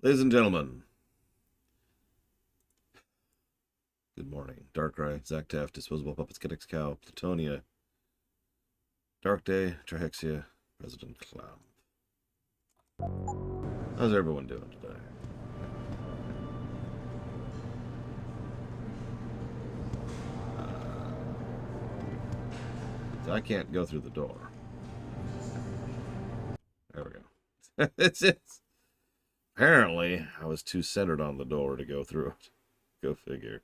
Ladies and gentlemen, good morning. Darkrai, Zactaf, Disposable Puppets, Kinex Cow, Plutonia, Dark Day, Trihexia, President Clown. How's everyone doing today? So I can't go through the door. There we go. it's apparently I was too centered on the door to go through it. Go figure.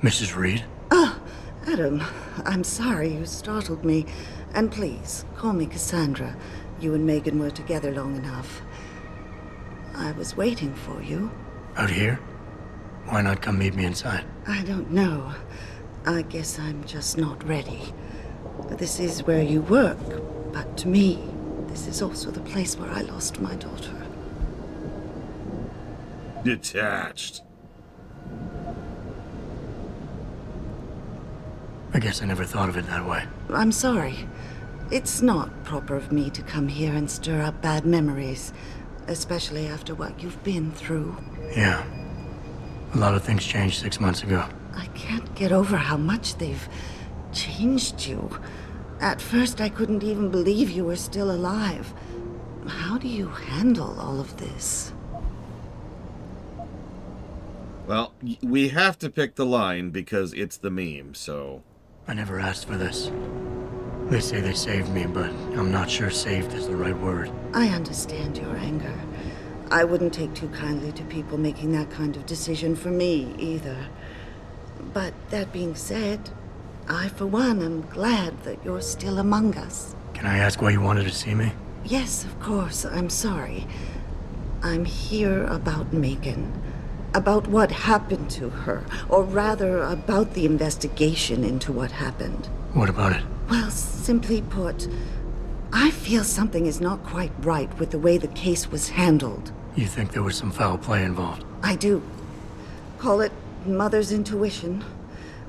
Mrs. Reed? Oh, Adam, I'm sorry you startled me. And please, call me Cassandra. You and Megan were together long enough. I was waiting for you. Out here? Why not come meet me inside? I don't know. I guess I'm just not ready. This is where you work, but to me, this is also the place where I lost my daughter. Detached. I guess I never thought of it that way. I'm sorry. It's not proper of me to come here and stir up bad memories, especially after what you've been through. Yeah. A lot of things changed 6 months ago. I can't get over how much they've changed you. At first, I couldn't even believe you were still alive. How do you handle all of this? Well, we have to pick the line because it's the meme, so... I never asked for this. They say they saved me, but I'm not sure saved is the right word. I understand your anger. I wouldn't take too kindly to people making that kind of decision for me, either. But that being said, I, for one, am glad that you're still among us. Can I ask why you wanted to see me? Yes, of course. I'm sorry. I'm here about Megan. About what happened to her. Or rather, about the investigation into what happened. What about it? Well, simply put, I feel something is not quite right with the way the case was handled. You think there was some foul play involved? I do. Call it mother's intuition.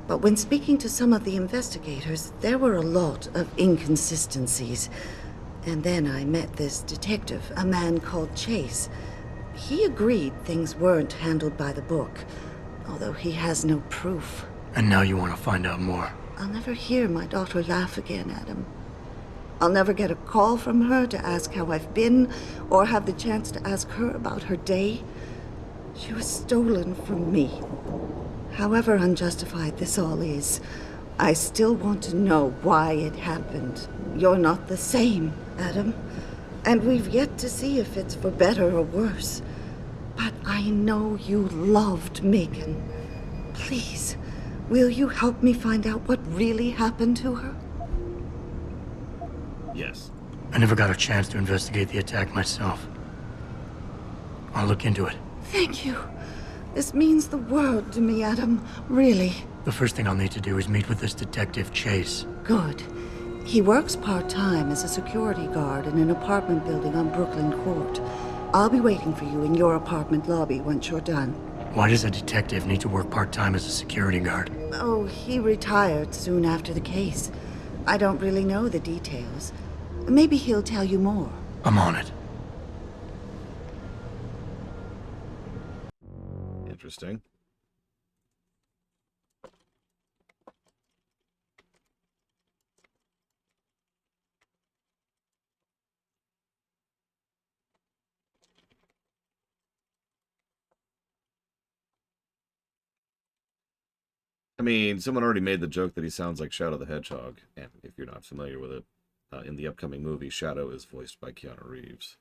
But when speaking to some of the investigators, there were a lot of inconsistencies. And then I met this detective, a man called Chase. He agreed things weren't handled by the book, although he has no proof. And now you want to find out more? I'll never hear my daughter laugh again, Adam. I'll never get a call from her to ask how I've been, or have the chance to ask her about her day. She was stolen from me. However unjustified this all is, I still want to know why it happened. You're not the same, Adam. And we've yet to see if it's for better or worse. But I know you loved Megan. Please, will you help me find out what really happened to her? Yes. I never got a chance to investigate the attack myself. I'll look into it. Thank you. This means the world to me, Adam. Really. The first thing I'll need to do is meet with this detective, Chase. Good. He works part-time as a security guard in an apartment building on Brooklyn Court. I'll be waiting for you in your apartment lobby once you're done. Why does a detective need to work part-time as a security guard? Oh, he retired soon after the case. I don't really know the details. Maybe he'll tell you more. I'm on it. Interesting. I mean, someone already made the joke that he sounds like Shadow the Hedgehog, and if you're not familiar with it, in the upcoming movie, Shadow is voiced by Keanu Reeves.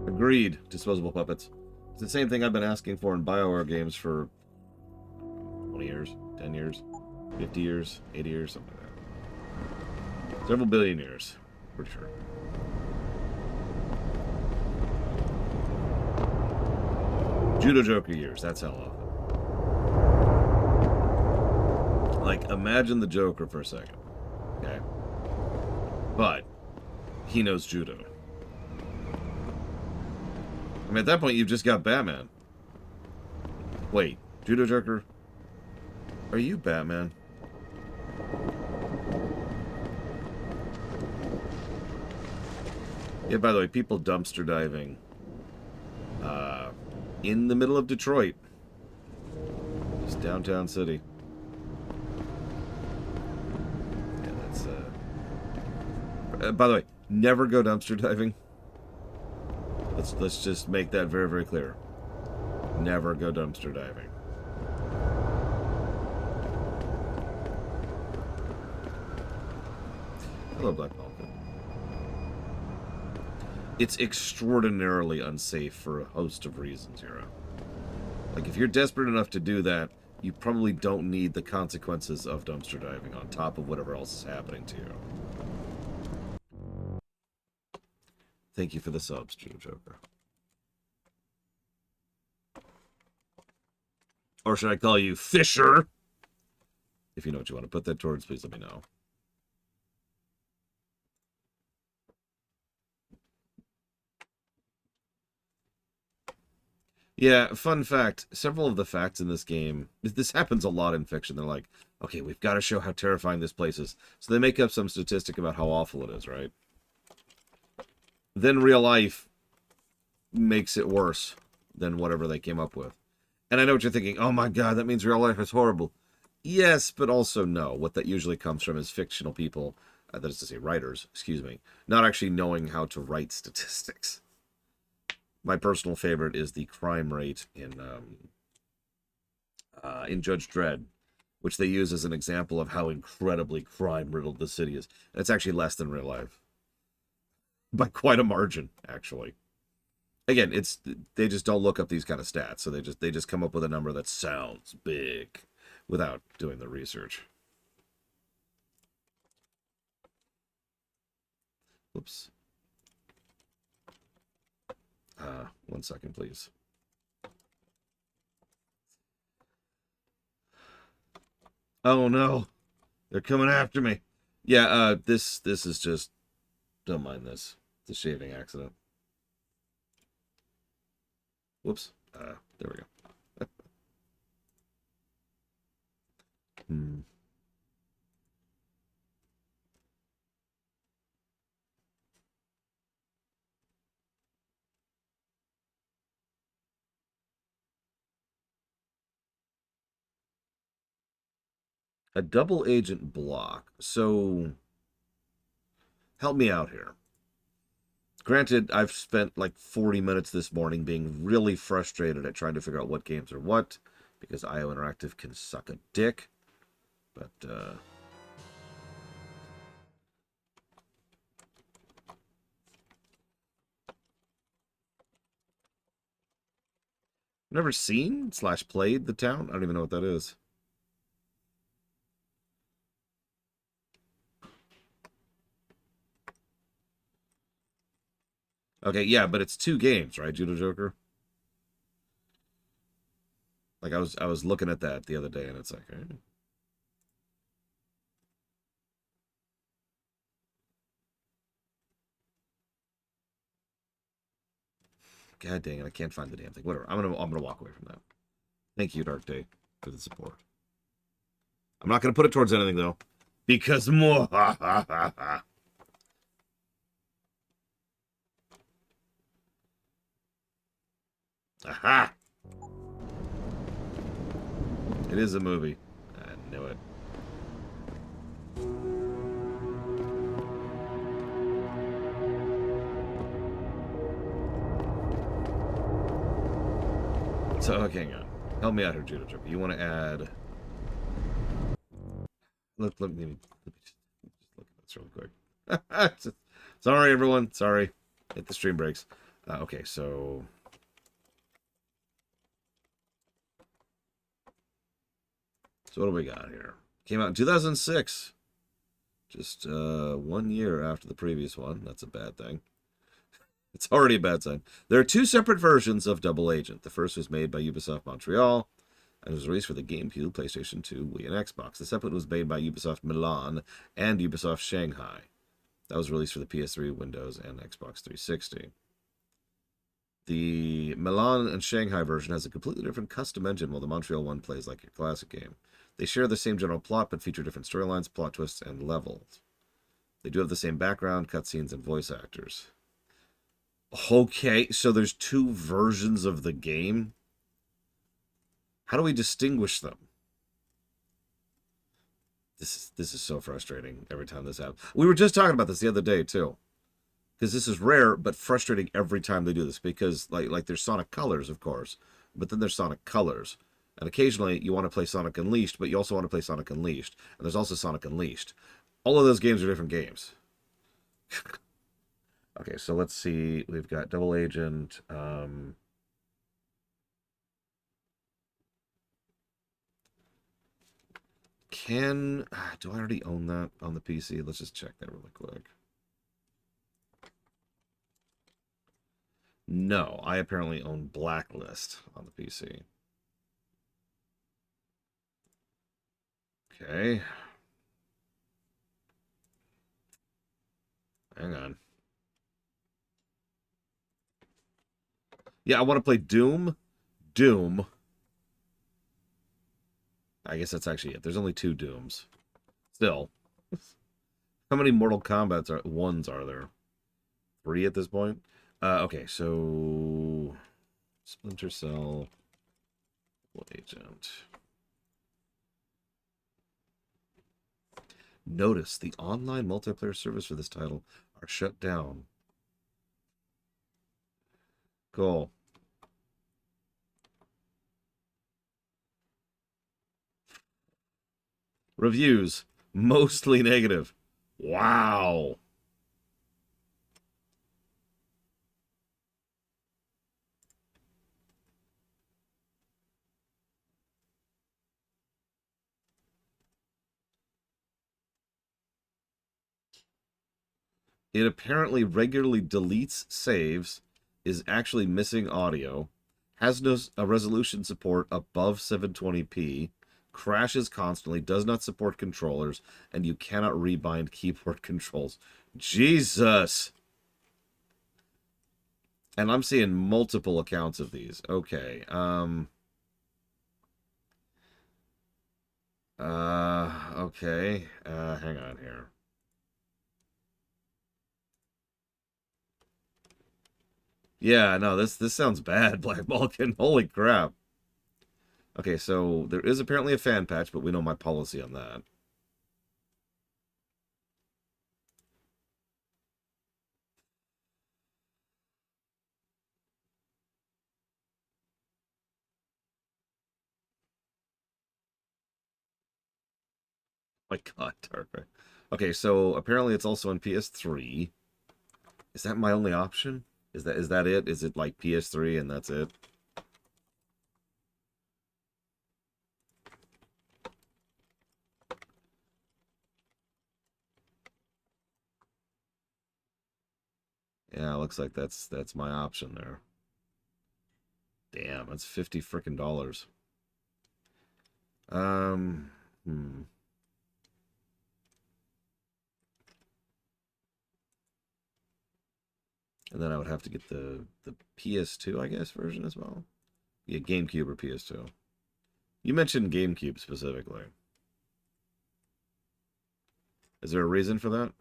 Agreed. Disposable puppets. It's the same thing I've been asking for in BioWare games for 20 years, 10 years. 50 years, 80 years, something like that. Several billion years, for sure. Judo Joker years, that's how often. Like, imagine the Joker for a second, okay? But he knows judo. I mean, at that point, you've just got Batman. Wait, Judo Joker? Are you Batman? Yeah, by the way, people dumpster diving in the middle of Detroit. Just downtown city. Yeah, that's... by the way, never go dumpster diving. Let's just make that very, very clear. Never go dumpster diving. Hello, Black Malcolm. It's extraordinarily unsafe for a host of reasons, Hero. Like, if you're desperate enough to do that, you probably don't need the consequences of dumpster diving on top of whatever else is happening to you. Thank you for the subs, Judo Joker. Or should I call you Fisher? If you know what you want to put that towards, please let me know. Yeah, fun fact. Several of the facts in this game, this happens a lot in fiction. They're like, okay, we've got to show how terrifying this place is. So they make up some statistic about how awful it is, right? Then real life makes it worse than whatever they came up with. And I know what you're thinking. Oh my god, that means real life is horrible. Yes, but also no. What that usually comes from is fictional people, that is to say writers, excuse me, not actually knowing how to write statistics. My personal favorite is the crime rate in Judge Dredd, which they use as an example of how incredibly crime-riddled the city is. And it's actually less than real life. By quite a margin, actually. Again, they just don't look up these kind of stats, so they just come up with a number that sounds big without doing the research. Whoops. 1 second, please. Oh no, they're coming after me. Yeah, this is just, don't mind this. It's a shaving accident. Whoops. There we go. A double agent block. So, help me out here. Granted, I've spent like 40 minutes this morning being really frustrated at trying to figure out what games are what, because IO Interactive can suck a dick. But, never seen / played the town? I don't even know what that is. Okay, yeah, but it's 2 games, right, Judo Joker? Like, I was looking at that the other day, and it's like, God dang it, I can't find the damn thing. Whatever, I'm gonna walk away from that. Thank you, Dark Day, for the support. I'm not gonna put it towards anything though, because more. Aha! It is a movie. I knew it. So, okay, hang on. Help me out here, Judo Joker. You want to add... Let me just look at this really quick. Sorry, everyone. Sorry. Hit the stream breaks. Okay, so... So what do we got here? Came out in 2006. Just 1 year after the previous one. That's a bad thing. It's already a bad sign. There are two separate versions of Double Agent. The first was made by Ubisoft Montreal and was released for the GameCube, PlayStation 2, Wii, and Xbox. The second was made by Ubisoft Milan and Ubisoft Shanghai. That was released for the PS3, Windows, and Xbox 360. The Milan and Shanghai version has a completely different custom engine, while the Montreal one plays like your classic game. They share the same general plot, but feature different storylines, plot twists, and levels. They do have the same background, cutscenes, and voice actors. Okay, so there's two versions of the game? How do we distinguish them? This is so frustrating every time this happens. We were just talking about this the other day, too. Because this is rare, but frustrating every time they do this. Because, like there's Sonic Colors, of course. But then there's Sonic Colors. And occasionally, you want to play Sonic Unleashed, but you also want to play Sonic Unleashed. And there's also Sonic Unleashed. All of those games are different games. Okay, so let's see. We've got Double Agent. Do I already own that on the PC? Let's just check that really quick. No, I apparently own Blacklist on the PC. Okay. Hang on. Yeah, I want to play Doom. Doom. I guess that's actually it. There's only 2 Dooms. Still. How many Mortal Kombat ones are there? 3 at this point? Okay, so... Splinter Cell... Agent. Notice, the online multiplayer service for this title are shut down. Cool. Reviews, mostly negative. Wow. It apparently regularly deletes saves, is actually missing audio, has no resolution support above 720p, crashes constantly, does not support controllers, and you cannot rebind keyboard controls. Jesus! And I'm seeing multiple accounts of these. Okay, okay, hang on here. Yeah, no, this sounds bad, Black Balkan. Holy crap. Okay, so there is apparently a fan patch, but we know my policy on that. My God, Tarka. Okay, so apparently it's also on PS3. Is that my only option? Is that it? Is it like PS3 and that's it? Yeah, looks like that's my option there. Damn, that's $50 frickin' dollars. Hmm. And then I would have to get the PS2, I guess, version as well. Yeah, GameCube or PS2. You mentioned GameCube specifically. Is there a reason for that?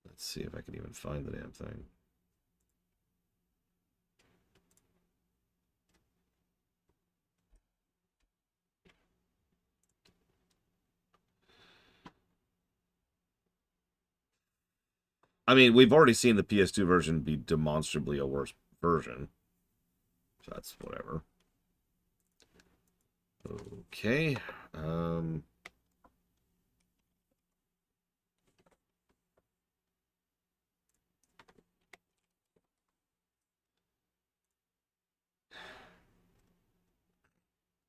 Let's see if I can even find the damn thing. I mean, we've already seen the PS2 version be demonstrably a worse version. So that's whatever. Okay.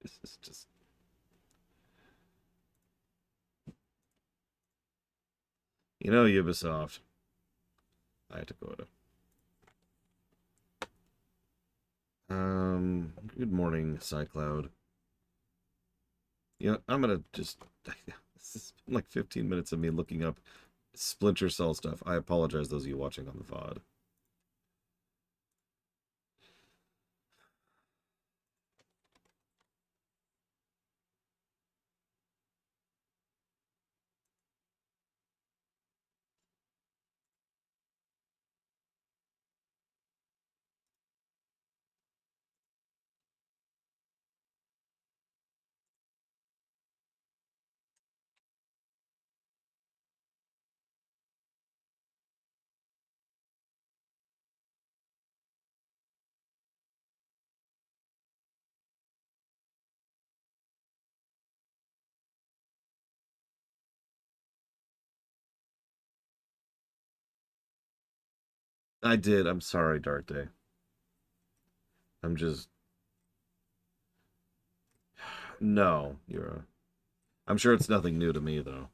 This is just... You know, Ubisoft. I had to go to... Good morning, SciCloud. You know, I'm gonna just... This is like 15 minutes of me looking up Splinter Cell stuff. I apologize, those of you watching on the VOD. I did. I'm sorry, Dark Day. I'm just... No, I'm sure it's nothing new to me, though.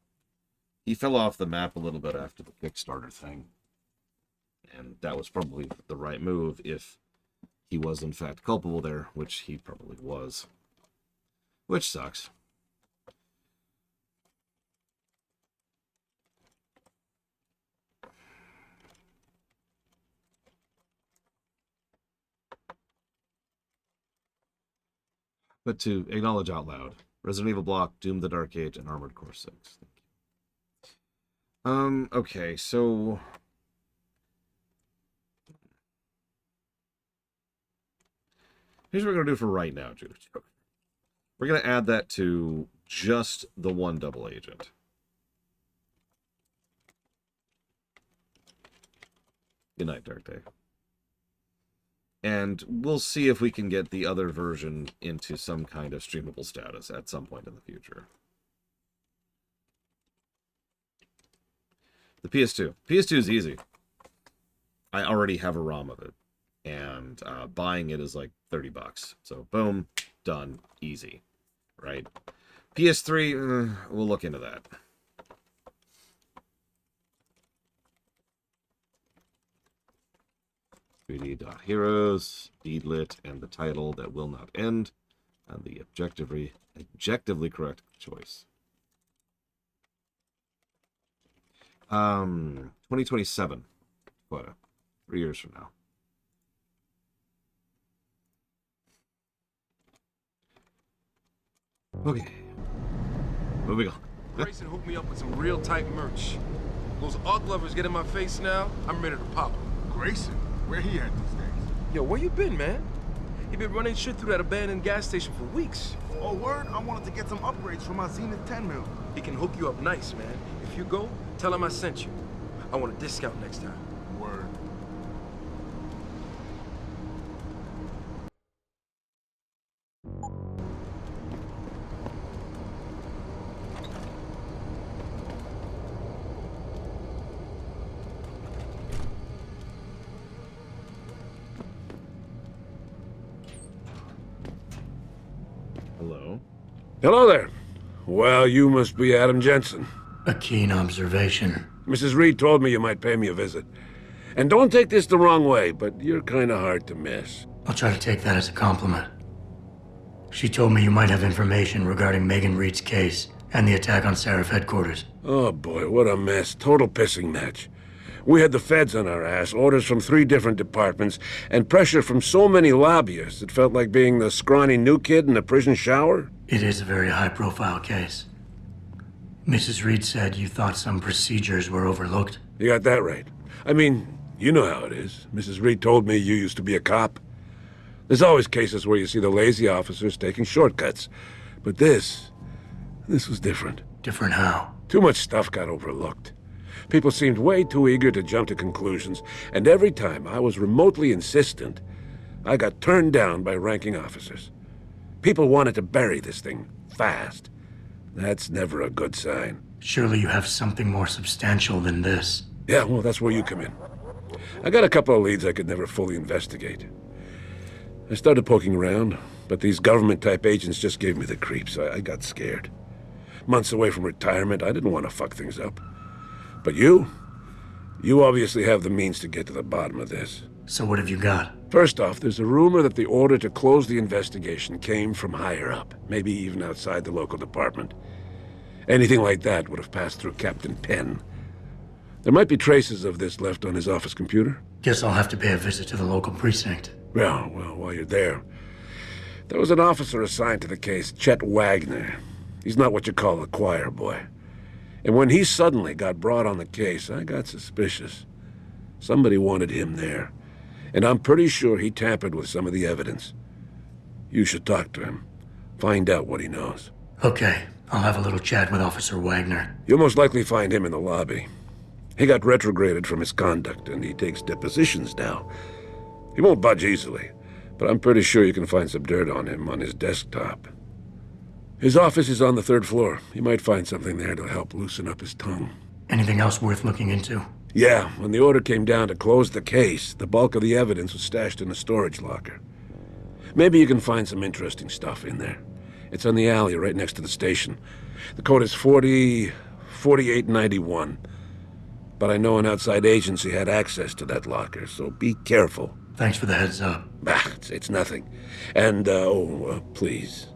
He fell off the map a little bit after the Kickstarter thing. And that was probably the right move if he was, in fact, culpable there, which he probably was. Which sucks. But to acknowledge out loud, Resident Evil Block, Doom the Dark Age, and Armored Core 6. Thank you. Okay, so... Here's what we're going to do for right now, Jude. We're going to add that to just the one double agent. Good night, Dark Day. And we'll see if we can get the other version into some kind of streamable status at some point in the future. The PS2. PS2 is easy. I already have a ROM of it. And buying it is like $30. So boom, done, easy, right? PS3, we'll look into that. .heroes, deedlit, and the title that will not end, and the objectively correct choice. 2027, what? 3 years from now. Okay, moving on. Grayson hooked me up with some real tight merch. Those art lovers get in my face now, I'm ready to pop. Grayson? Where he at these days? Yo, where you been, man? He been running shit through that abandoned gas station for weeks. Oh, word? I wanted to get some upgrades for my Zenith 10 mil. He can hook you up nice, man. If you go, tell him I sent you. I want a discount next time. Word. Hello. Hello there. Well, you must be Adam Jensen. A keen observation. Mrs. Reed told me you might pay me a visit. And don't take this the wrong way, but you're kind of hard to miss. I'll try to take that as a compliment. She told me you might have information regarding Megan Reed's case and the attack on Sarif headquarters. Oh boy, what a mess. Total pissing match. We had the feds on our ass, orders from 3 different departments, and pressure from so many lobbyists it felt like being the scrawny new kid in a prison shower. It is a very high-profile case. Mrs. Reed said you thought some procedures were overlooked. You got that right. I mean, you know how it is. Mrs. Reed told me you used to be a cop. There's always cases where you see the lazy officers taking shortcuts. But this was different. Different how? Too much stuff got overlooked. People seemed way too eager to jump to conclusions, and every time I was remotely insistent, I got turned down by ranking officers. People wanted to bury this thing fast. That's never a good sign. Surely you have something more substantial than this. Yeah, well, that's where you come in. I got a couple of leads I could never fully investigate. I started poking around, but these government-type agents just gave me the creeps. I got scared. Months away from retirement, I didn't want to fuck things up. But you obviously have the means to get to the bottom of this. So what have you got? First off, there's a rumor that the order to close the investigation came from higher up, maybe even outside the local department. Anything like that would have passed through Captain Penn. There might be traces of this left on his office computer. Guess I'll have to pay a visit to the local precinct. Well, while you're there, there was an officer assigned to the case, Chet Wagner. He's not what you call a choir boy. And when he suddenly got brought on the case, I got suspicious. Somebody wanted him there. And I'm pretty sure he tampered with some of the evidence. You should talk to him. Find out what he knows. Okay, I'll have a little chat with Officer Wagner. You'll most likely find him in the lobby. He got retrograded from his conduct, and he takes depositions now. He won't budge easily, but I'm pretty sure you can find some dirt on him on his desktop. His office is on the 3rd floor. You might find something there to help loosen up his tongue. Anything else worth looking into? Yeah, when the order came down to close the case, the bulk of the evidence was stashed in a storage locker. Maybe you can find some interesting stuff in there. It's on the alley right next to the station. The code is 4891. But I know an outside agency had access to that locker, so be careful. Thanks for the heads up. It's nothing. And, please,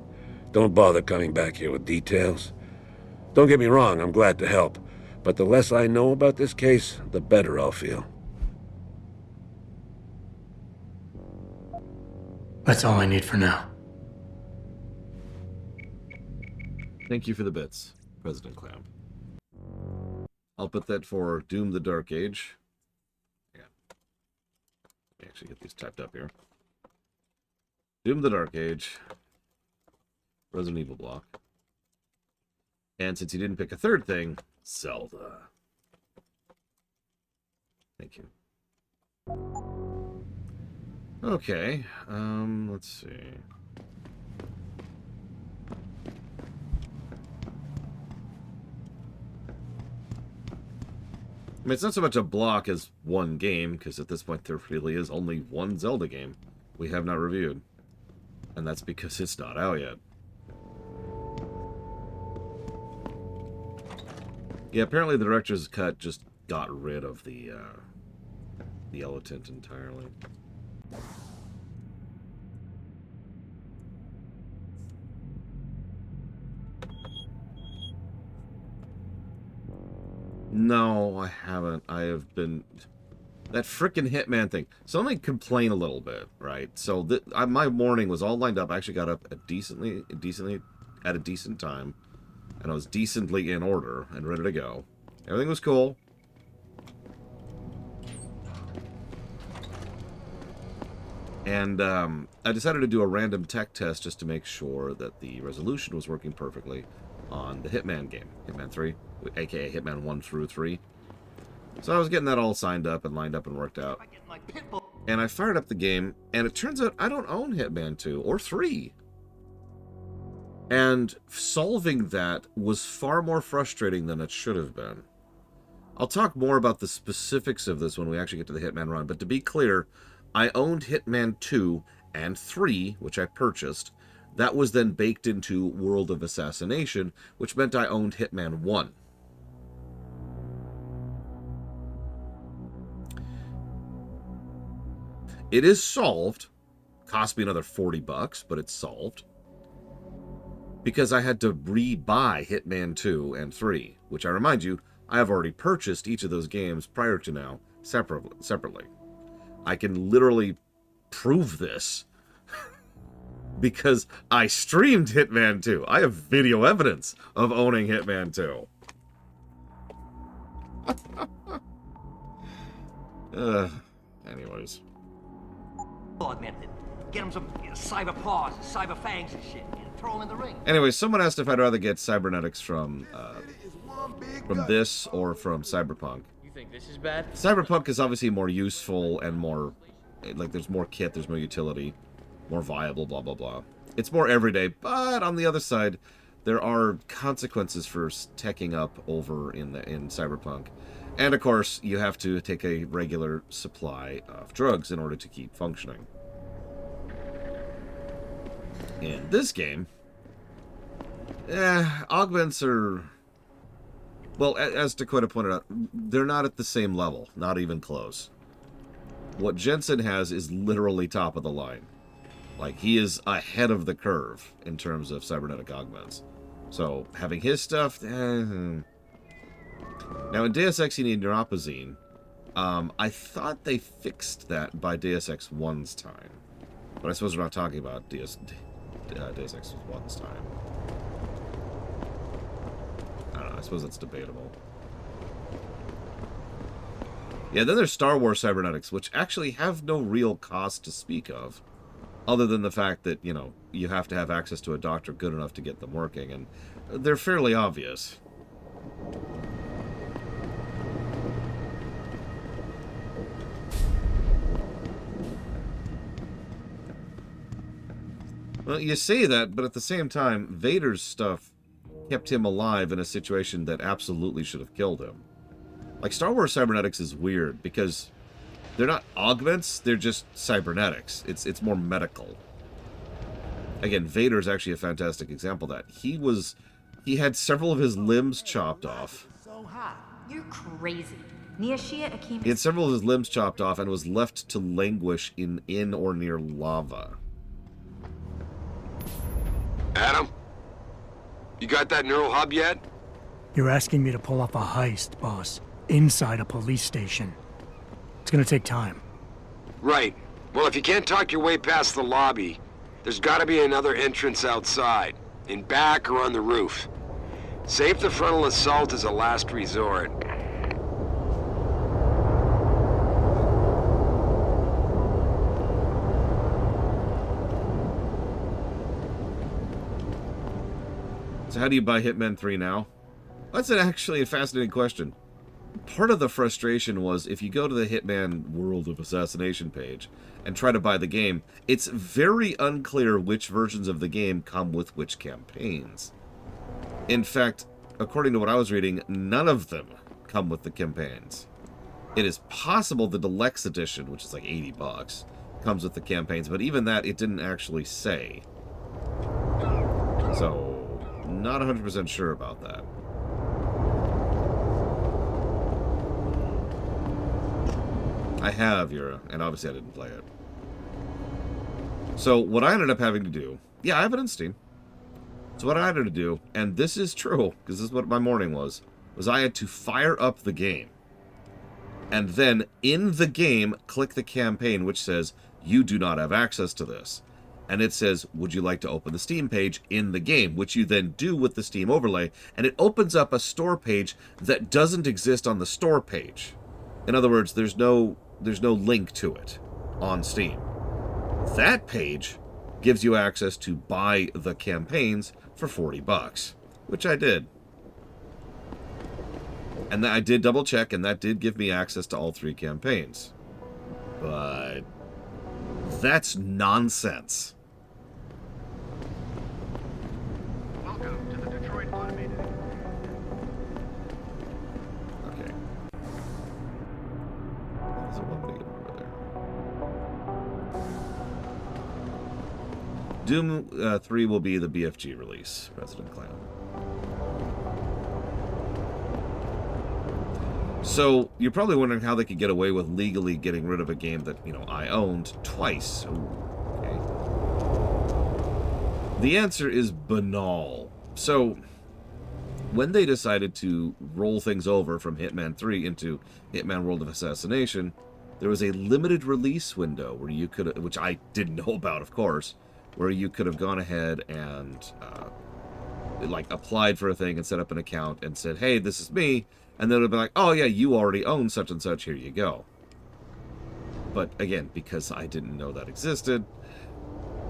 don't bother coming back here with details. Don't get me wrong, I'm glad to help. But the less I know about this case, the better I'll feel. That's all I need for now. Thank you for the bits, President Clamp. I'll put that for Doom the Dark Age. Yeah. Let me actually get these typed up here. Doom the Dark Age. Resident Evil block. And since you didn't pick a third thing, Zelda. Thank you. Okay, let's see. I mean, it's not so much a block as one game, because at this point there really is only one Zelda game we have not reviewed. And that's because it's not out yet. Yeah, apparently the director's cut just got rid of the yellow tint entirely. No, I haven't. I have been... That frickin' Hitman thing. So let me complain a little bit, right? So my morning was all lined up. I actually got up at decently at a decent time. And I was decently in order and ready to go. Everything was cool. And I decided to do a random tech test just to make sure that the resolution was working perfectly on the Hitman game. Hitman 3, aka Hitman 1 through 3. So I was getting that all signed up and lined up and worked out. And I fired up the game, and it turns out I don't own Hitman 2 or 3. And solving that was far more frustrating than it should have been. I'll talk more about the specifics of this when we actually get to the Hitman run, but to be clear, I owned Hitman 2 and 3, which I purchased. That was then baked into World of Assassination, which meant I owned Hitman 1. It is solved. Cost me another $40, but it's solved. Because I had to re-buy Hitman 2 and 3, which I remind you, I have already purchased each of those games prior to now, separately. I can literally prove this because I streamed Hitman 2. I have video evidence of owning Hitman 2. Anyways. Get him some cyber paws, cyber fangs and shit, and throw him in the ring. Anyway, someone asked if I'd rather get cybernetics from this or from Cyberpunk. You think this is bad? Cyberpunk is obviously more useful and more, like, there's more kit, there's more utility, more viable, blah, blah, blah. It's more everyday, but on the other side, there are consequences for teching up over in Cyberpunk. And, of course, you have to take a regular supply of drugs in order to keep functioning. In this game, augments are... Well, as Dakota pointed out, they're not at the same level. Not even close. What Jensen has is literally top of the line. Like, he is ahead of the curve in terms of cybernetic augments. So, having his stuff... Now, in Deus Ex, you need neuropazine. I thought they fixed that by Deus Ex 1's time. But I suppose we're not talking about Deus Ex 1's time. I don't know, I suppose that's debatable. Yeah, then there's Star Wars cybernetics, which actually have no real cost to speak of. Other than the fact that, you know, you have to have access to a doctor good enough to get them working. And they're fairly obvious. Well, you say that, but at the same time, Vader's stuff kept him alive in a situation that absolutely should have killed him. Like, Star Wars cybernetics is weird, because they're not augments, they're just cybernetics. It's more medical. Again, Vader's actually a fantastic example of that. He had several of his limbs chopped off. So hot. You're crazy. Niashia Akim. He had several of his limbs chopped off and was left to languish in or near lava. Adam? You got that neural hub yet? You're asking me to pull off a heist, boss, inside a police station. It's gonna take time. Right. Well, if you can't talk your way past the lobby, there's gotta be another entrance outside, in back or on the roof. Save the frontal assault as a last resort. So how do you buy Hitman 3 now? That's actually a fascinating question. Part of the frustration was if you go to the Hitman World of Assassination page and try to buy the game, it's very unclear which versions of the game come with which campaigns. In fact, according to what I was reading, none of them come with the campaigns. It is possible the deluxe edition, which is like $80, comes with the campaigns, but even that, it didn't actually say. So, not 100% sure about that. I have Yura, and obviously I didn't play it. So what I ended up having to do, yeah, I have it in Steam. So what I had to do, and this is true, because this is what my morning was I had to fire up the game. And then, in the game, click the campaign, which says, you do not have access to this. And it says, would you like to open the Steam page in the game, which you then do with the Steam overlay, and it opens up a store page that doesn't exist on the store page. In other words, there's no link to it on Steam. That page gives you access to buy the campaigns for $40, which I did. And I did double check, and that did give me access to all 3 campaigns. But that's nonsense. Welcome to the Detroit Automated. Okay. There's a one big over there. Doom 3 will be the BFG release, President Clown. So, you're probably wondering how they could get away with legally getting rid of a game that, you know, I owned twice. Ooh, okay. The answer is banal. So, when they decided to roll things over from Hitman 3 into Hitman World of Assassination, there was a limited release window where you could, which I didn't know about, of course, where you could have gone ahead and, like, applied for a thing and set up an account and said, hey, this is me. And then it would be like, oh yeah, you already own such and such, here you go. But again, because I didn't know that existed,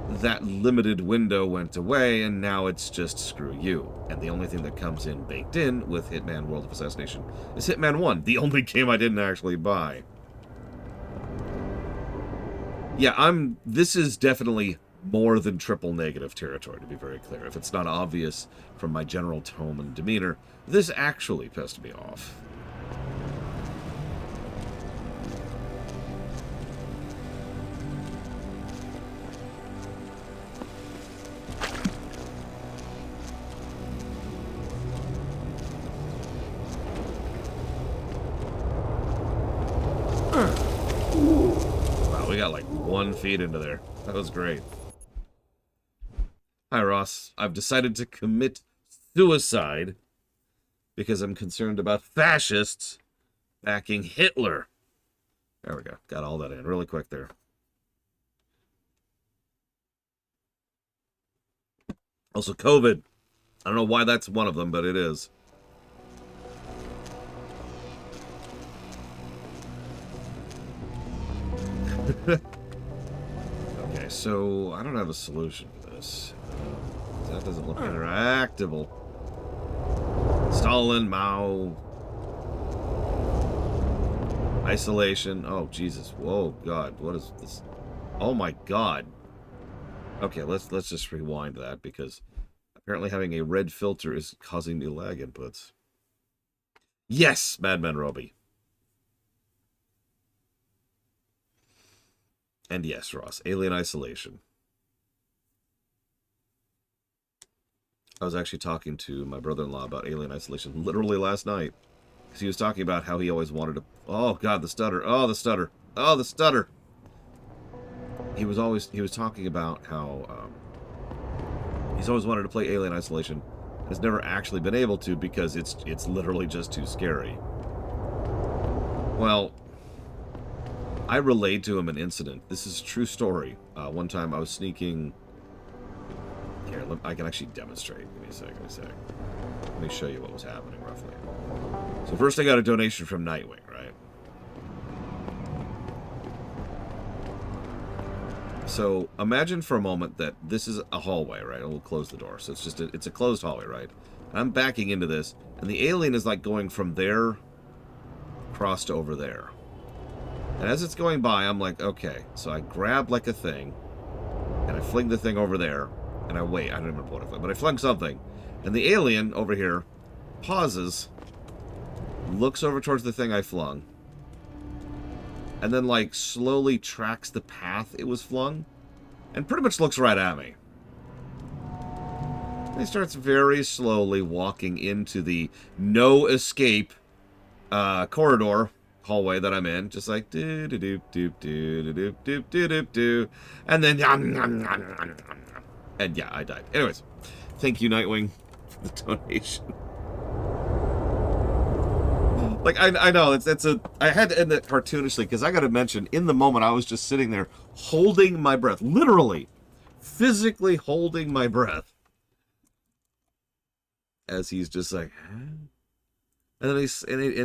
that limited window went away, and now it's just screw you. And the only thing that comes in baked in with Hitman World of Assassination is Hitman 1, the only game I didn't actually buy. Yeah, this is definitely more than triple negative territory, to be very clear. If it's not obvious from my general tone and demeanor, this actually pissed me off. Wow, we got like 1 feet into there. That was great. Hi, Ross. I've decided to commit suicide because I'm concerned about fascists backing Hitler. There we go. Got all that in really quick there. Also, COVID. I don't know why that's one of them, but it is. Okay, so I don't have a solution for this. That doesn't look interactable. Stalin, Mao. Isolation. Oh, Jesus. Whoa, God. What is this? Oh, my God. Okay, let's just rewind that because apparently having a red filter is causing me lag inputs. Yes, Madman Roby. And yes, Ross, Alien Isolation. I was actually talking to my brother-in-law about Alien Isolation literally last night. Because he was talking about how he always wanted to... Oh, God, the stutter. Oh, the stutter. Oh, the stutter. He was talking about how he's always wanted to play Alien Isolation. Has never actually been able to because it's literally just too scary. Well, I relayed to him an incident. This is a true story. One time I was sneaking... Here, I can actually demonstrate. Give me a sec. Let me show you what was happening roughly. So first I got a donation from Nightwing, right? So imagine for a moment that this is a hallway, right? And we'll close the door. So it's a closed hallway, right? And I'm backing into this, and the alien is like going from there across to over there. And as it's going by, I'm like, okay. So I grab like a thing, and I fling the thing over there, and I wait. I don't remember what I flung, but I flung something. And the alien over here pauses, looks over towards the thing I flung, and then like slowly tracks the path it was flung, and pretty much looks right at me. And he starts very slowly walking into the no escape corridor hallway that I'm in, just like do do do do do do do do do do, and then and yeah, I died. Anyways, thank you, Nightwing, for the donation. Like, I know, I had to end it cartoonishly, because I gotta mention, in the moment, I was just sitting there, holding my breath. Literally, physically holding my breath. As he's just like, huh? And then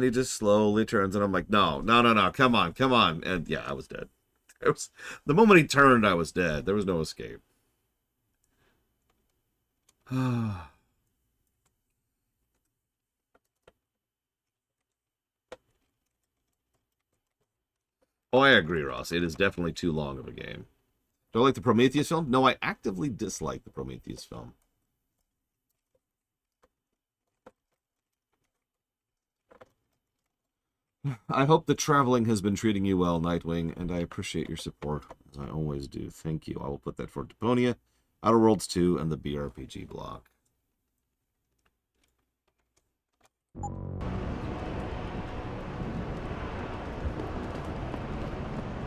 he just slowly turns, and I'm like, no, come on. And yeah, I was dead. The moment he turned, I was dead. There was no escape. Oh, I agree, Ross. It is definitely too long of a game. Do I like the Prometheus film? No, I actively dislike the Prometheus film. I hope the traveling has been treating you well, Nightwing, and I appreciate your support, as I always do. Thank you. I will put that for Deponia, Outer Worlds 2, and the BRPG block.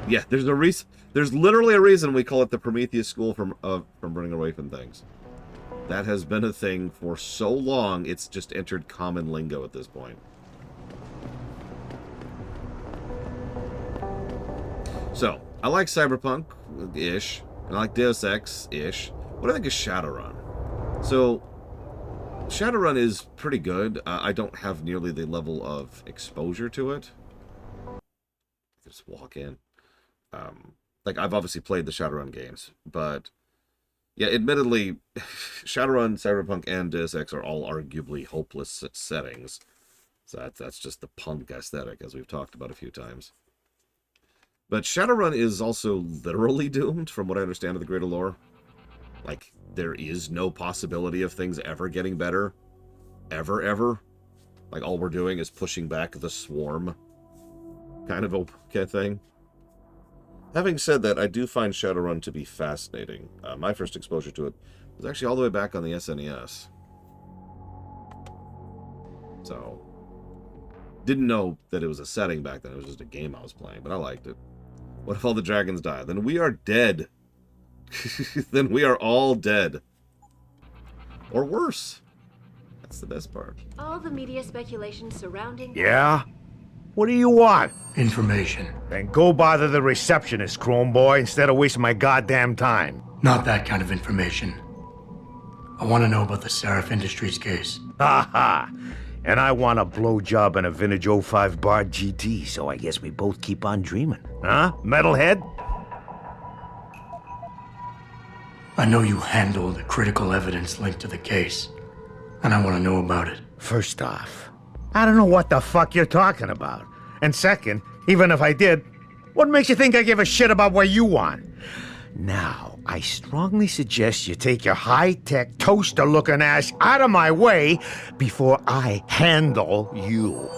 Yeah, there's a reason. There's literally a reason we call it the Prometheus School from running away from things. That has been a thing for so long, it's just entered common lingo at this point. So, I like Cyberpunk-ish, and I like Deus Ex-ish. What do I think of Shadowrun? So, Shadowrun is pretty good. I don't have nearly the level of exposure to it. Just walk in. Like, I've obviously played the Shadowrun games, but yeah, admittedly, Shadowrun, Cyberpunk, and Deus Ex are all arguably hopeless settings. So that's just the punk aesthetic, as we've talked about a few times. But Shadowrun is also literally doomed, from what I understand of the greater lore. Like, there is no possibility of things ever getting better. Ever. Like, all we're doing is pushing back the swarm. Kind of a thing. Having said that, I do find Shadowrun to be fascinating. My first exposure to it was actually all the way back on the SNES. So, Didn't know that it was a setting back then. It was just a game I was playing, but I liked it. What if all the dragons die? Then we are dead. Then we are all dead. Or worse. That's the best part. All the media speculation surrounding... Yeah? What do you want? Information. Then go bother the receptionist, Chrome Boy, instead of wasting my goddamn time. Not that kind of information. I want to know about the Sarif Industries case. Ha ha! And I want a blowjob in a vintage 05 bar GT, so I guess we both keep on dreaming. Huh, metalhead? I know you handled critical evidence linked to the case, and I want to know about it. First off, I don't know what the fuck you're talking about. And second, even if I did, what makes you think I give a shit about what you want? Now, I strongly suggest you take your high-tech, toaster-looking ass out of my way before I handle you.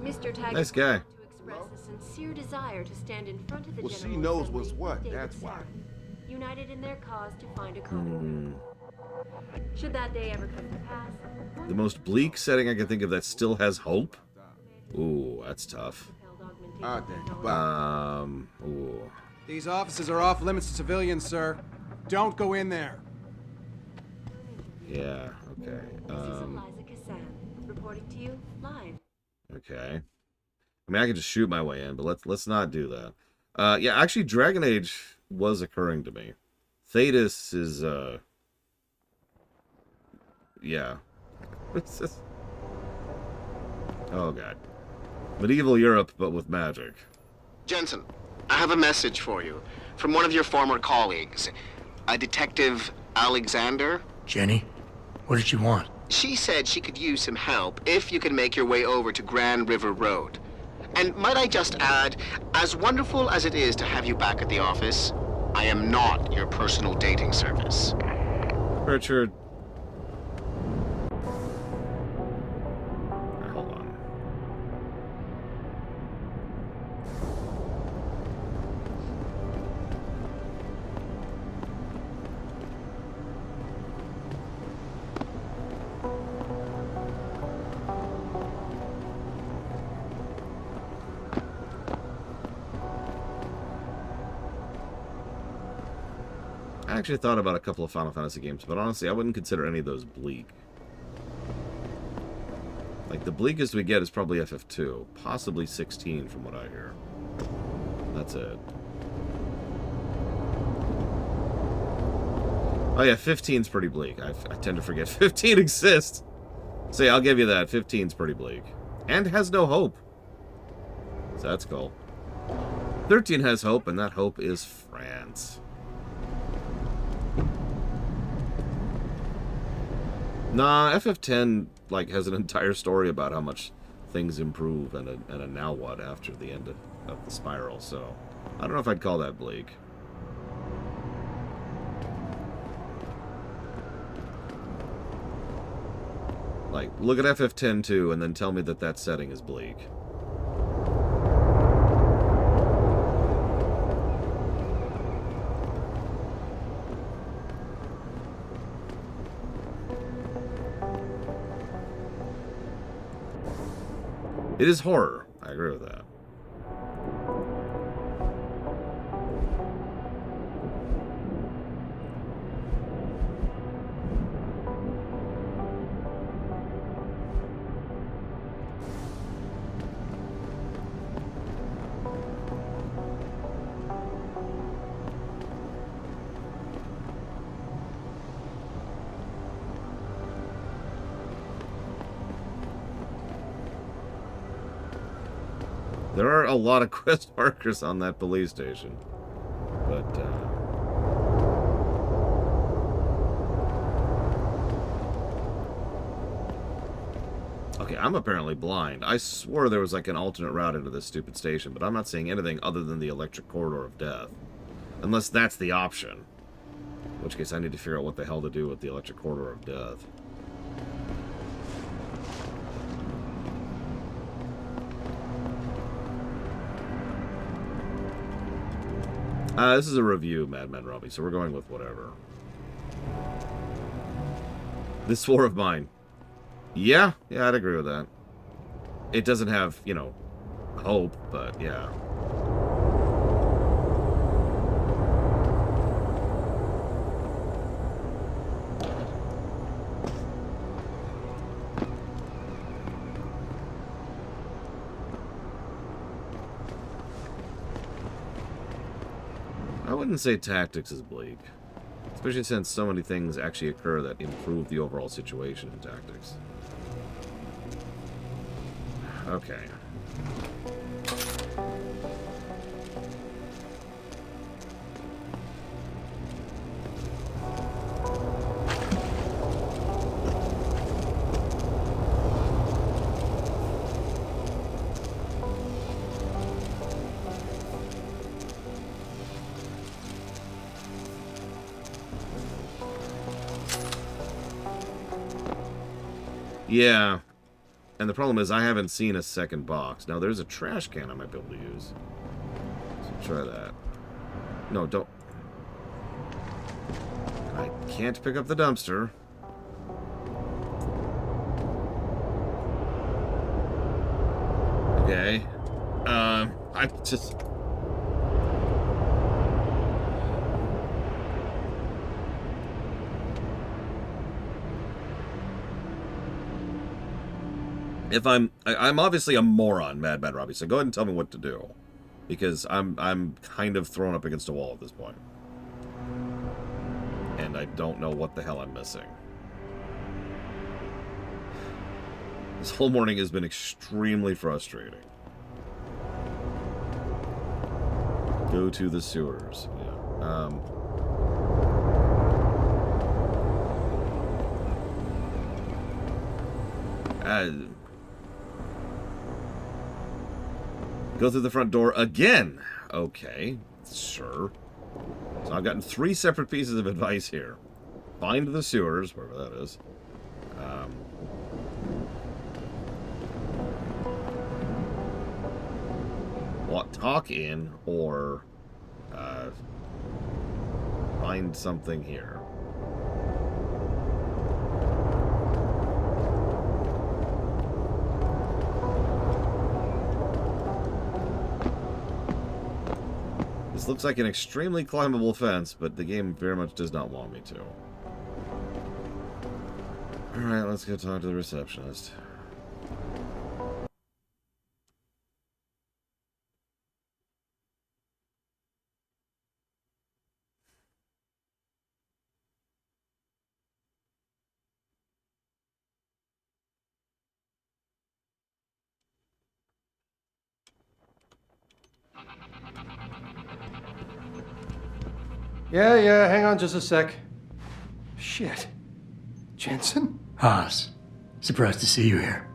Mr. Taggart Nice guy. to express a sincere desire to stand in front of the Well, she General knows Assembly what's with what, David that's why. Sarif, united in their cause to find a common. Should that day ever come to pass, The most bleak setting I can think of that still has hope? Ooh, that's tough. Ah, dang. Ooh. These offices are off limits to civilians, sir. Don't go in there. Yeah, okay. This is Eliza Cassandra, reporting to you live. Okay. I mean, I could just shoot my way in, but let's not do that. Yeah, actually, Dragon Age was occurring to me. Thetis is, yeah. What's this? Oh, God. Medieval Europe, but with magic. Jensen, I have a message for you from one of your former colleagues, a Detective Alexander. Jenny? What did she want? She said she could use some help if you can make your way over to Grand River Road. And might I just add, as wonderful as it is to have you back at the office, I am not your personal dating service. Richard. Hold on. I actually thought about a couple of Final Fantasy games, but honestly, I wouldn't consider any of those bleak. Like, the bleakest we get is probably FF2, possibly 16 from what I hear. That's it. Oh yeah, 15's pretty bleak. I tend to forget 15 exists. So yeah, I'll give you that. 15's pretty bleak. And has no hope. So that's cool. 13 has hope, and that hope is France. Nah, FF10 like has an entire story about how much things improve and a now what after the end of the spiral, so I don't know if I'd call that bleak. Like, look at FF10 too, and then tell me that that setting is bleak. It is horror. I agree with that. There are a lot of quest markers on that police station. But, okay, I'm apparently blind. I swore there was like an alternate route into this stupid station, but I'm not seeing anything other than the electric corridor of death. Unless that's the option. In which case I need to figure out what the hell to do with the electric corridor of death. This is a review of Mad Men Robbie, so we're going with whatever. This war of mine. Yeah, I'd agree with that. it doesn't have, you know, hope, but yeah. I wouldn't say tactics is bleak, especially since so many things actually occur that improve the overall situation in tactics. Okay. Yeah, and the problem is I haven't seen a second box. Now there's a trash can I might be able to use. So try that. No, don't. I can't pick up the dumpster. Okay. I just... If I'm obviously a moron, Mad Robbie, so go ahead and tell me what to do. Because I'm kind of thrown up against a wall at this point. And I don't know what the hell I'm missing. This whole morning has been extremely frustrating. Go to the sewers. Yeah. Go through the front door again. Okay, sure. So I've gotten 3 separate pieces of advice here. Find the sewers, wherever that is. Talk in, or find something here. This looks like an extremely climbable fence, but the game very much does not want me to. Alright, let's go talk to the receptionist. Yeah, hang on just a sec. Shit. Jensen? Haas. Surprised to see you here.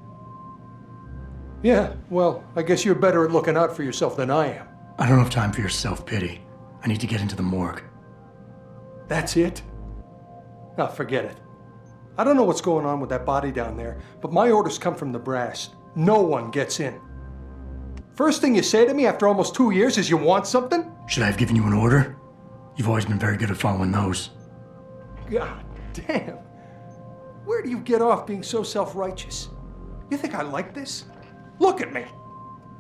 Yeah, well, I guess you're better at looking out for yourself than I am. I don't have time for your self-pity. I need to get into the morgue. That's it? Ah, forget it. I don't know what's going on with that body down there, but my orders come from the brass. No one gets in. First thing you say to me after almost 2 years is you want something? Should I have given you an order? You've always been very good at following those. God damn. Where do you get off being so self-righteous? You think I like this? Look at me.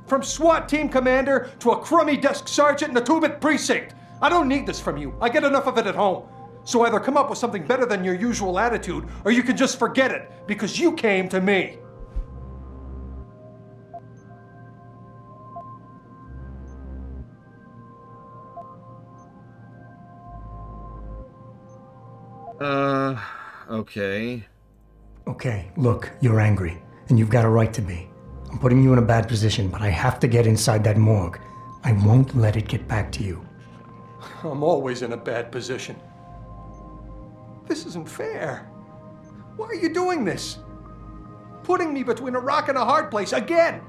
From SWAT team commander to a crummy desk sergeant in the 2-bit precinct. I don't need this from you. I get enough of it at home. So either come up with something better than your usual attitude, or you can just forget it, because you came to me. Okay. Okay, look, you're angry, and you've got a right to be. I'm putting you in a bad position, but I have to get inside that morgue. I won't let it get back to you. I'm always in a bad position. This isn't fair. Why are you doing this? Putting me between a rock and a hard place again.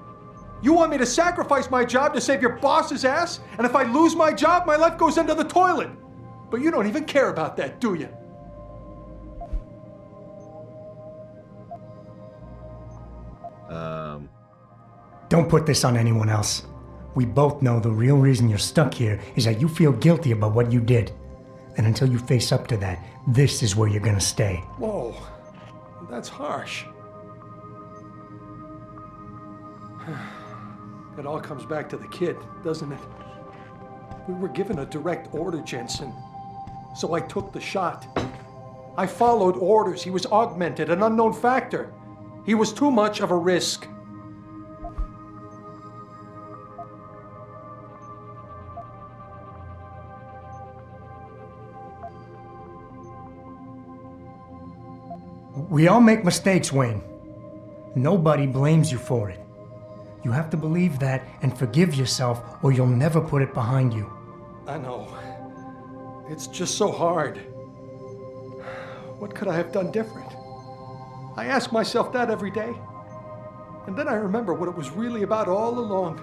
You want me to sacrifice my job to save your boss's ass? And if I lose my job, my life goes into the toilet. But you don't even care about that, do you? Don't put this on anyone else. We both know the real reason you're stuck here is that you feel guilty about what you did. And until you face up to that, this is where you're gonna stay. Whoa, that's harsh. It all comes back to the kid, doesn't it? We were given a direct order, Jensen. So I took the shot. I followed orders. He was augmented, an unknown factor. He was too much of a risk. We all make mistakes, Wayne. Nobody blames you for it. You have to believe that and forgive yourself, or you'll never put it behind you. I know. It's just so hard. What could I have done different? I ask myself that every day. And then I remember what it was really about all along.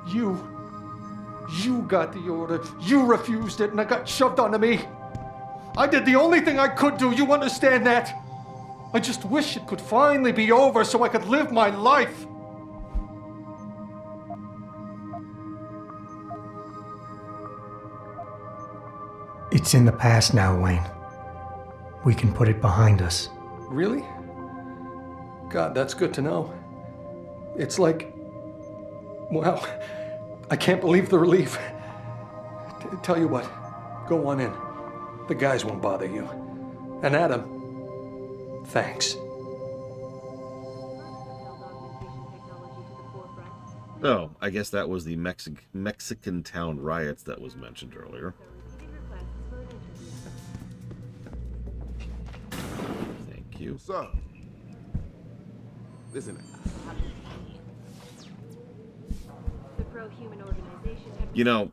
You got the order. You refused it, and it got shoved onto me. I did the only thing I could do. You understand that? I just wish it could finally be over so I could live my life. It's in the past now, Wayne. We can put it behind us. Really? God, that's good to know. It's like... Well, I can't believe the relief. Tell you what, go on in. The guys won't bother you. And Adam, thanks. Oh, I guess that was the Mexican town riots that was mentioned earlier. Thank you. Sir, listen. You know,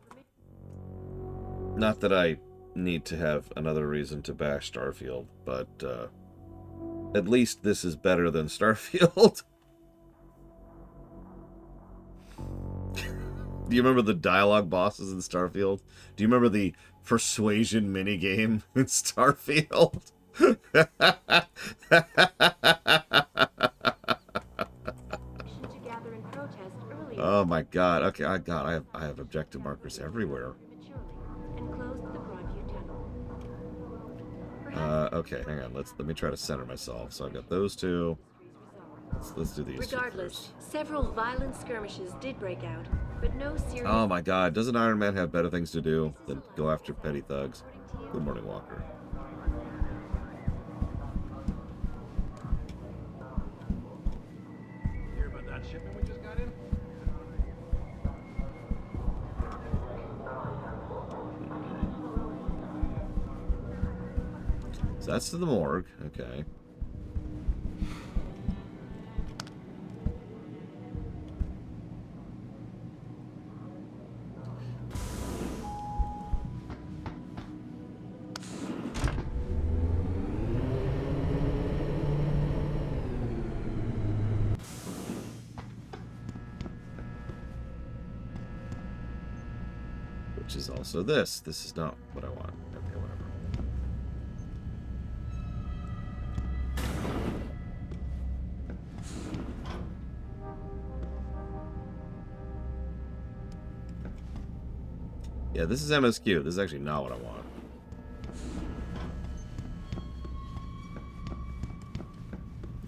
not that I need to have another reason to bash Starfield, but at least this is better than Starfield. Do you remember the dialogue bosses in Starfield? Do you remember the persuasion minigame in Starfield? Oh my god. Okay, I have objective markers everywhere. Okay, hang on. Let me try to center myself. So I've got those two. Let's do these. Regardless, several violent skirmishes did break out, but no serious. Oh my god, doesn't Iron Man have better things to do than go after petty thugs? Good morning, Walker. Hear about that shipment we just got in? So that's to the morgue. Okay. Which is also this. This is not what I want. Okay, whatever. Yeah, this is MSQ. This is actually not what I want.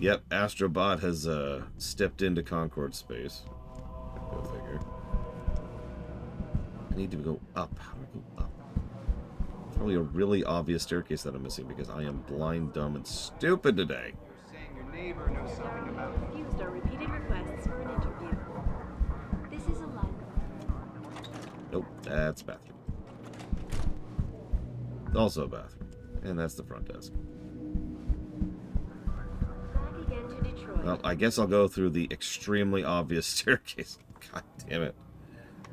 Yep, Astrobot has stepped into Concord space. Go figure. I need to go up. How do I go up? Probably a really obvious staircase that I'm missing because I am blind, dumb, and stupid today. You're saying your neighbor knows something about it. Refused our repeated requests for an interview. This is a library. Nope, that's bathroom. Also a bathroom. And that's the front desk. Back again to Detroit. Well, I guess I'll go through the extremely obvious staircase. God damn it.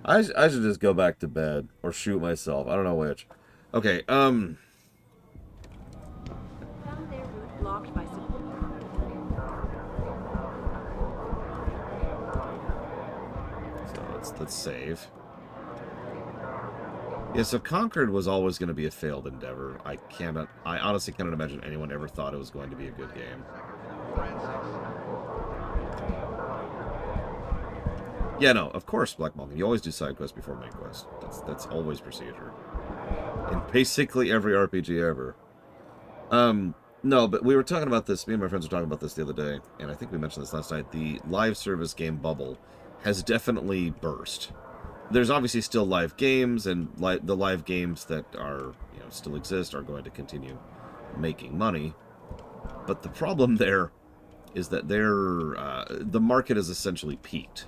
I should just go back to bed or shoot myself. I don't know which. Okay, Found their route blocked by support. So let's save. Yeah, so Concord was always going to be a failed endeavor. I honestly cannot imagine anyone ever thought it was going to be a good game. Yeah, no, of course, Black Mountain. You always do side quests before main quest. That's always procedure. In basically every RPG ever. No, but we were talking about this. Me and my friends were talking about this the other day, and I think we mentioned this last night. The live service game bubble has definitely burst. There's obviously still live games, and the live games that are still exist are going to continue making money. But the problem there is that the market is essentially peaked,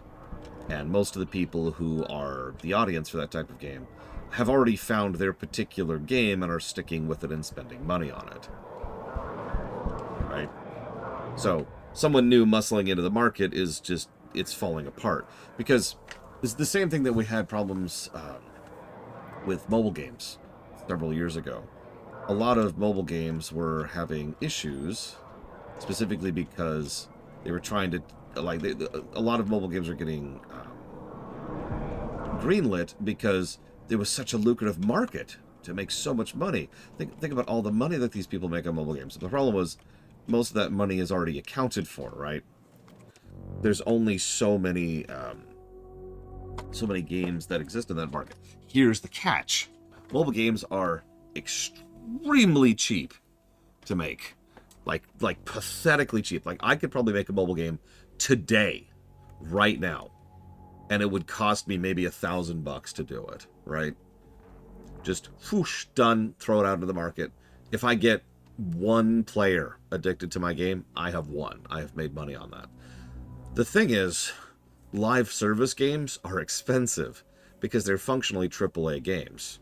and most of the people who are the audience for that type of game have already found their particular game and are sticking with it and spending money on it. Right? So someone new muscling into the market is just, it's falling apart, because it's the same thing that we had problems with mobile games several years ago. A lot of mobile games were having issues, specifically because they were trying to, a lot of mobile games are getting greenlit because there was such a lucrative market to make so much money. Think about all the money that these people make on mobile games. The problem was, most of that money is already accounted for, right? There's only so many games that exist in that market. Here's the catch. Mobile games are extremely cheap to make. Like pathetically cheap. Like, I could probably make a mobile game today, right now, and it would cost me maybe $1,000 to do it, right? Just whoosh, done, throw it out into the market. If I get one player addicted to my game, I have won. I have made money on that. The thing is, live service games are expensive because they're functionally AAA games.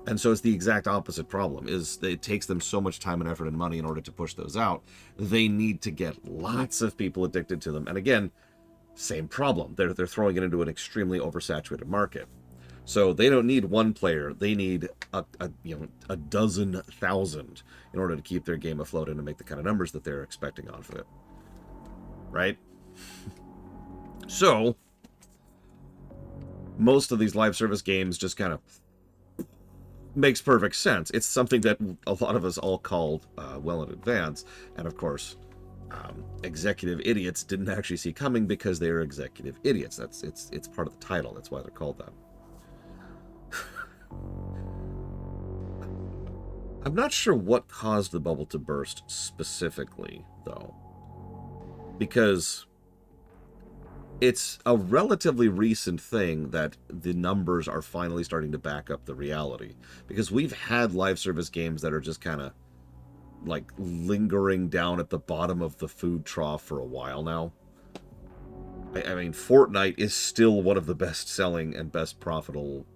And so it's the exact opposite problem, is that it takes them so much time and effort and money in order to push those out. They need to get lots of people addicted to them. And again, same problem. They're throwing it into an extremely oversaturated market. So they don't need one player. They need a dozen thousand in order to keep their game afloat and to make the kind of numbers that they're expecting off of it. Right? So most of these live service games just kind of makes perfect sense. It's something that a lot of us all called well in advance. And of course, executive idiots didn't actually see coming because they are executive idiots. It's part of the title. That's why they're called that. I'm not sure what caused the bubble to burst specifically, though, because it's a relatively recent thing that the numbers are finally starting to back up the reality. Because we've had live service games that are just kind of like lingering down at the bottom of the food trough for a while now. I mean, Fortnite is still one of the best-selling and best profitable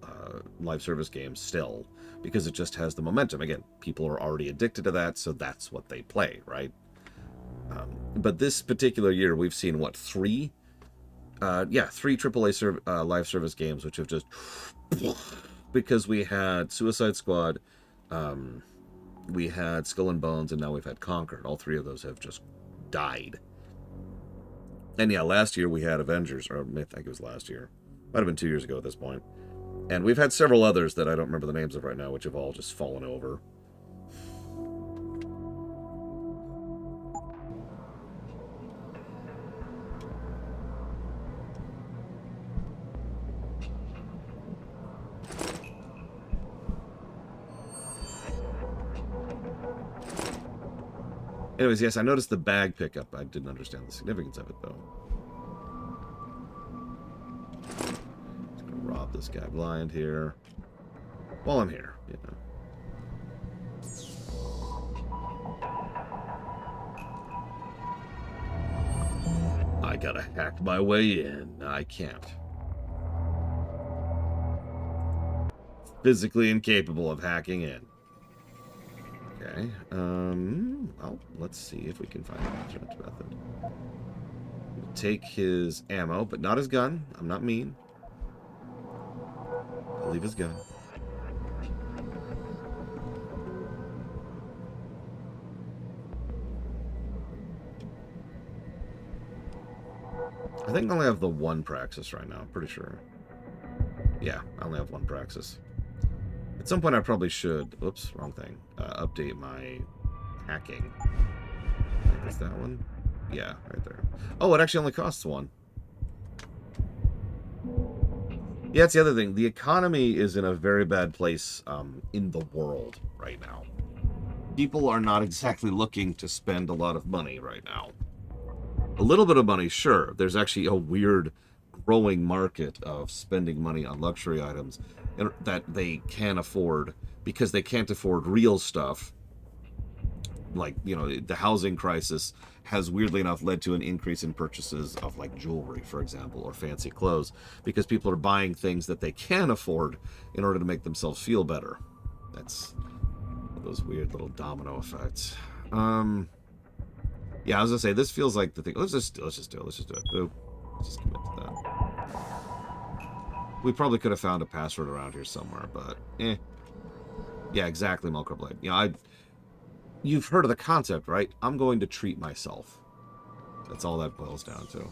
live service games still, because it just has the momentum. Again, people are already addicted to that, so that's what they play, right? But this particular year, we've seen, what, three AAA live service games, which have just... because we had Suicide Squad, we had Skull and Bones, and now we've had Conquered. All three of those have just died. And yeah, last year we had Avengers, or I think it was last year. Might have been 2 years ago at this point. And we've had several others that I don't remember the names of right now, which have all just fallen over. Anyways, yes, I noticed the bag pickup. I didn't understand the significance of it, though. Just gonna rob this guy blind here. While I'm here, you know. I gotta hack my way in. I can't. Physically incapable of hacking in. Okay, well, let's see if we can find an alternate method. We'll take his ammo, but not his gun. I'm not mean. I'll leave his gun. I think I only have the one Praxis right now, I'm pretty sure. Yeah, I only have one Praxis. At some point I probably should, oops, wrong thing, update my hacking. I think it's that one. Yeah, right there. Oh, it actually only costs one. Yeah, it's the other thing. The economy is in a very bad place in the world right now. people are not exactly looking to spend a lot of money right now. A little bit of money, sure. There's actually a weird growing market of spending money on luxury items that they can afford because they can't afford real stuff. Like, you know, the housing crisis has weirdly enough led to an increase in purchases of like jewelry, for example, or fancy clothes, because people are buying things that they can afford in order to make themselves feel better. That's those weird little domino effects. Yeah, I was gonna say, this feels like the thing. Let's just do it. Let's just do it. Boop. Let's just commit to that. We probably could have found a password around here somewhere, but yeah, exactly, Mulcroblade. You know, you've heard of the concept, right? I'm going to treat myself. That's all that boils down to.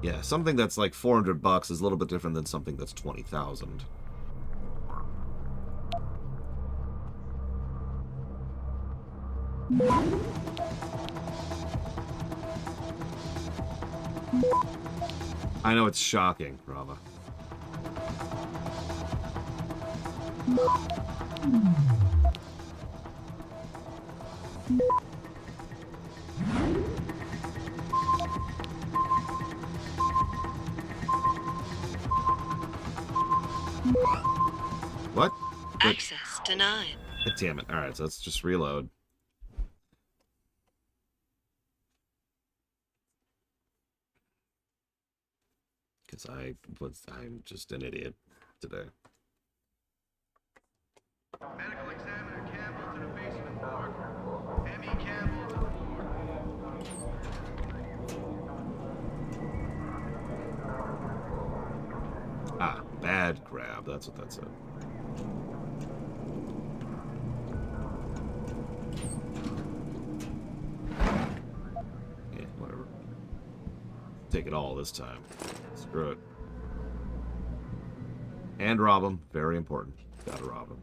Yeah, something that's like $400 is a little bit different than something that's 20,000. I know it's shocking, Rava. What? Access denied. Damn it. Alright, so let's just reload. Because I'm just an idiot today. Medical examiner Campbell to the basement morgue. M.E. Campbell to the morgue. Ah, bad grab. That's what that said. Yeah, whatever. Take it all this time. Screw it. And rob him. Very important. Gotta rob him.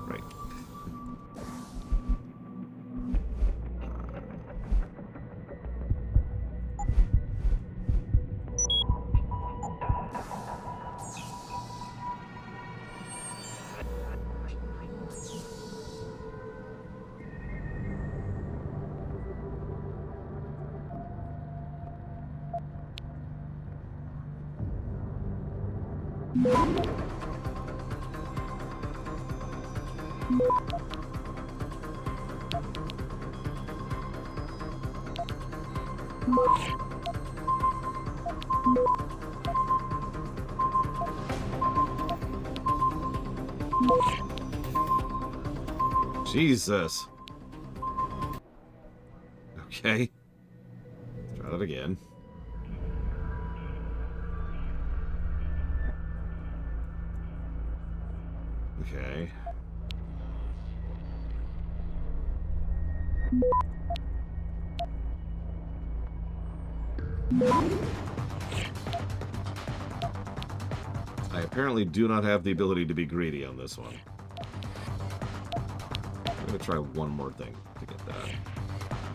Right. Jesus. Okay. Let's try that again. Okay. I apparently do not have the ability to be greedy on this one. I'm gonna try one more thing to get that.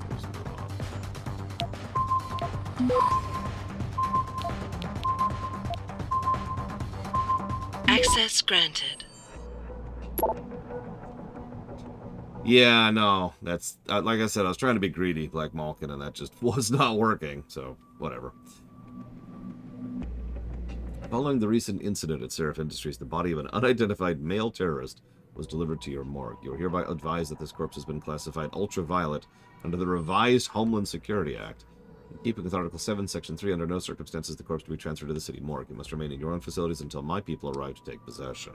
Just move on. Access granted. Yeah, no, that's like I said, I was trying to be greedy like Malkin, and that just was not working, so whatever. Following the recent incident at Sarif Industries, the body of an unidentified male terrorist was delivered to your morgue. You are hereby advised that this corpse has been classified ultraviolet under the revised Homeland Security Act. In keeping with Article 7, Section 3, under no circumstances the corpse to be transferred to the city morgue. You must remain in your own facilities until my people arrive to take possession.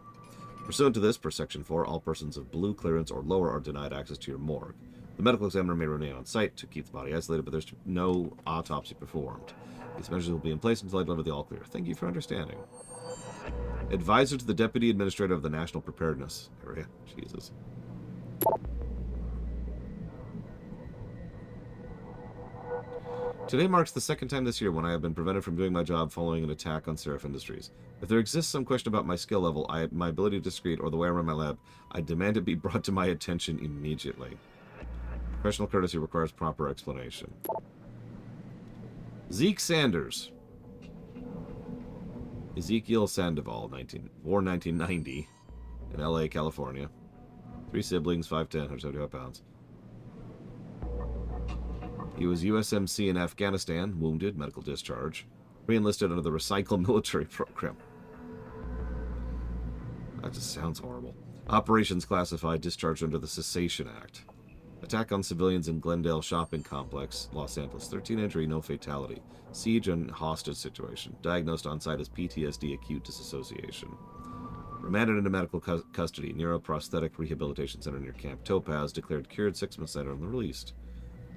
Pursuant to this, per Section 4, all persons of blue clearance or lower are denied access to your morgue. The medical examiner may remain on site to keep the body isolated, but there's no autopsy performed. These measures will be in place until I deliver the all-clear. Thank you for understanding. Advisor to the Deputy Administrator of the National Preparedness Area. Jesus. Today marks the second time this year when I have been prevented from doing my job following an attack on Sarif Industries. If there exists some question about my skill level, my ability to discreet, or the way I run my lab, I demand it be brought to my attention immediately. Professional courtesy requires proper explanation. Zeke Sanders. Ezekiel Sandoval, born 1990, in L.A., California. 3 siblings, 5'10", 175 pounds. He was USMC in Afghanistan, wounded, medical discharge. Re-enlisted under the Recycle Military Program. That just sounds horrible. Operations classified, discharged under the Cessation Act. Attack on civilians in Glendale Shopping Complex, Los Angeles. 13 injury, no fatality. Siege and hostage situation. Diagnosed on site as PTSD, acute disassociation. Remanded into medical custody. Neuroprosthetic Rehabilitation Center near Camp Topaz. Declared cured 6 months later and released.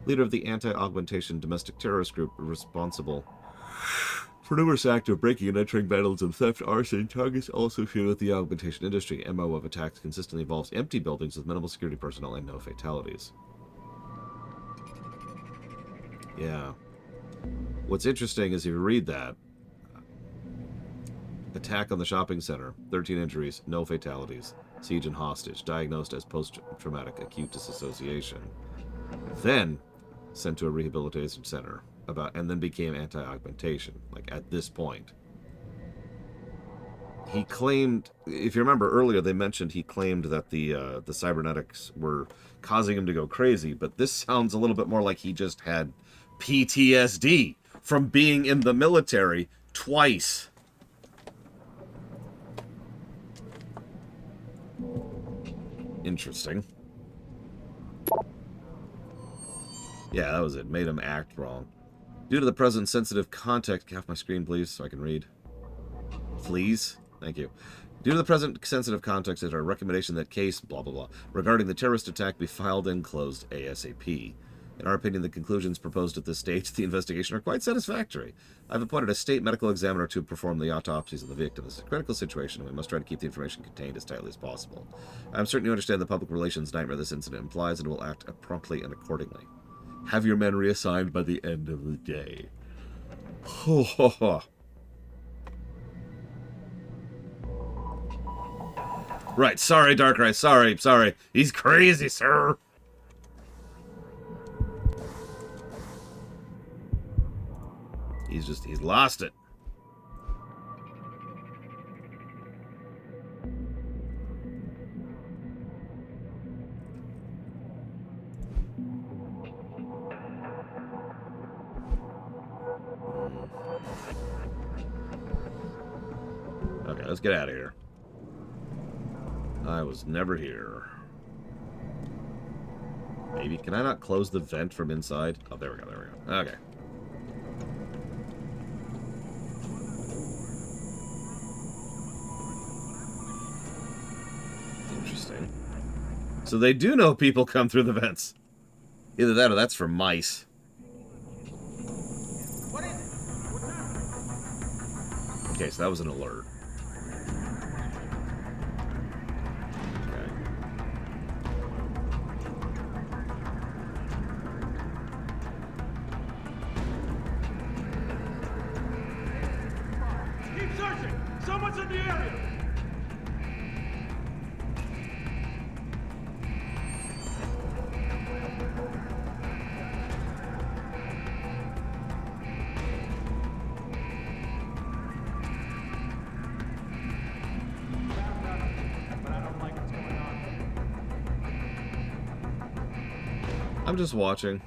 Leader of the anti-augmentation domestic terrorist group responsible for numerous acts of breaking and entering vandalism, theft, arson, targets also associated with the augmentation industry. MO of attacks consistently involves empty buildings with minimal security personnel and no fatalities. Yeah. What's interesting is if you read that, attack on the shopping center, 13 injuries, no fatalities, siege and hostage, diagnosed as post-traumatic acute disassociation. Then sent to a rehabilitation center and then became anti-augmentation, like at this point. He claimed, if you remember earlier, they mentioned he claimed that the cybernetics were causing him to go crazy, but this sounds a little bit more like he just had PTSD from being in the military twice. Interesting. Yeah, that was it. Made him act wrong. Due to the present sensitive context... Get off my screen, please, so I can read. Please? Thank you. Due to the present sensitive context, it is our recommendation that case, blah, blah, blah, regarding the terrorist attack be filed and closed ASAP. In our opinion, the conclusions proposed at this stage of the investigation are quite satisfactory. I've appointed a state medical examiner to perform the autopsies of the victim. This is a critical situation, and we must try to keep the information contained as tightly as possible. I'm certain you understand the public relations nightmare this incident implies and will act promptly and accordingly. Have your men reassigned by the end of the day. Ho, ho, ho. Right, sorry, Darkrai, sorry. He's crazy, sir. He's lost it. Okay, let's get out of here. I was never here. Maybe, can I not close the vent from inside? Oh, there we go. Okay. Interesting. So they do know people come through the vents. Either that or that's for mice. Okay, so that was an alert. Someone's in the area! I'm just watching.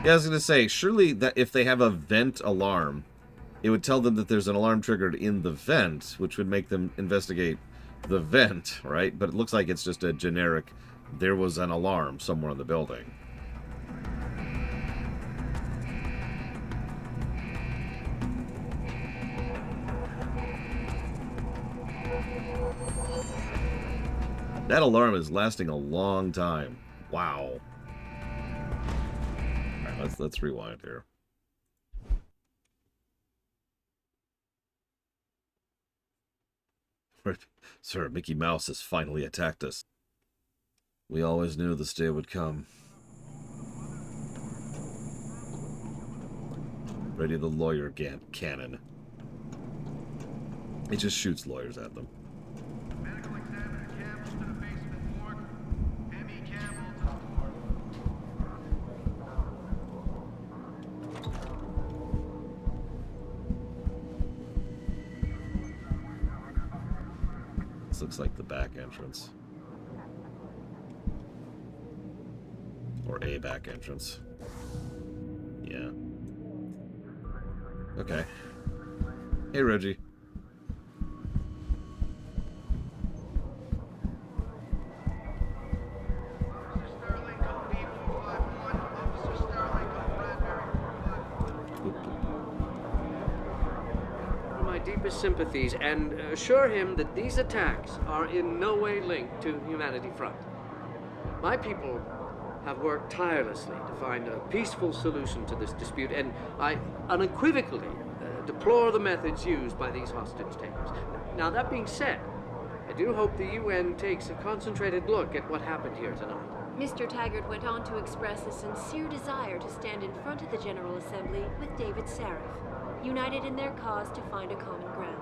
Yeah, I was going to say, surely that if they have a vent alarm, it would tell them that there's an alarm triggered in the vent, which would make them investigate the vent, right? But it looks like it's just a generic, there was an alarm somewhere in the building. That alarm is lasting a long time. Wow. All right, let's rewind here. Sir, Mickey Mouse has finally attacked us. We always knew this day would come. Ready the lawyer cannon. It just shoots lawyers at them. Medical examiner Campbell to the basement morgue. M.E. Campbell to the morgue. This looks like the back entrance. Or a back entrance. Yeah. Okay. Hey, Reggie. My deepest sympathies, and assure him that these attacks are in no way linked to Humanity Front. My people have worked tirelessly to find a peaceful solution to this dispute, and I unequivocally deplore the methods used by these hostage takers. Now, that being said, I do hope the UN takes a concentrated look at what happened here tonight. Mr. Taggart went on to express a sincere desire to stand in front of the General Assembly with David Sarif, united in their cause to find a common ground.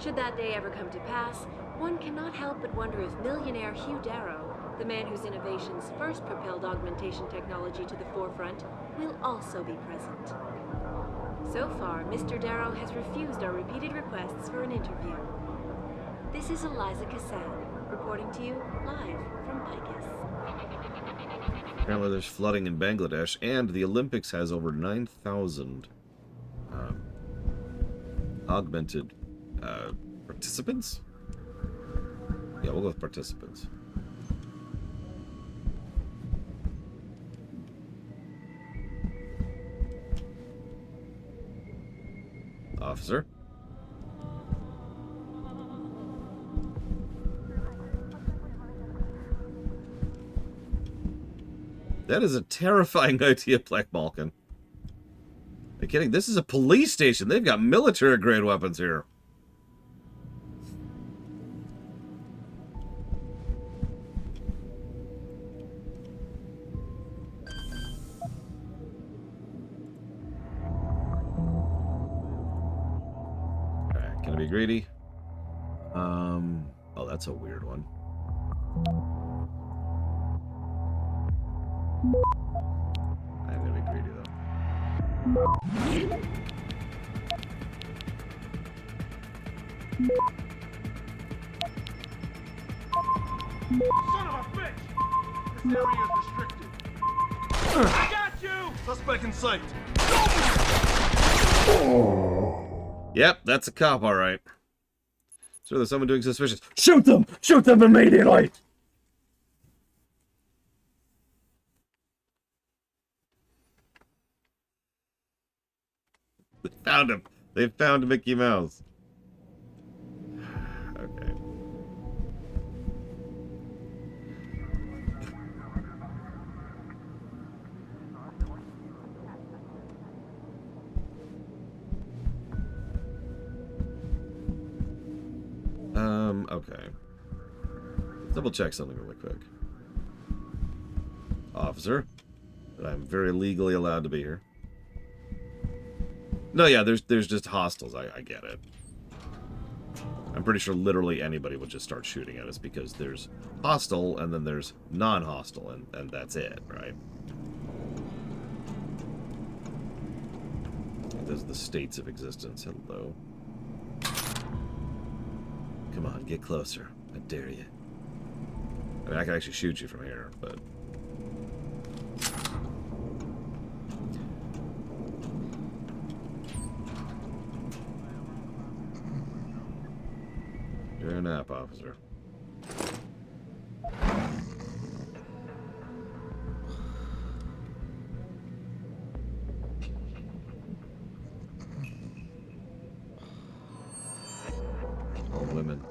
Should that day ever come to pass, one cannot help but wonder if millionaire Hugh Darrow, the man whose innovations first propelled augmentation technology to the forefront, will also be present. So far, Mr. Darrow has refused our repeated requests for an interview. This is Eliza Cassandra, reporting to you live from Picus. Apparently there's flooding in Bangladesh, and the Olympics has over 9,000 augmented participants? Yeah, we'll go with participants. Officer? That is a terrifying idea, Black Malkin. Are you kidding? This is a police station. They've got military-grade weapons here. Alright, can I be greedy? Oh, that's a weird one. I'm gonna be greedy, though. Son of a bitch! This area is restricted. I got you! Suspect in sight. Yep, that's a cop, all right. So there's someone doing suspicious. Shoot them! Shoot them immediately! They found him. They found Mickey Mouse. Okay. Okay. Let's double check something really quick. Officer, that I'm very legally allowed to be here. No, yeah, there's just hostiles. I get it. I'm pretty sure literally anybody would just start shooting at us because there's hostile and then there's non-hostile, and that's it, right? Those are the states of existence. Hello. Come on, get closer. I dare you. I mean, I can actually shoot you from here, but... You're a nap, officer. All women.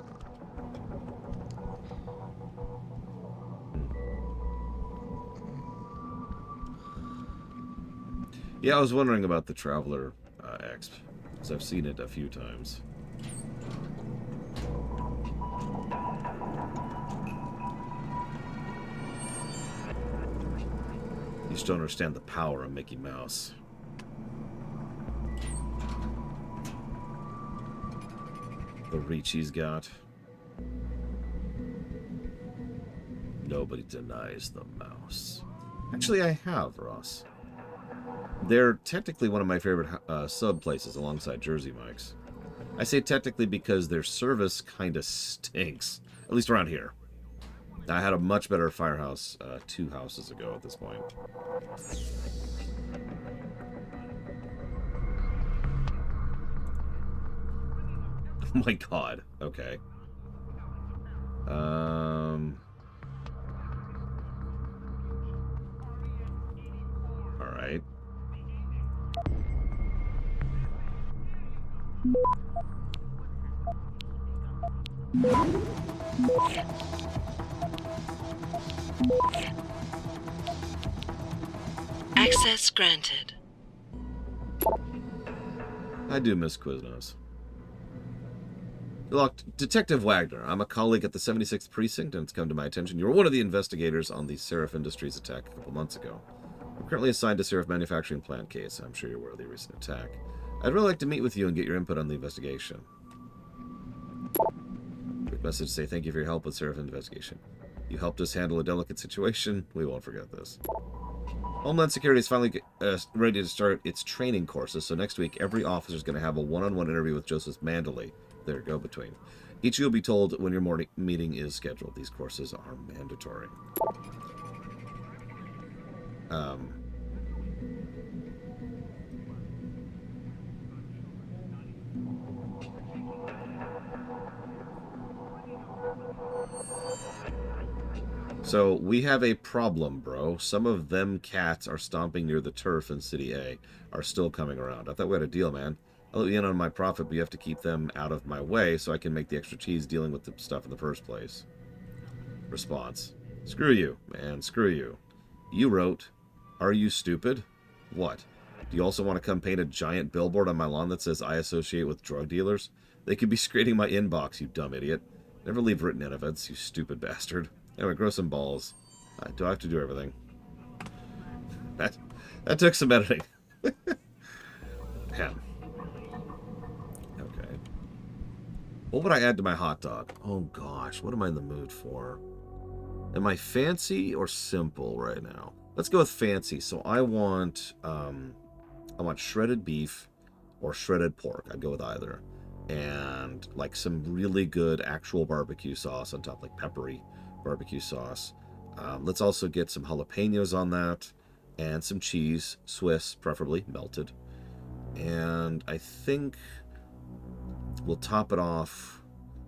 Yeah, I was wondering about the Traveler X, because I've seen it a few times. You just don't understand the power of Mickey Mouse. The reach he's got. Nobody denies the mouse. Actually, I have, Ross. They're technically one of my favorite sub places alongside Jersey Mike's. I say technically because their service kind of stinks. At least around here. I had a much better firehouse 2 houses ago at this point. Oh my god. Okay. Alright. Access granted. I do miss Quiznos. Look, Detective Wagner, I'm a colleague at the 76th Precinct, and it's come to my attention you were one of the investigators on the Sarif Industries attack a couple months ago. I'm currently assigned to Sarif Manufacturing Plant case. I'm sure you're aware of the recent attack. I'd really like to meet with you and get your input on the investigation. Quick message to say thank you for your help with Sarif investigation. You helped us handle a delicate situation. We won't forget this. Homeland Security is finally ready to start its training courses, so next week every officer is going to have a one-on-one interview with Joseph Mandalay, their go-between. Each of you will be told when your morning meeting is scheduled. These courses are mandatory. So, we have a problem, bro. Some of them cats are stomping near the turf in City A are still coming around. I thought we had a deal, man. I'll let you in on my profit, but you have to keep them out of my way so I can make the extra cheese dealing with the stuff in the first place. Response. Screw you, man. Screw you. You wrote, "Are you stupid? What? Do you also want to come paint a giant billboard on my lawn that says I associate with drug dealers? They could be screening my inbox, you dumb idiot. Never leave written evidence, you stupid bastard. Anyway, grow some balls. Do I have to do everything? That took some editing. Ham. Okay. What would I add to my hot dog? Oh gosh, what am I in the mood for? Am I fancy or simple right now? Let's go with fancy. So I want shredded beef or shredded pork. I'd go with either. And like some really good actual barbecue sauce on top, like peppery barbecue sauce. Let's also get some jalapenos on that and some cheese, Swiss, preferably melted. And I think we'll top it off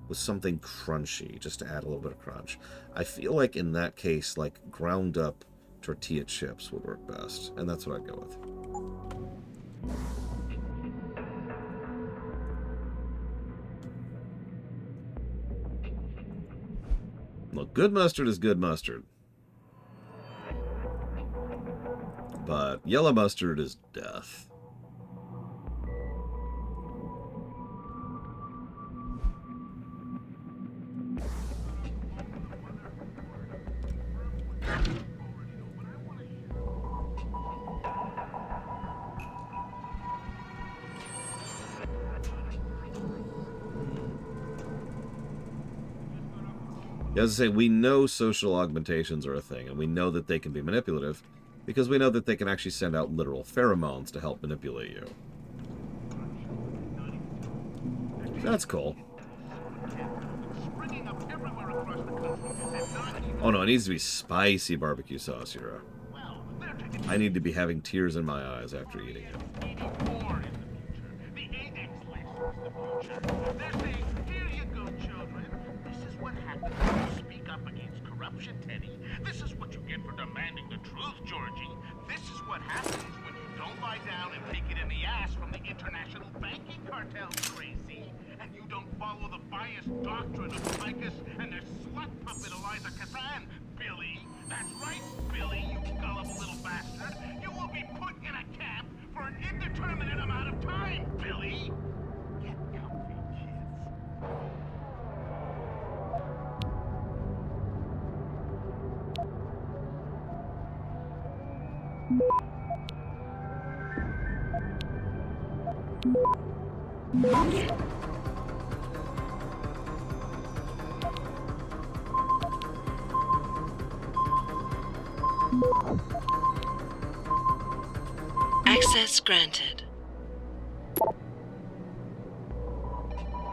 with something crunchy, just to add a little bit of crunch. I feel like in that case, like ground up tortilla chips would work best, and that's what I'd go with. Look, good mustard is good mustard. But yellow mustard is death. As I say, we know social augmentations are a thing, and we know that they can be manipulative, because we know that they can actually send out literal pheromones to help manipulate you. That's cool. Oh no, it needs to be spicy barbecue sauce, Hero. I need to be having tears in my eyes after eating it. They're saying, here you go, children. This is what happens when you speak up against corruption, Teddy. This is what you get for demanding the truth, Georgie. This is what happens when you don't lie down and take it in the ass from the international banking cartel, crazy. And you don't follow the biased doctrine of Ficus and their slut puppet Eliza Cassan, Billy. That's right, Billy, you gullible little bastard. You will be put in a camp for an indeterminate amount of time, Billy. Get comfy, kids. Access granted.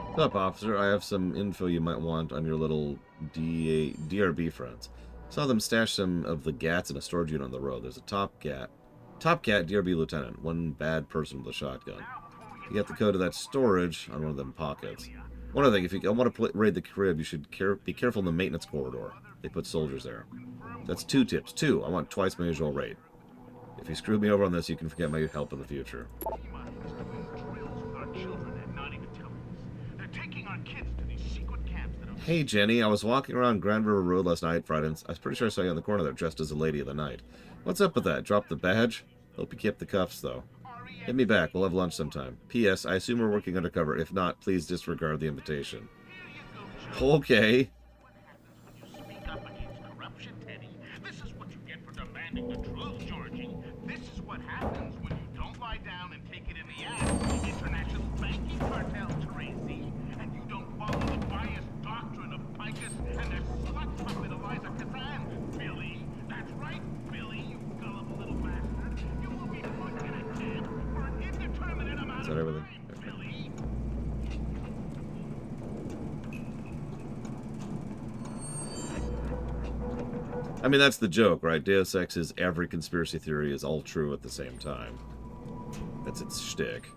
What's up, officer? I have some info you might want on your little DRB friends. Saw them stash some of the gats in a storage unit on the road. There's a top cat, DRB lieutenant, one bad person with a shotgun. You get the code of that storage on one of them pockets. One other thing, if you want to raid the crib, you should be careful in the maintenance corridor. They put soldiers there. That's 2 tips. 2, I want twice my usual rate. If you screw me over on this, you can forget my help in the future. Hey Jenny, I was walking around Grand River Road last night, Friday, and I was pretty sure I saw you on the corner there dressed as a lady of the night. What's up with that? Drop the badge? Hope you kept the cuffs, though. Hit me back. We'll have lunch sometime. P.S. I assume we're working undercover. If not, please disregard the invitation. Okay. This is what you get for demanding the truth, Georgie. This is what happens when you don't lie down and take it in the ass. International banking cartel, Tracy. And you don't follow the biased doctrine of Picus and that slut puppet Eliza Cassandra. Billy. That's right, Billy, you gullible little bastard. You will be put in a camp for an indeterminate amount Is that everything? of time, Billy. I mean, that's the joke, right? Deus Ex is every conspiracy theory is all true at the same time. That's its shtick.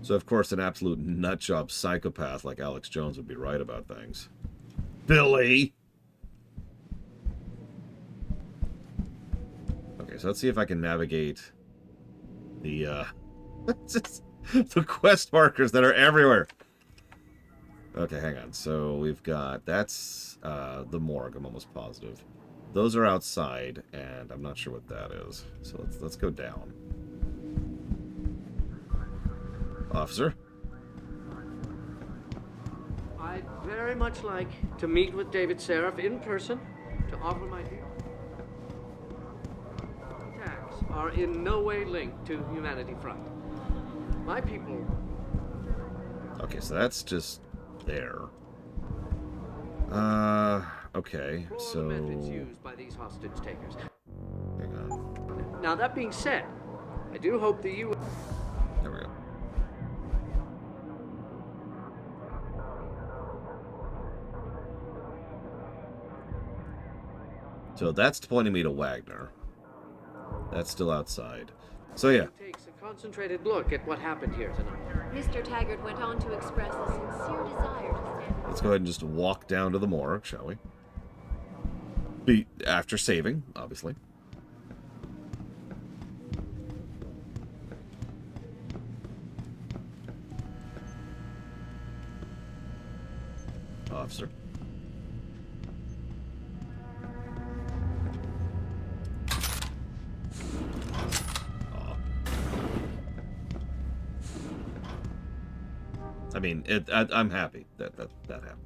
So, of course, an absolute nutjob psychopath like Alex Jones would be right about things. Billy! Okay, so let's see if I can navigate the, the quest markers that are everywhere. Okay, hang on. So we've got, that's the morgue, I'm almost positive. Those are outside, and I'm not sure what that is. So let's go down. Officer? I'd very much like to meet with David Sarif in person to offer my view. Attacks are in no way linked to Humanity Front. My people... Okay, so that's just there. Okay, so... methods used by these hostage takers. Hang on. Now, that being said, I do hope the U.S. There we go. So that's pointing me to Wagner. That's still outside. So yeah. Takes a concentrated look at what happened here tonight. Mr. Taggart went on to express a sincere desire to stand... Let's go ahead and just walk down to the morgue, shall we? Be after saving, obviously. Officer. I mean, I'm happy that happened.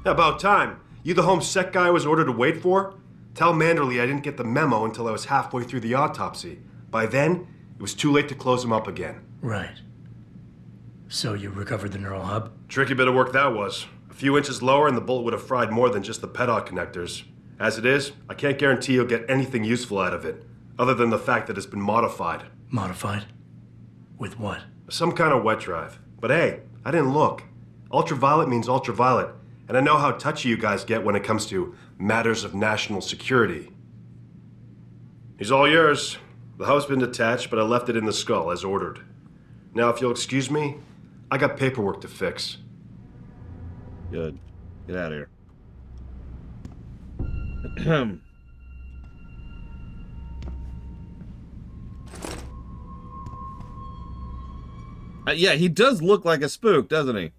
About time. You the home sec guy I was ordered to wait for? Tell Manderley I didn't get the memo until I was halfway through the autopsy. By then, it was too late to close him up again. Right. So you recovered the neural hub? Tricky bit of work that was. A few inches lower and the bullet would have fried more than just the pedal connectors. As it is, I can't guarantee you'll get anything useful out of it, other than the fact that it's been modified. Modified? With what? Some kind of wet drive. But hey, I didn't look. Ultraviolet means ultraviolet, and I know how touchy you guys get when it comes to matters of national security. He's all yours. The hub's been detached, but I left it in the skull as ordered. Now, if you'll excuse me, I got paperwork to fix. Good. Get out of here. Yeah, he does look like a spook, doesn't he?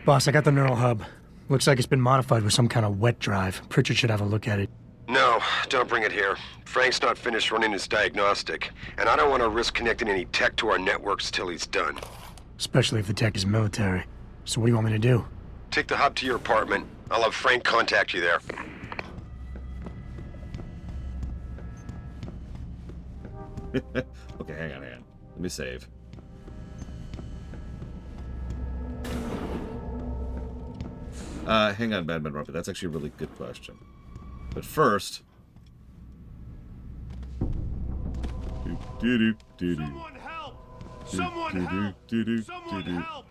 Boss, I got the neural hub. Looks like it's been modified with some kind of wet drive. Pritchard should have a look at it. No, don't bring it here. Frank's not finished running his diagnostic, and I don't want to risk connecting any tech to our networks till he's done. Especially if the tech is military. So what do you want me to do? Take the hub to your apartment. I'll have Frank contact you there. Okay, hang on. Let me save. Hang on, Badman Rumpy. That's actually a really good question. But first... Someone help! Someone help! Someone help!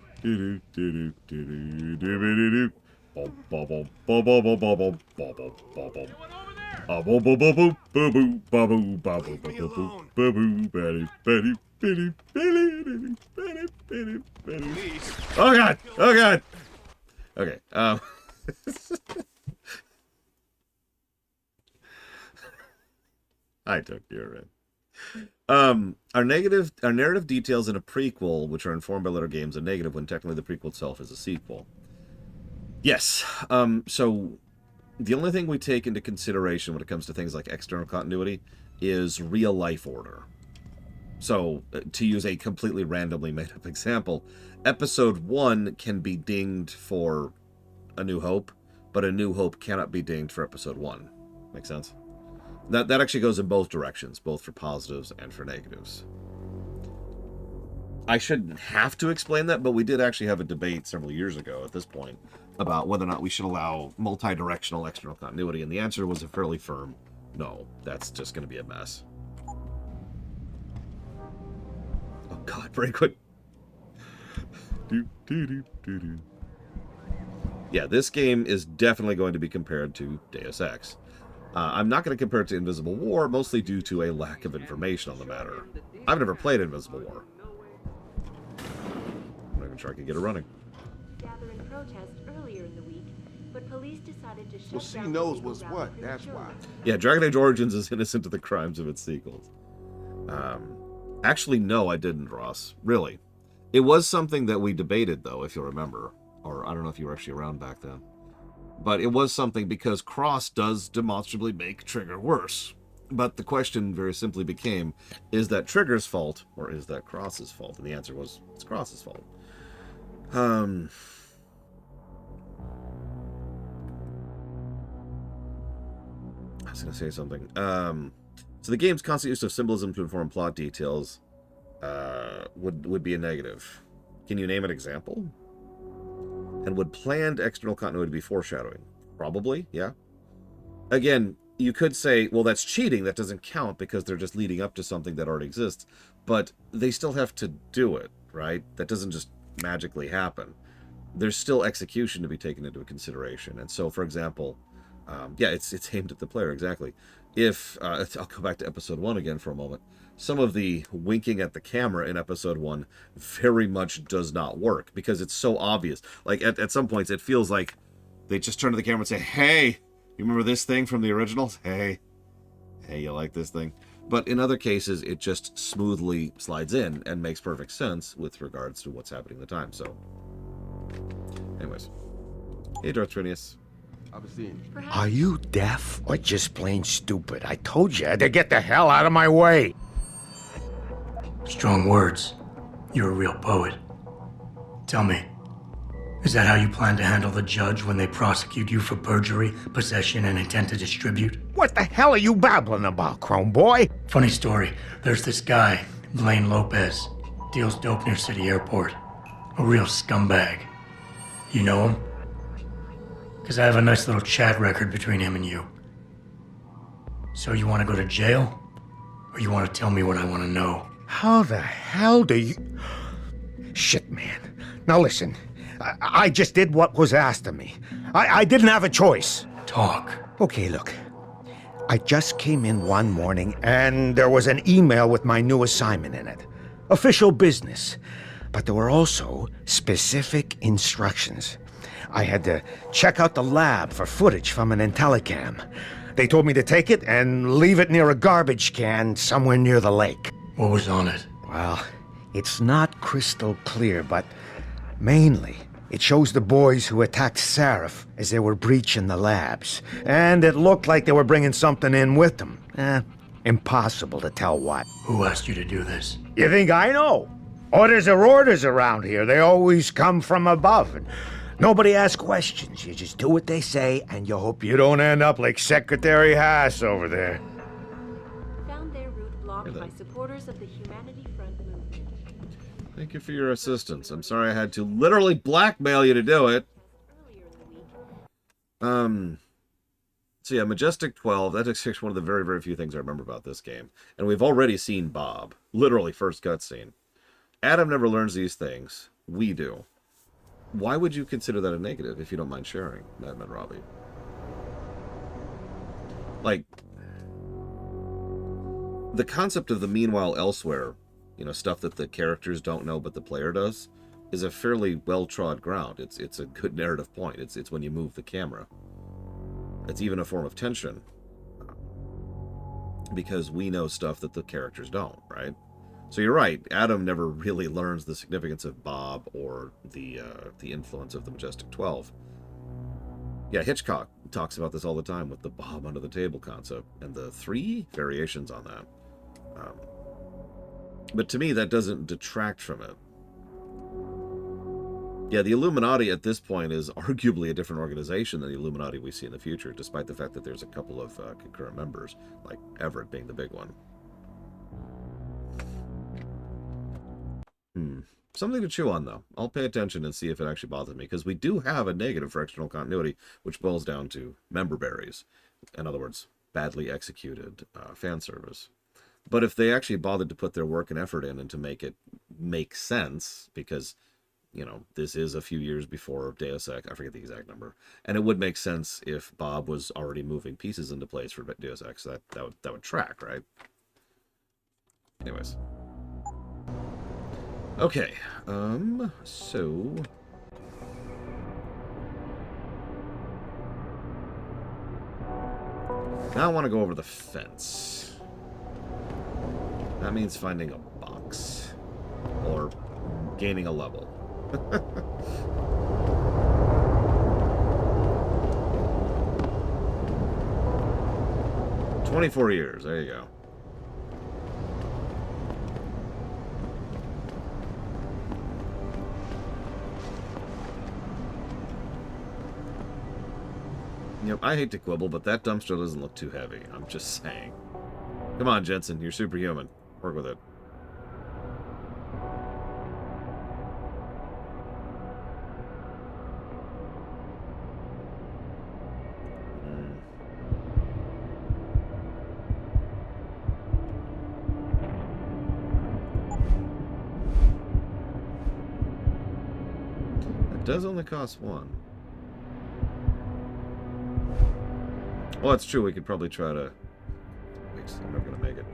Oh god! Oh god! Okay. I took your right. Are narrative details in a prequel, which are informed by later games, a negative when technically the prequel itself is a sequel? Yes. So the only thing we take into consideration when it comes to things like external continuity is real life order. So, to use a completely randomly made up example, Episode 1 can be dinged for A New Hope, but A New Hope cannot be dinged for Episode 1. Make sense? That actually goes in both directions, both for positives and for negatives. I shouldn't have to explain that, but we did actually have a debate several years ago at this point about whether or not we should allow multi-directional external continuity, and the answer was a fairly firm no. That's just going to be a mess. Oh god, very quick. Yeah, this game is definitely going to be compared to Deus Ex. I'm not going to compare it to Invisible War, mostly due to a lack of information on the matter. I've never played Invisible War. I'm not even sure I can get it running. Gather in protest earlier in the week, but police decided to shut Well, she down knows the what's legal what. route That's why. prematurely. Yeah, Dragon Age Origins is innocent of the crimes of its sequels. Actually, no, I didn't, Ross. Really. It was something that we debated, though, if you'll remember. Or I don't know if you were actually around back then. But it was something because Cross does demonstrably make Trigger worse. But the question very simply became, is that Trigger's fault or is that Cross's fault? And the answer was, it's Cross's fault. I was going to say something. So the game's constant use of symbolism to inform plot details would be a negative. Can you name an example? And would planned external continuity be foreshadowing? Probably, yeah. Again, you could say, well, that's cheating. That doesn't count because they're just leading up to something that already exists. But they still have to do it, right? That doesn't just magically happen. There's still execution to be taken into consideration. And so, for example, yeah, it's aimed at the player, exactly. If, I'll go back to Episode 1 again for a moment. Some of the winking at the camera in Episode 1 very much does not work because it's so obvious. Like, at some points, it feels like they just turn to the camera and say, hey, you remember this thing from the originals? Hey, you like this thing? But in other cases, it just smoothly slides in and makes perfect sense with regards to what's happening at the time. So, anyways. Hey, Darth Trinius. Are you deaf or just plain stupid? I told you to get the hell out of my way. Strong words. You're a real poet. Tell me, is that how you plan to handle the judge when they prosecute you for perjury, possession, and intent to distribute? What the hell are you babbling about, Chrome Boy? Funny story. There's this guy, Blaine Lopez, deals dope near City Airport. A real scumbag. You know him? Because I have a nice little chat record between him and you. So you want to go to jail? Or you want to tell me what I want to know? How the hell do you... Shit, man. Now listen, I just did what was asked of me. I didn't have a choice. Talk. Okay, look. I just came in one morning and there was an email with my new assignment in it. Official business. But there were also specific instructions. I had to check out the lab for footage from an Intellicam. They told me to take it and leave it near a garbage can somewhere near the lake. What was on it? Well, it's not crystal clear, but mainly it shows the boys who attacked Sarif as they were breaching the labs. And it looked like they were bringing something in with them. Impossible to tell what. Who asked you to do this? You think I know? Orders are orders around here. They always come from above. And nobody asks questions. You just do what they say, and you hope you don't end up like Secretary Haas over there. Found their route blocked by supporters of the Humanity Front movement. Thank you for your assistance. I'm sorry I had to literally blackmail you to do it. Earlier in the week, So yeah, Majestic 12, that's actually one of the very, very few things I remember about this game. And we've already seen Bob. Literally, first cutscene. Adam never learns these things. We do. Why would you consider that a negative, if you don't mind sharing, Madman Robbie? Like, the concept of the meanwhile elsewhere, you know, stuff that the characters don't know but the player does, is a fairly well-trod ground. It's a good narrative point. It's when you move the camera. It's even a form of tension. Because we know stuff that the characters don't, right? So you're right. Adam never really learns the significance of Bob or the influence of the Majestic 12. Yeah, Hitchcock talks about this all the time with the Bob under the table concept and the 3 variations on that. But to me, that doesn't detract from it. Yeah, the Illuminati at this point is arguably a different organization than the Illuminati we see in the future, despite the fact that there's a couple of concurrent members, like Everett being the big one. Something to chew on, though. I'll pay attention and see if it actually bothers me, because we do have a negative for external continuity, which boils down to member berries. In other words, badly executed fan service. But if they actually bothered to put their work and effort in and to make it make sense, because, you know, this is a few years before Deus Ex, I forget the exact number, and it would make sense if Bob was already moving pieces into place for Deus Ex. That would track, right? Anyways. Okay, so... now I want to go over the fence. That means finding a box. Or gaining a level. 24 years, there you go. Yep, I hate to quibble, but that dumpster doesn't look too heavy. I'm just saying. Come on, Jensen, you're superhuman. Work with it. It does only cost 1. Well, that's true. We could probably try to... I'm never going to make it.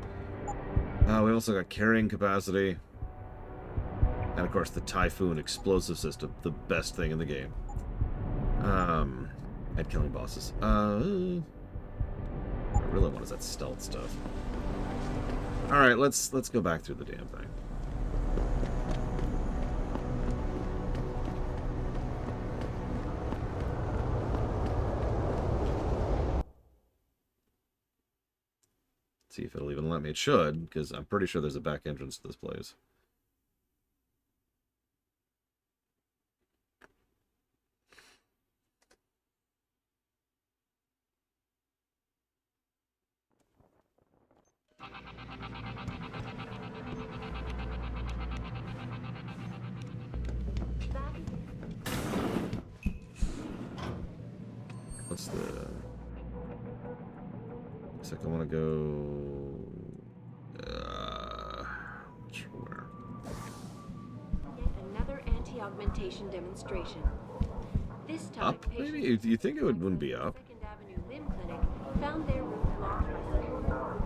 We also got carrying capacity. And, of course, the Typhoon explosive system. The best thing in the game. And killing bosses. What I really want is that stealth stuff. Alright, let's go back through the damn thing. See if it'll even let me. It should, because I'm pretty sure there's a back entrance to this place. What's the... looks like I want to go... where? Yet another anti-augmentation demonstration. This time, Up? Maybe? You think it wouldn't be up? Second Avenue Limb Clinic found their roof blocked by second floor.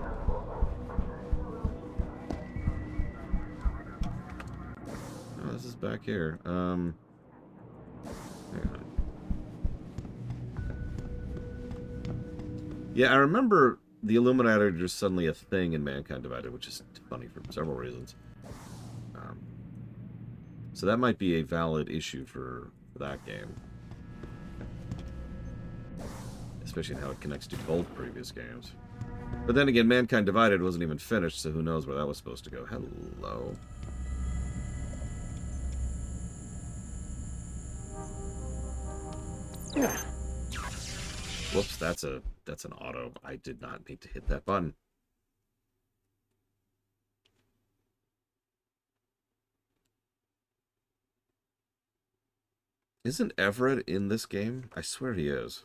Oh, this is back here. Hang on. Yeah, I remember the Illuminati are just suddenly a thing in Mankind Divided, which is funny for several reasons. So that might be a valid issue for that game. Especially in how it connects to both previous games. But then again, Mankind Divided wasn't even finished, so who knows where that was supposed to go. Hello. Yeah. Whoops, that's an auto. I did not need to hit that button. Isn't Everett in this game? I swear he is.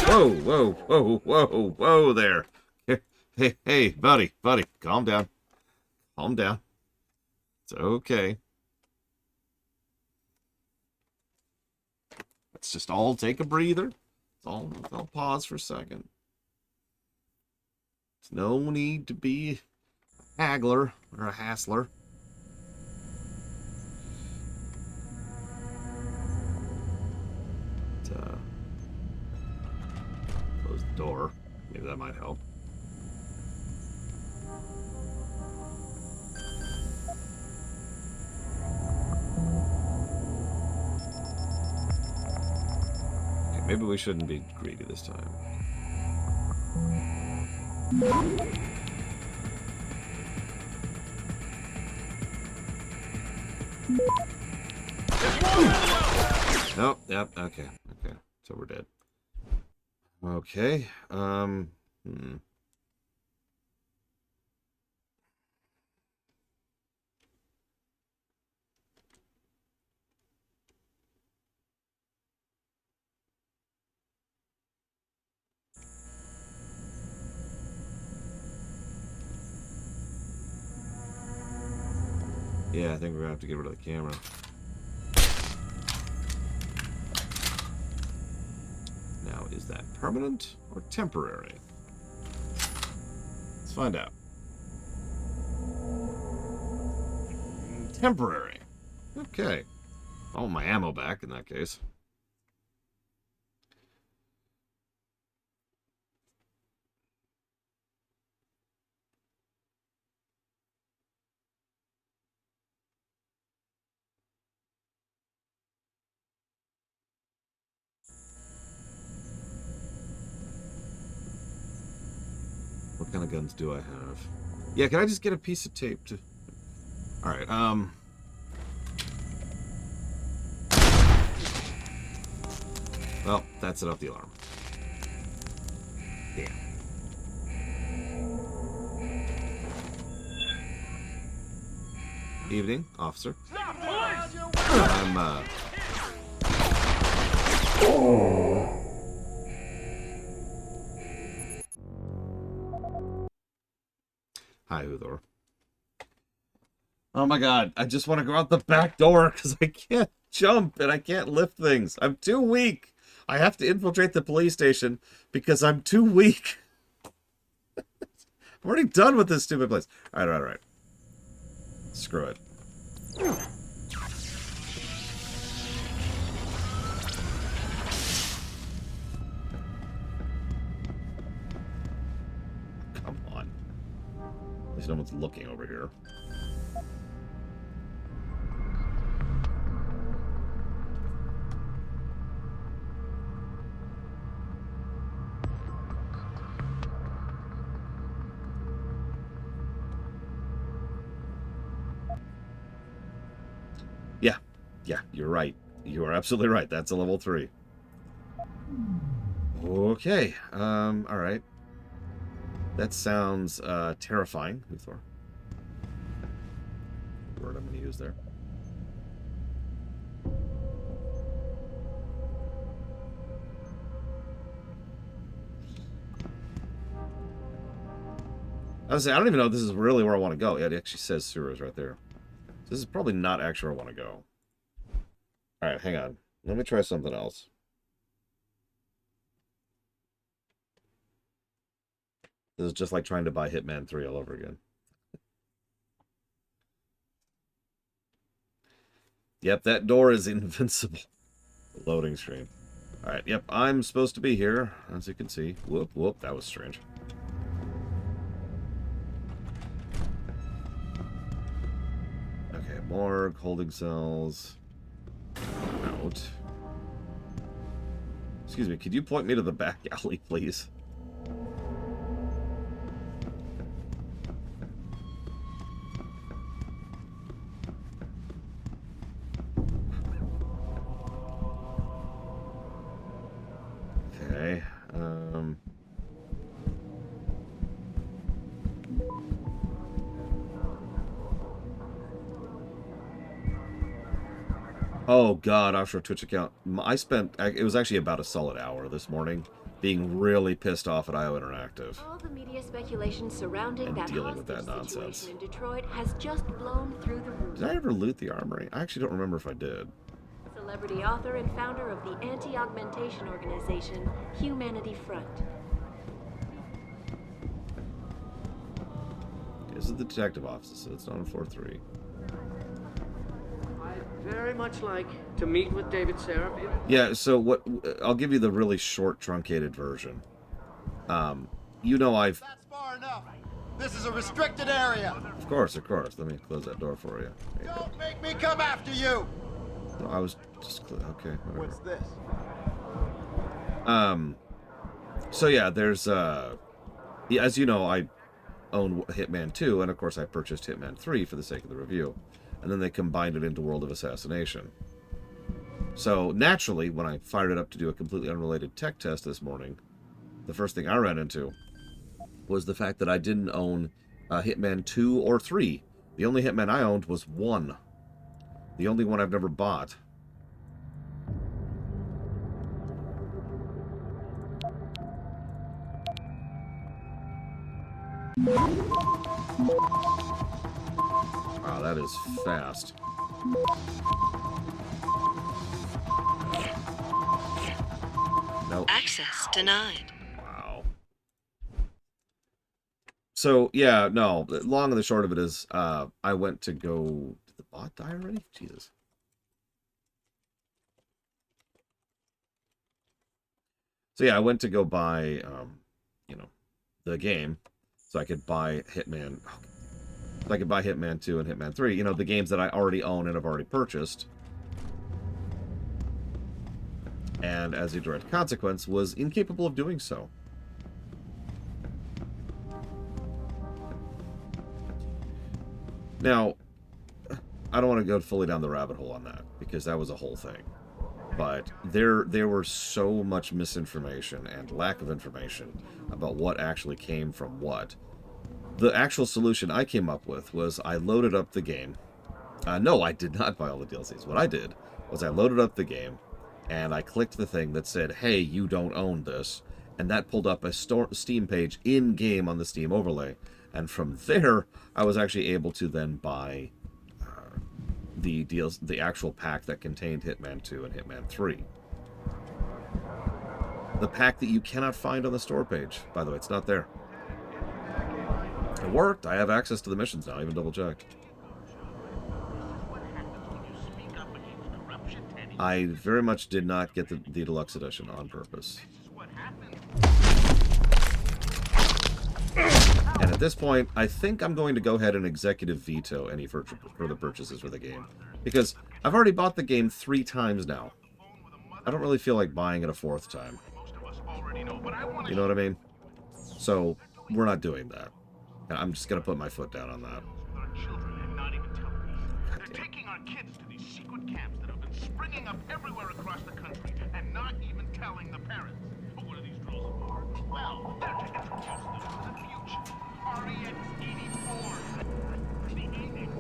Whoa, whoa, whoa, whoa, whoa there. Hey, buddy, calm down. Calm down. It's okay. Let's just all take a breather. I'll pause for a second. There's no need to be a haggler or a hassler. Close the door. Maybe that might help. Okay, maybe we shouldn't be greedy this time. Nope, yep, okay. So we're dead. Okay, yeah, I think we're gonna have to get rid of the camera. Now, is that permanent or temporary? Let's find out. Temporary. Okay. I want my ammo back in that case. What kind of guns do I have? Yeah, can I just get a piece of tape to... Alright, well, that set off the alarm. Damn. Evening, officer. I'm, Hi, Uthor. Oh my god, I just want to go out the back door because I can't jump and I can't lift things. I'm too weak. I have to infiltrate the police station because I'm too weak. I'm already done with this stupid place. Alright. Screw it. Come on. At least no one's looking over here. Yeah, you're right. You are absolutely right. That's a level 3. Okay. Alright. That sounds terrifying, Uthor. Word I'm going to use there. I was saying, I don't even know if this is really where I want to go. Yeah, it actually says sewers right there. This is probably not actually where I want to go. Alright, hang on. Let me try something else. This is just like trying to buy Hitman 3 all over again. Yep, that door is invincible. Loading screen. Alright, yep, I'm supposed to be here, as you can see. Whoop, that was strange. Okay, morgue, holding cells. Out. Excuse me, could you point me to the back alley, please? Okay. Oh god, offshore Twitch account. It was actually about a solid hour this morning being really pissed off at IO Interactive. All the media speculation surrounding And that dealing with hostage that nonsense. situation in Detroit has just blown through the roof. Did I ever loot the armory? I actually don't remember if I did. Celebrity author and founder of the anti-augmentation organization Humanity Front. This is the detective office, so it's not on floor 3. I'd very much like to meet with David Sarif. Yeah, so I'll give you the really short, truncated version. You know I've... That's far enough. This is a restricted area. Of course. Let me close that door for you. Don't make me come after you. No, I was just... Okay, whatever. What's this? So yeah, there's... Yeah, as you know, I own Hitman 2, and of course I purchased Hitman 3 for the sake of the review. And then they combined it into World of Assassination. So, naturally, when I fired it up to do a completely unrelated tech test this morning, the first thing I ran into was the fact that I didn't own Hitman 2 or 3. The only Hitman I owned was 1. The only one I've never bought. Wow, that is fast. Nope. Access denied. Wow. So, yeah, no. Long and the short of it is, I went to go... Did the bot die already? Jesus. So, yeah, I went to go buy, you know, the game. So I could buy Hitman... So I could buy Hitman 2 and Hitman 3. You know, the games that I already own and have already purchased. And as a direct consequence, was incapable of doing so. Now, I don't want to go fully down the rabbit hole on that, because that was a whole thing. But there were so much misinformation and lack of information about what actually came from what. The actual solution I came up with was I loaded up the game. No, I did not buy all the DLCs. What I did was I loaded up the game, and I clicked the thing that said, hey, you don't own this. And that pulled up a Steam page in-game on the Steam overlay. And from there, I was actually able to then buy the actual pack that contained Hitman 2 and Hitman 3. The pack that you cannot find on the store page. By the way, it's not there. It worked. I have access to the missions now. I even double-checked. I very much did not get the deluxe edition on purpose. And at this point, I think I'm going to go ahead and executive veto any further purchases for the game. Because I've already bought the game 3 times now. I don't really feel like buying it a 4th time. You know what I mean? So, we're not doing that. And I'm just going to put my foot down on that. They're taking our kids to these secret camps that have been springing up everywhere across the country and not even telling the parents. But what are these drills for? Well, they're to introduce them to the future. REX-84. The Apex.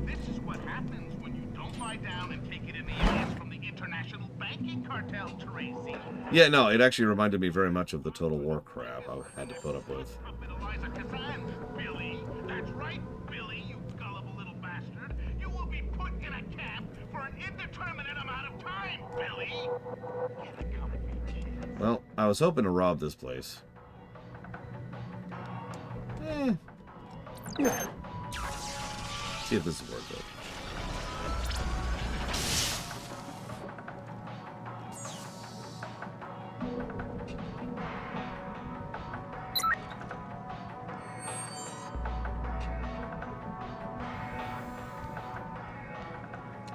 This is what happens when you don't lie down and take it in the ass from the international banking cartel, Tracy. Yeah, no, it actually reminded me very much of the Total War crap I had to put up with. Cassandra, Billy. That's right, Billy, you gullible little bastard. You will be put in a camp for an indeterminate amount of time, Billy. Well, I was hoping to rob this place. See if this is worth it.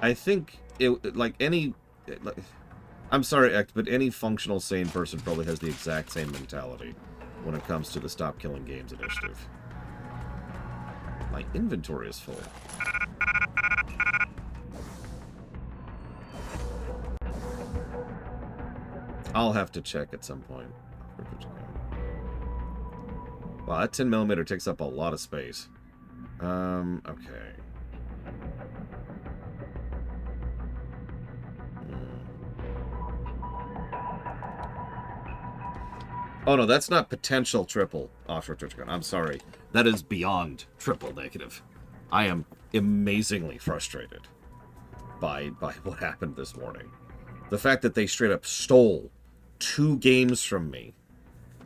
I think it, like any, I'm sorry, Ect, but any functional sane person probably has the exact same mentality when it comes to the Stop Killing Games initiative. My inventory is full. I'll have to check at some point. Wow, that 10mm takes up a lot of space. Okay. Oh no, that's not potential triple offshore torture gun. I'm sorry. That is beyond triple negative. I am amazingly frustrated by what happened this morning. The fact that they straight up stole 2 games from me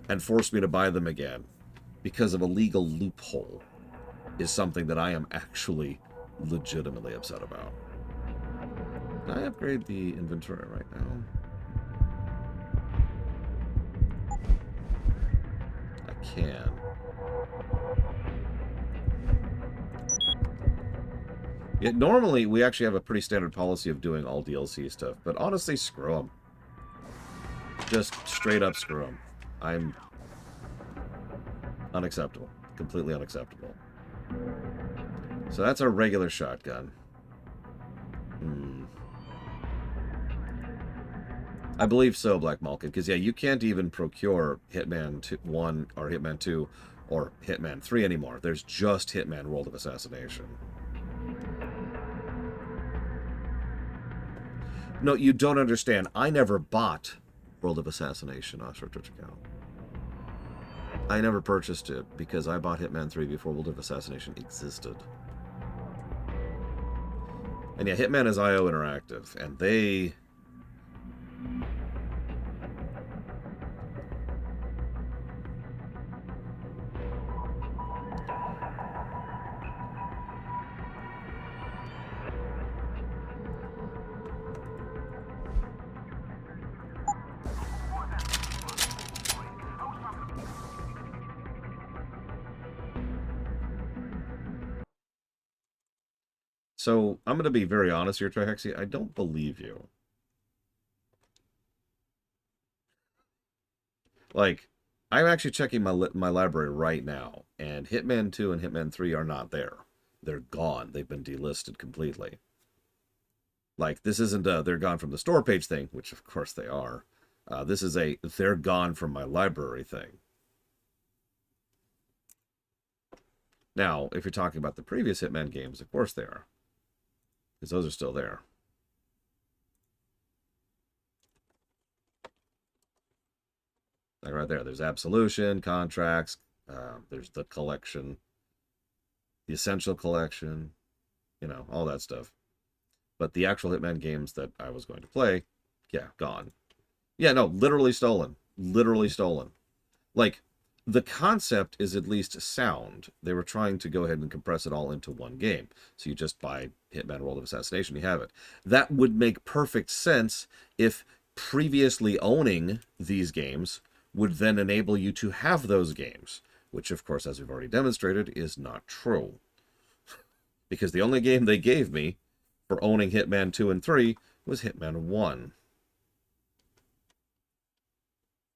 and forced me to buy them again because of a legal loophole is something that I am actually legitimately upset about. Can I upgrade the inventory right now? I can. Yeah, normally, we actually have a pretty standard policy of doing all DLC stuff, but honestly, screw them. Just straight up screw them. I'm unacceptable. Completely unacceptable. So that's our regular shotgun. I believe so, Black Malkin, because yeah, you can't even procure Hitman 1 or Hitman 2 or Hitman 3 anymore. There's just Hitman World of Assassination. No, you don't understand. I never bought World of Assassination, Offshore Twitch account. I never purchased it because I bought Hitman 3 before World of Assassination existed. And yeah, Hitman is IO Interactive, and they... So, I'm going to be very honest here, Trihexy. I don't believe you. Like, I'm actually checking my library right now, and Hitman 2 and Hitman 3 are not there. They're gone. They've been delisted completely. Like, this isn't a they're gone from the store page thing, which of course they are. This is a they're gone from my library thing. Now, if you're talking about the previous Hitman games, of course they are. Because those are still there. Like right there, there's Absolution, Contracts, there's the collection, the Essential Collection, you know, all that stuff. But the actual Hitman games that I was going to play, yeah, gone. Yeah, no, literally stolen. Literally stolen. Like, the concept is at least sound. They were trying to go ahead and compress it all into one game. So you just buy Hitman World of Assassination, you have it. That would make perfect sense if previously owning these games would then enable you to have those games. Which, of course, as we've already demonstrated, is not true. Because the only game they gave me for owning Hitman 2 and 3 was Hitman 1.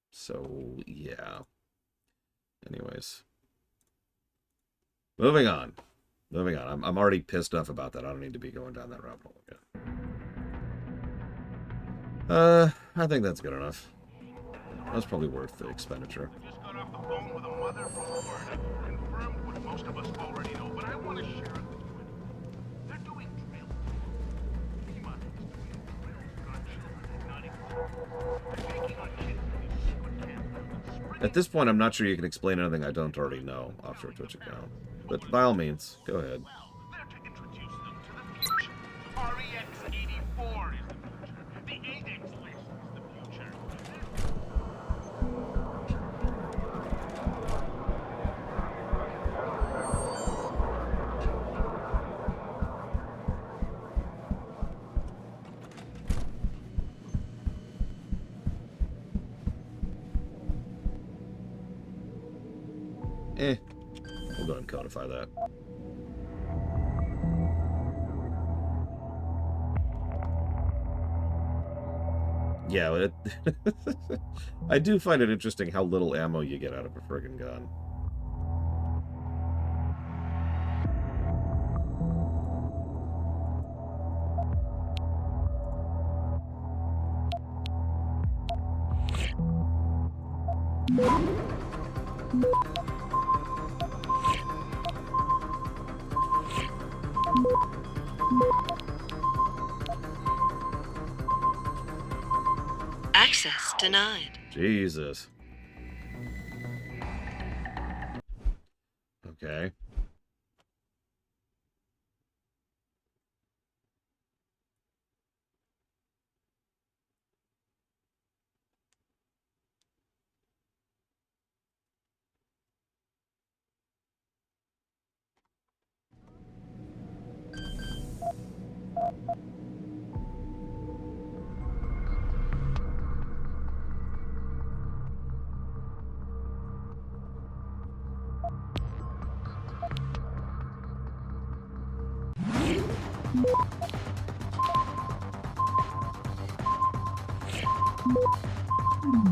So, yeah. Anyways. Moving on. Moving on. I'm already pissed off about that. I don't need to be going down that rabbit hole again. I think that's good enough. That's probably worth the expenditure. I just got off the phone with a mother from Florida. Confirmed what most of us already know, but I want to share it with you anyway. They're doing drills. FEMA is doing drills on children at 94. They're taking on kids in these secret camps. At this point, I'm not sure you can explain anything I don't already know off your Twitch account. But by all means, go ahead. They're to introduce them to the future. REX-84 is the future. The 8X list is the future. We'll go ahead and codify that. Yeah, but I do find it interesting how little ammo you get out of a friggin' gun. Access denied. Jesus. Okay.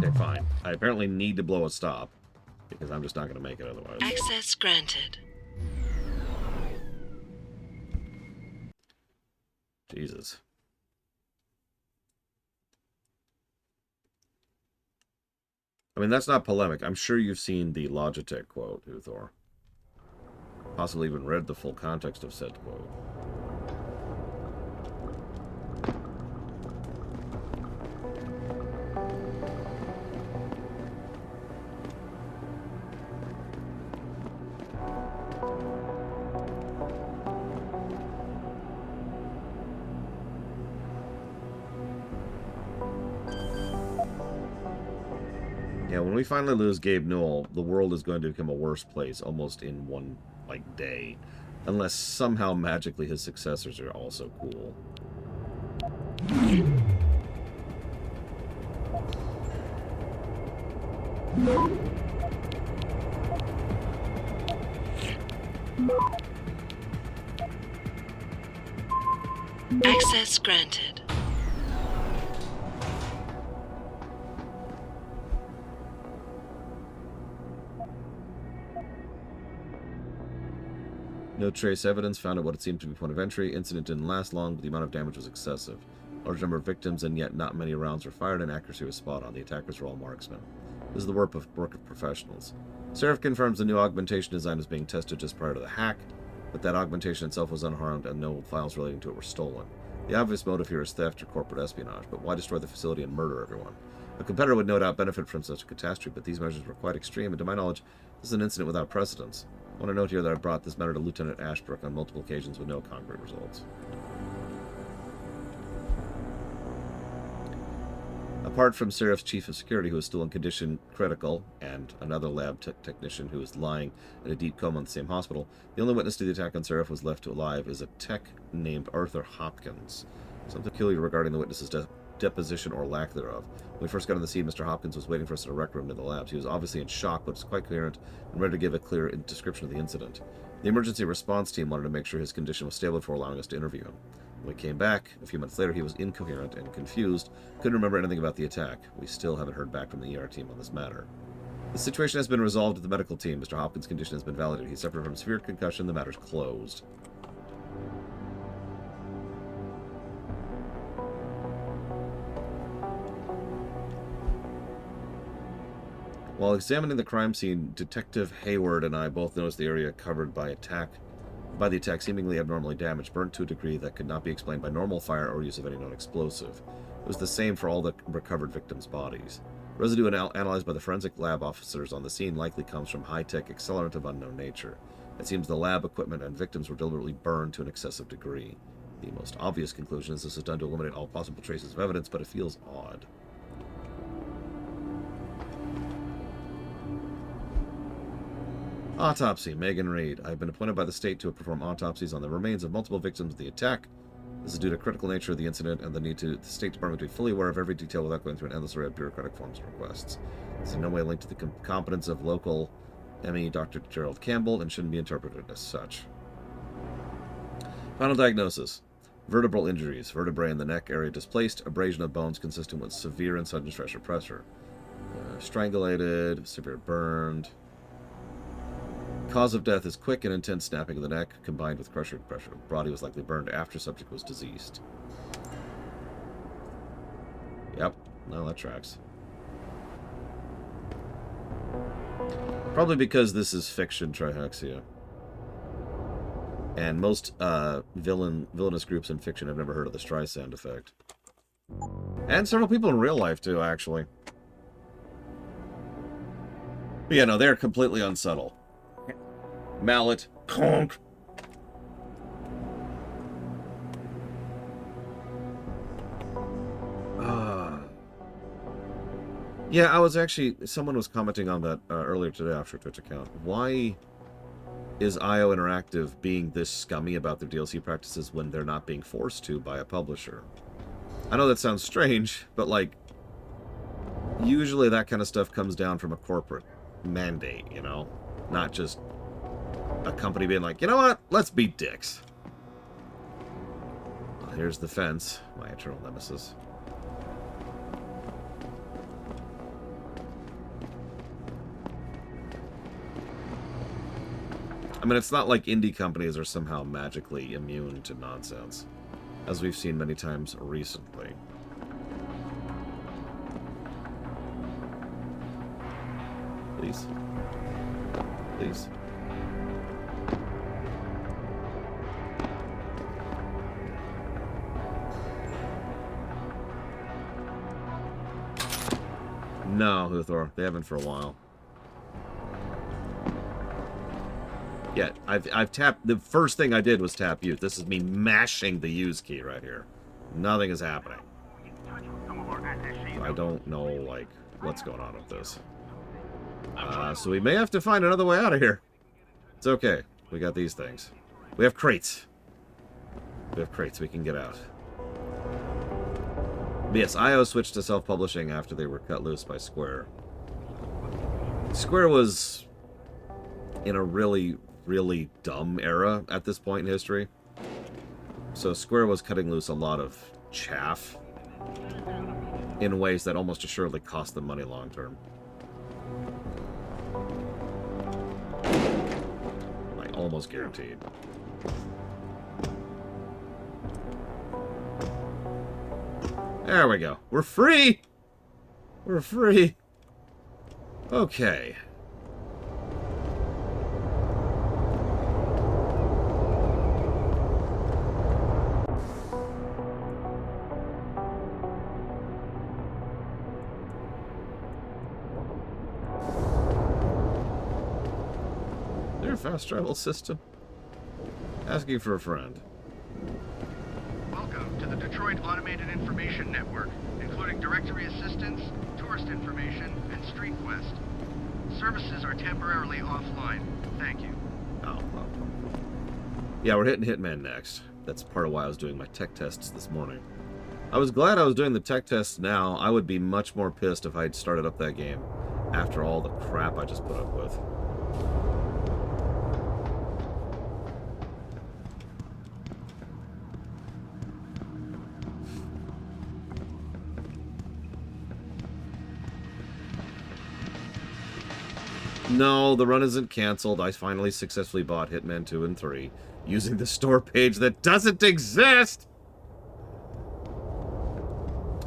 Okay, fine. I apparently need to blow a stop, because I'm just not going to make it otherwise. Access granted. Jesus. I mean, that's not polemic. I'm sure you've seen the Logitech quote, Uthor. Possibly even read the full context of said quote. Yeah, when we finally lose Gabe Newell, the world is going to become a worse place almost in one, day. Unless somehow magically his successors are also cool. Access granted. No trace evidence found at what it seemed to be point of entry. Incident didn't last long, but the amount of damage was excessive. Large number of victims, and yet not many rounds were fired, and accuracy was spot on. The attackers were all marksmen. This is the work of professionals. Sarif confirms the new augmentation design was being tested just prior to the hack, but that augmentation itself was unharmed, and no files relating to it were stolen. The obvious motive here is theft or corporate espionage, but why destroy the facility and murder everyone? A competitor would no doubt benefit from such a catastrophe, but these measures were quite extreme, and to my knowledge, this is an incident without precedence. I want to note here that I brought this matter to Lieutenant Ashbrook on multiple occasions with no concrete results. Apart from Sarif's chief of security, who is still in condition critical, and another lab technician who is lying in a deep coma in the same hospital, the only witness to the attack on Sarif was left alive is a tech named Arthur Hopkins. Something peculiar regarding the witness's deposition or lack thereof. When we first got on the scene, Mr. Hopkins was waiting for us in a rec room near the labs. He was obviously in shock, but was quite coherent and ready to give a clear description of the incident. The emergency response team wanted to make sure his condition was stable before allowing us to interview him. When we came back, a few months later, he was incoherent and confused, couldn't remember anything about the attack. We still haven't heard back from the ER team on this matter. The situation has been resolved with the medical team. Mr. Hopkins' condition has been validated. He suffered from severe concussion. The matter's closed. While examining the crime scene, Detective Hayward and I both noticed the area covered by the attack seemingly abnormally damaged, burnt to a degree that could not be explained by normal fire or use of any known explosive. It was the same for all the recovered victims' bodies. Residue analyzed by the forensic lab officers on the scene likely comes from high-tech accelerant of unknown nature. It seems the lab equipment and victims were deliberately burned to an excessive degree. The most obvious conclusion is this was done to eliminate all possible traces of evidence, but it feels odd. Autopsy. Megan Reed. I have been appointed by the state to perform autopsies on the remains of multiple victims of the attack. This is due to critical nature of the incident and the need to the State Department to be fully aware of every detail without going through an endless array of bureaucratic forms and requests. This is in no way linked to the competence of local ME Dr. Gerald Campbell and shouldn't be interpreted as such. Final diagnosis. Vertebral injuries. Vertebrae in the neck area displaced. Abrasion of bones consistent with severe and sudden stress or pressure. Strangulated. Severe burned. Cause of death is quick and intense snapping of the neck, combined with crushing pressure. Body was likely burned after subject was deceased. Yep, no, that tracks. Probably because this is fiction trihexia. And most villainous groups in fiction have never heard of the Streisand effect. And several people in real life, too, actually. But yeah, no, they're completely unsubtle. Mallet. Conk. Yeah, I was actually... Someone was commenting on that earlier today off your Twitch account. Why is IO Interactive being this scummy about their DLC practices when they're not being forced to by a publisher? I know that sounds strange, but, like, usually that kind of stuff comes down from a corporate mandate, you know? Not just a company being like, you know what? Let's be dicks. Well, here's the fence, my eternal nemesis. I mean, it's not like indie companies are somehow magically immune to nonsense, as we've seen many times recently. Please. Please. No, Huthor. They haven't for a while. Yeah, I've tapped... The first thing I did was tap use. This is me mashing the use key right here. Nothing is happening. I don't know, like, what's going on with this. So we may have to find another way out of here. It's okay. We got these things. We have crates. We have crates. We can get out. But yes, IO switched to self-publishing after they were cut loose by Square. Square was in a really dumb era at this point in history. So Square was cutting loose a lot of chaff in ways that almost assuredly cost them money long term. Like, almost guaranteed. There we go. We're free! We're free! Okay. Fast travel system. Asking for a friend. Welcome to the Detroit Automated Information Network, including directory assistance, tourist information, and Street Quest. Services are temporarily offline. Thank you. Oh, well. Yeah, we're hitting Hitman next. That's part of why I was doing my tech tests this morning. I was glad I was doing the tech tests now. I would be much more pissed if I'd started up that game after all the crap I just put up with. No, the run isn't canceled. I finally successfully bought Hitman 2 and 3 using the store page that doesn't exist!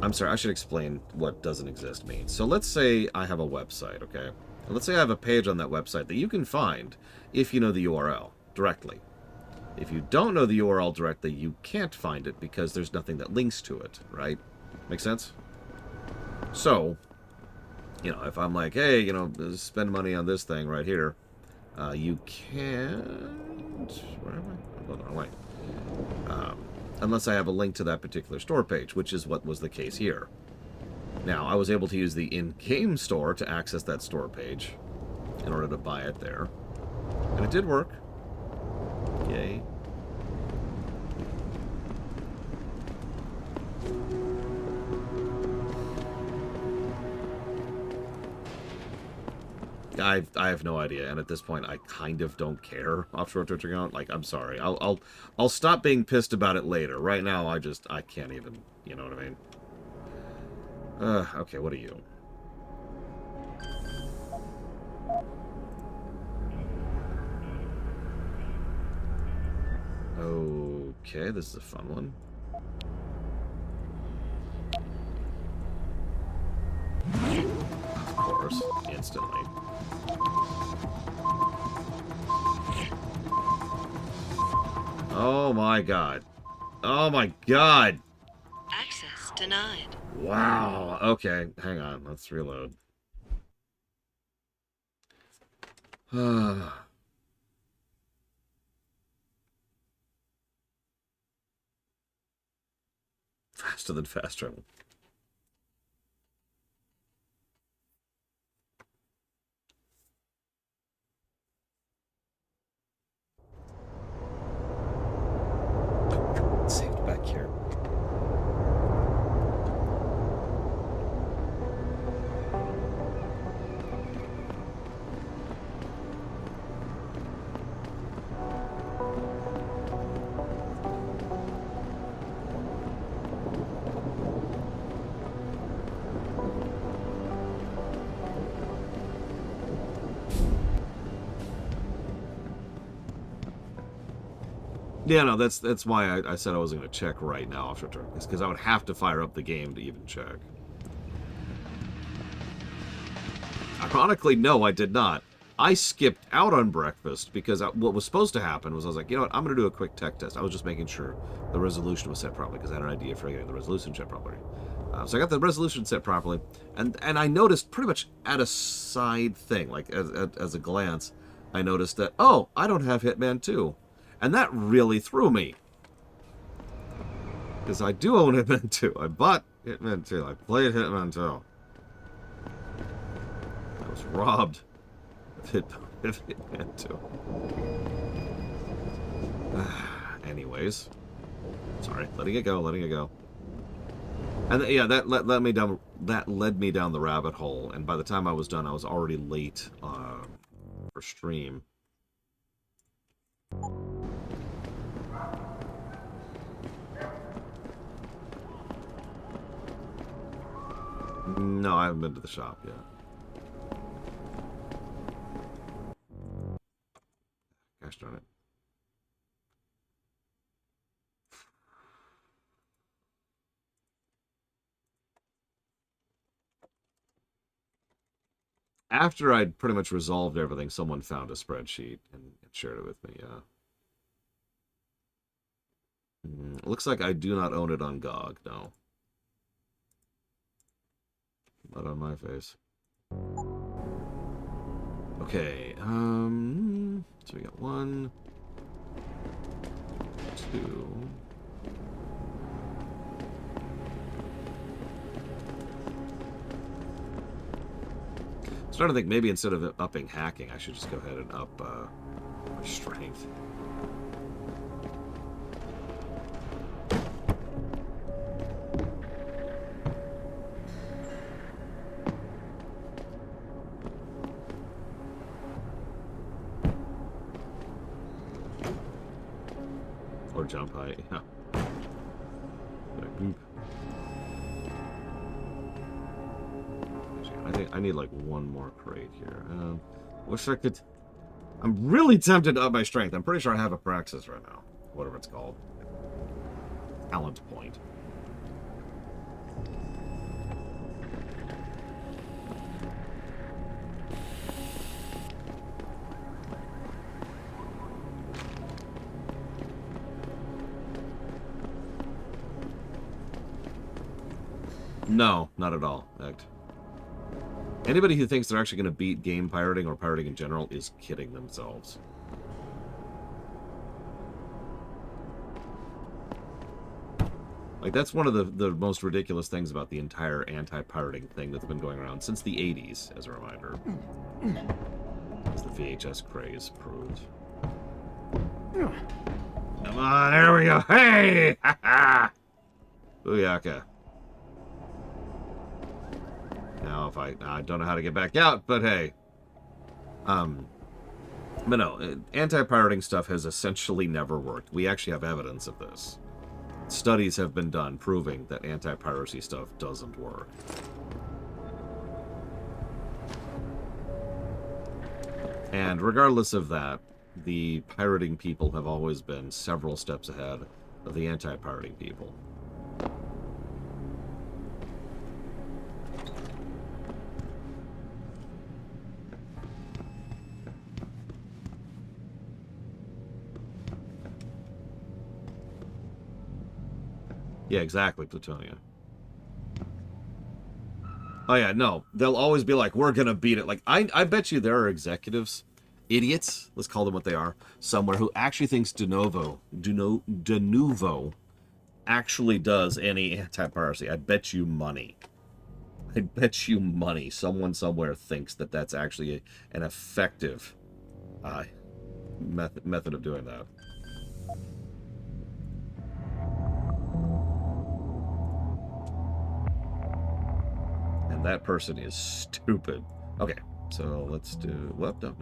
I'm sorry, I should explain what doesn't exist means. So let's say I have a website, okay? And let's say I have a page on that website that you can find if you know the URL directly. If you don't know the URL directly, you can't find it because there's nothing that links to it, right? Make sense? So, you know, if I'm like, hey, you know, spend money on this thing right here, you can't... Where am I? I'm going the wrong way. Unless I have a link to that particular store page, which is what was the case here. Now, I was able to use the in-game store to access that store page in order to buy it there. And it did work. Yay. I have no idea, and at this point, I kind of don't care. Offshore Twitch account, like, I'm sorry. I'll stop being pissed about it later. Right now, I can't even. You know what I mean? Okay. What are you? Okay, this is a fun one. Of course. course, instantly. Oh my god. Oh my god! Access denied. Wow. Okay, hang on. Let's reload. Faster than fast travel. Saved back here. Yeah, no, that's why I said I wasn't going to check right now after turn. It's because I would have to fire up the game to even check. Ironically, no, I did not. I skipped out on breakfast because what was supposed to happen was I was like, you know what, I'm going to do a quick tech test. I was just making sure the resolution was set properly because I had an idea for getting the resolution set properly. So I got the resolution set properly, and I noticed pretty much at a side thing, like as a glance, I noticed that, oh, I don't have Hitman 2. And that really threw me. Because I do own Hitman 2. I bought Hitman 2. I played Hitman 2. I was robbed of Hitman 2. Anyways. Sorry. Letting it go. And yeah, that led me down the rabbit hole. And by the time I was done, I was already late for stream. No, I haven't been to the shop yet. Gosh darn it. After I'd pretty much resolved everything, someone found a spreadsheet and shared it with me, yeah. Looks like I do not own it on GOG, no. Not on my face. Okay, so we got 1, 2. I'm starting to think maybe instead of upping hacking, I should just go ahead and up my strength. Or jump height, yeah. Boop. I think I need like one more crate here. Wish I could. I'm really tempted to up my strength. I'm pretty sure I have a praxis right now. Whatever it's called. Talent point. No, not at all. Anybody who thinks they're actually going to beat game pirating or pirating in general is kidding themselves. Like, that's one of the most ridiculous things about the entire anti-pirating thing that's been going around since the 80s, as a reminder. As the VHS craze proved. Come on, there we go. Hey! Ha ha! Booyaka. Now, if I don't know how to get back out, but hey. But no, anti-pirating stuff has essentially never worked. We actually have evidence of this. Studies have been done proving that anti-piracy stuff doesn't work. And regardless of that, the pirating people have always been several steps ahead of the anti-pirating people. Yeah, exactly, Plutonia. Oh yeah, no. They'll always be like, we're gonna beat it. Like, I bet you there are executives, idiots, let's call them what they are, somewhere who actually thinks De Novo actually does any anti-piracy. I bet you money. I bet you money someone somewhere thinks that that's actually an effective method of doing that. And that person is stupid. Okay, so let's do... Whoop, no.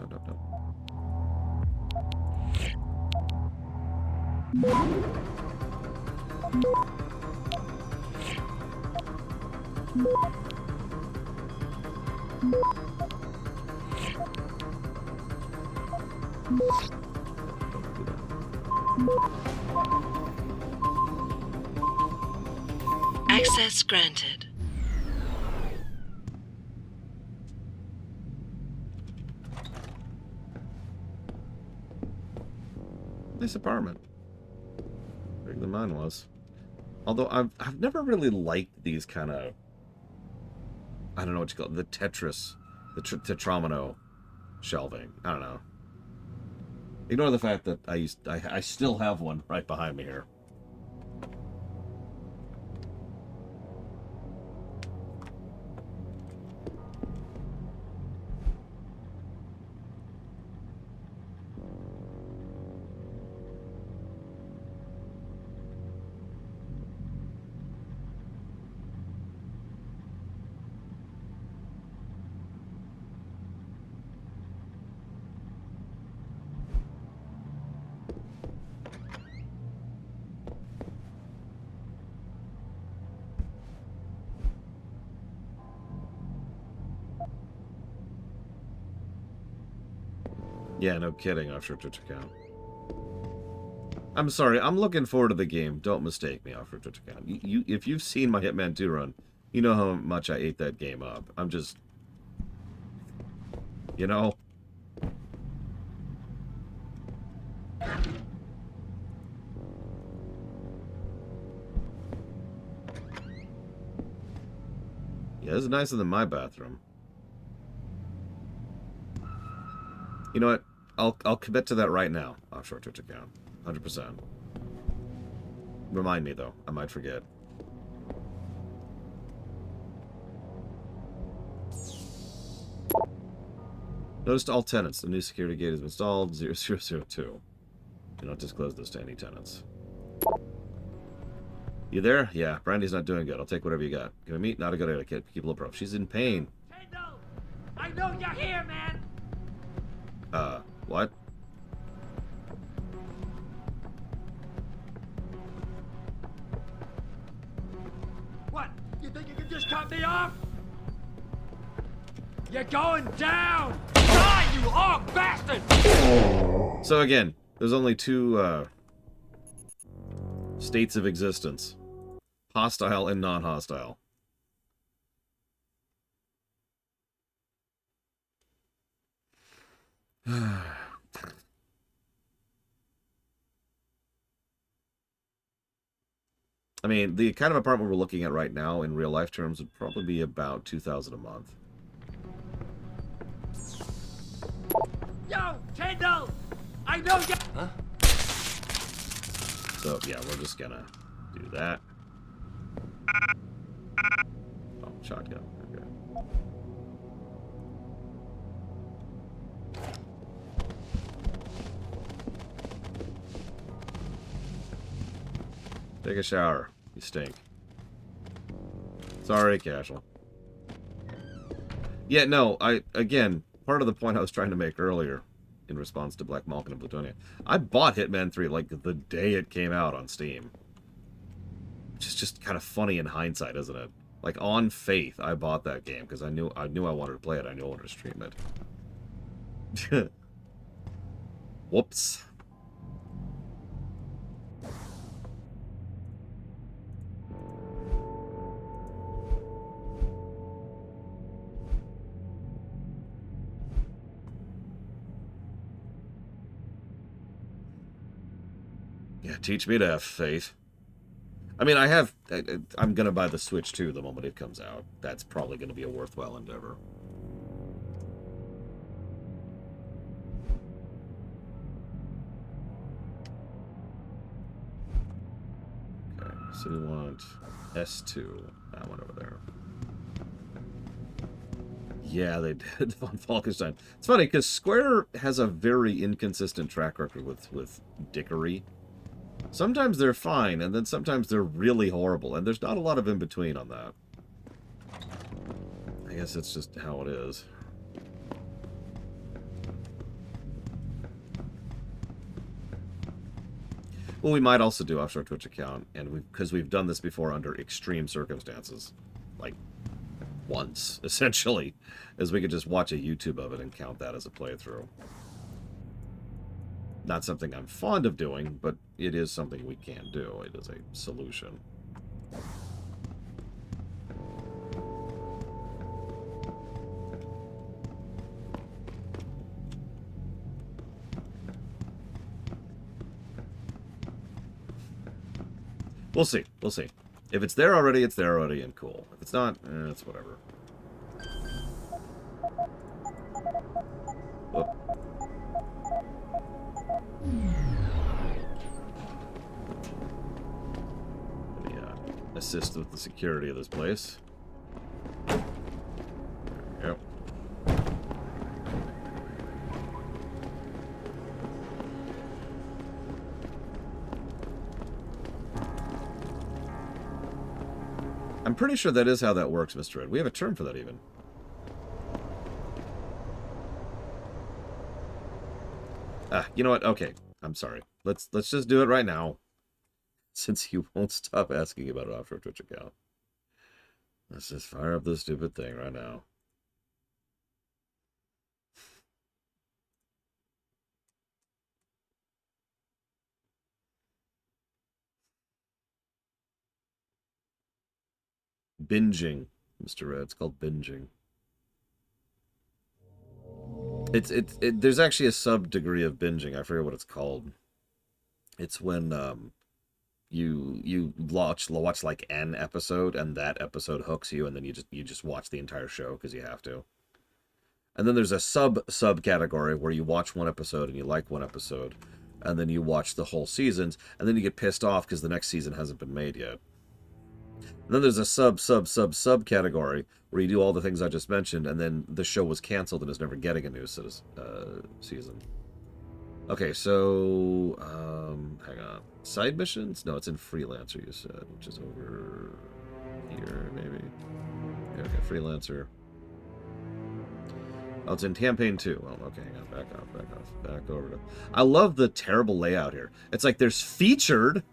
Access granted. Nice apartment. Bigger than mine was. Although I've never really liked these kind of, I don't know what you call it, the Tetris, the Tetramino shelving. I don't know. Ignore the fact that I still have one right behind me here. Yeah, no kidding, offshore Twitch account. I'm sorry, I'm looking forward to the game. Don't mistake me, offshore Twitch account. If you've seen my Hitman 2 run, you know how much I ate that game up. I'm just... You know? Yeah, this is nicer than my bathroom. You know what? I'll commit to that right now. Offshore Twitch account. 100%. Remind me, though. I might forget. Notice to all tenants. The new security gate is installed. 0002. Do not disclose this to any tenants. You there? Yeah. Brandy's not doing good. I'll take whatever you got. Can we meet? Not a good idea. Keep a low profile. She's in pain. Tindle! I know you're here, man! What? What? You think you can just cut me off? You're going down! Die, you orc bastard! So again, there's only two states of existence. Hostile and non-hostile. I mean, the kind of apartment we're looking at right now in real life terms would probably be about $2,000 a month. Yo, Tindle! I know you. Huh? So yeah, we're just gonna do that. Oh, shotgun. Okay. Take a shower. You stink. Sorry, Casual. Yeah, no, again, part of the point I was trying to make earlier in response to Black Malkin and Plutonia, I bought Hitman 3 like the day it came out on Steam. Which is just kind of funny in hindsight, isn't it? Like, on faith, I bought that game because I knew I wanted to play it. I knew I wanted to stream it. Whoops. Yeah, teach me to have faith. I mean, I'm going to buy the Switch 2 the moment it comes out. That's probably going to be a worthwhile endeavor. Okay, so we want S2. That one over there. Yeah, they did on Falkenstein. It's funny, because Square has a very inconsistent track record with dickery. Sometimes they're fine, and then sometimes they're really horrible, and there's not a lot of in-between on that. I guess it's just how it is. Well, we might also do offshore Twitch account, and because we've done this before under extreme circumstances, like once, essentially, as we could just watch a YouTube of it and count that as a playthrough. Not something I'm fond of doing, but it is something we can do. It is a solution. We'll see. We'll see. If it's there already, it's there already, and cool. If it's not, it's whatever. Whoop. Let me assist with the security of this place. Yep. I'm pretty sure that is how that works, Mr. Ed. We have a term for that, even. You know what? Okay. I'm sorry. Let's just do it right now. Since you won't stop asking about an offshore Twitch account. Let's just fire up this stupid thing right now. Binging, Mr. Red. It's called binging. There's actually a sub-degree of binging. I forget what it's called. It's when you watch like an episode, and that episode hooks you, and then you just watch the entire show because you have to. And then there's a sub-category where you watch one episode and you like one episode, and then you watch the whole seasons, and then you get pissed off because the next season hasn't been made yet. And then there's a sub category where you do all the things I just mentioned, and then the show was canceled and is never getting a new season. Okay, so hang on. Side missions? No, it's in Freelancer, you said, which is over here, maybe. Yeah, okay, Freelancer. Oh, it's in Campaign 2. Well, okay, hang on. Back over to... I love the terrible layout here. It's like there's featured,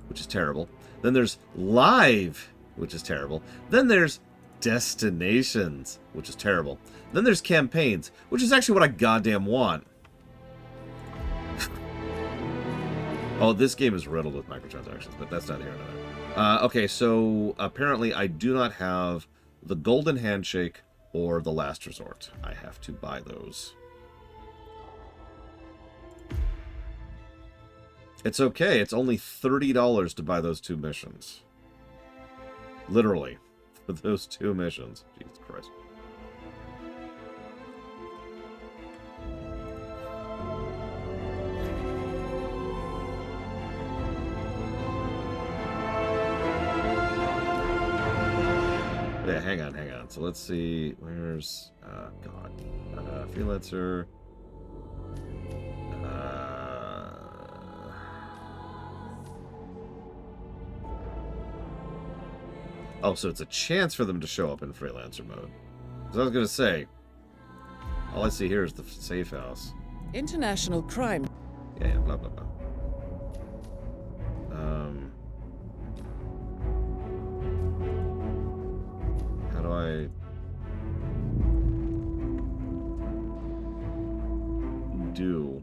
which is terrible. Then there's live, which is terrible. Then there's destinations, which is terrible. Then there's campaigns, which is actually what I goddamn want. Oh, this game is riddled with microtransactions, but that's not here nor there. Okay, so apparently I do not have the Golden Handshake or the Last Resort. I have to buy those. It's okay. It's only $30 to buy those 2 missions. Literally. For those 2 missions. Jesus Christ. Yeah, hang on. So let's see. Where's... God. Freelancer... Oh, so it's a chance for them to show up in Freelancer mode. Because I was going to say, all I see here is the safe house. International crime. Yeah, blah, blah, blah. How do I... do...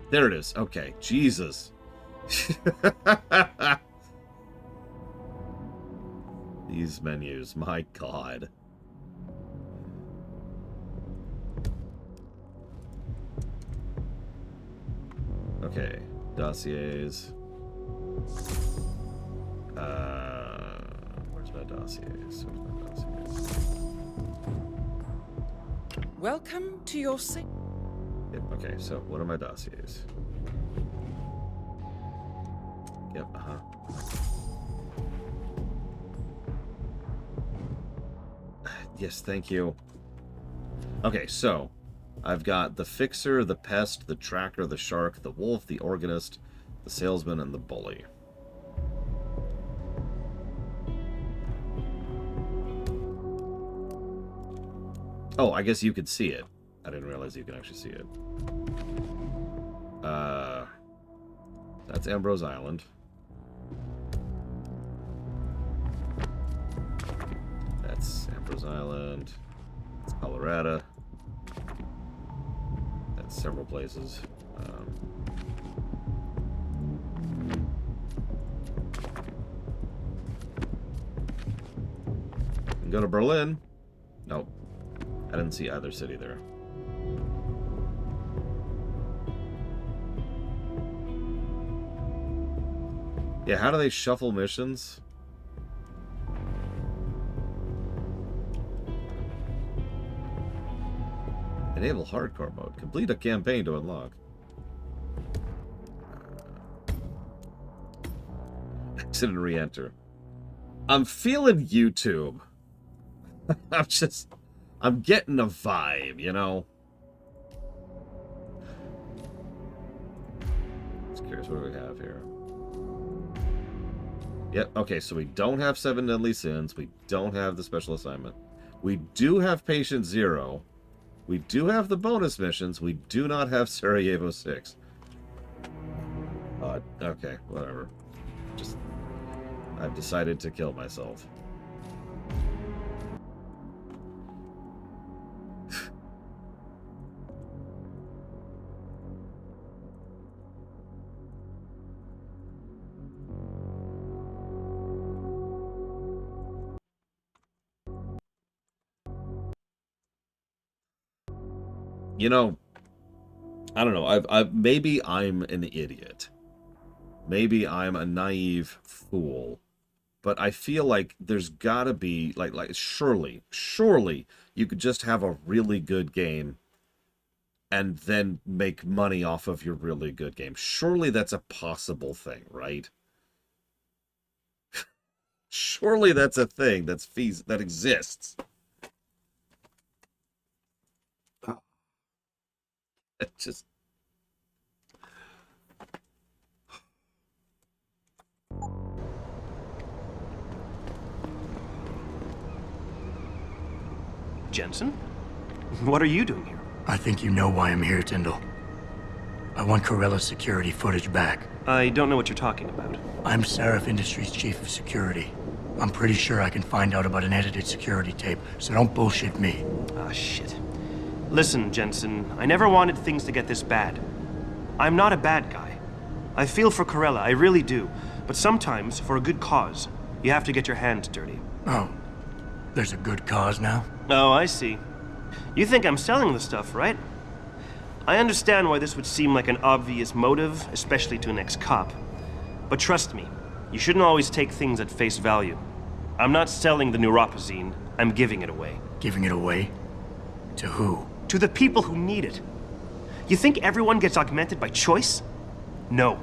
There it is. Okay. Jesus. These menus. My God. Dossiers. Where's my dossiers? Welcome to your Yep, okay, so what are my dossiers? Yep, Yes, thank you. Okay, so I've got the fixer, the pest, the tracker, the shark, the wolf, the organist, the salesman, and the bully. Oh, I guess you could see it. I didn't realize you could actually see it. That's Ambrose Island. That's Ambrose Island. It's Colorado. That's several places. Can go to Berlin. Nope. I didn't see either city there. Yeah, how do they shuffle missions? Enable hardcore mode. Complete a campaign to unlock. Exit and re-enter. I'm feeling YouTube. I'm getting a vibe, you know? Just curious, what do we have here? Yep, okay, so we don't have 7 Deadly Sins. We don't have the special assignment. We do have Patient Zero. We do have the bonus missions. We do not have Sarajevo 6. Okay, whatever. I've decided to kill myself. You know, I don't know. Maybe I'm an idiot. Maybe I'm a naive fool. But I feel like there's gotta be surely you could just have a really good game and then make money off of your really good game. Surely that's a possible thing, right? Surely that's a thing that exists. It just... Jensen? What are you doing here? I think you know why I'm here, Tindle. I want Corella's security footage back. I don't know what you're talking about. I'm Sarif Industries' chief of security. I'm pretty sure I can find out about an edited security tape, so don't bullshit me. Ah, shit. Listen, Jensen, I never wanted things to get this bad. I'm not a bad guy. I feel for Corella, I really do. But sometimes, for a good cause, you have to get your hands dirty. Oh, there's a good cause now? Oh, I see. You think I'm selling the stuff, right? I understand why this would seem like an obvious motive, especially to an ex-cop. But trust me, you shouldn't always take things at face value. I'm not selling the neuropazine, I'm giving it away. Giving it away? To who? To the people who need it. You think everyone gets augmented by choice? No.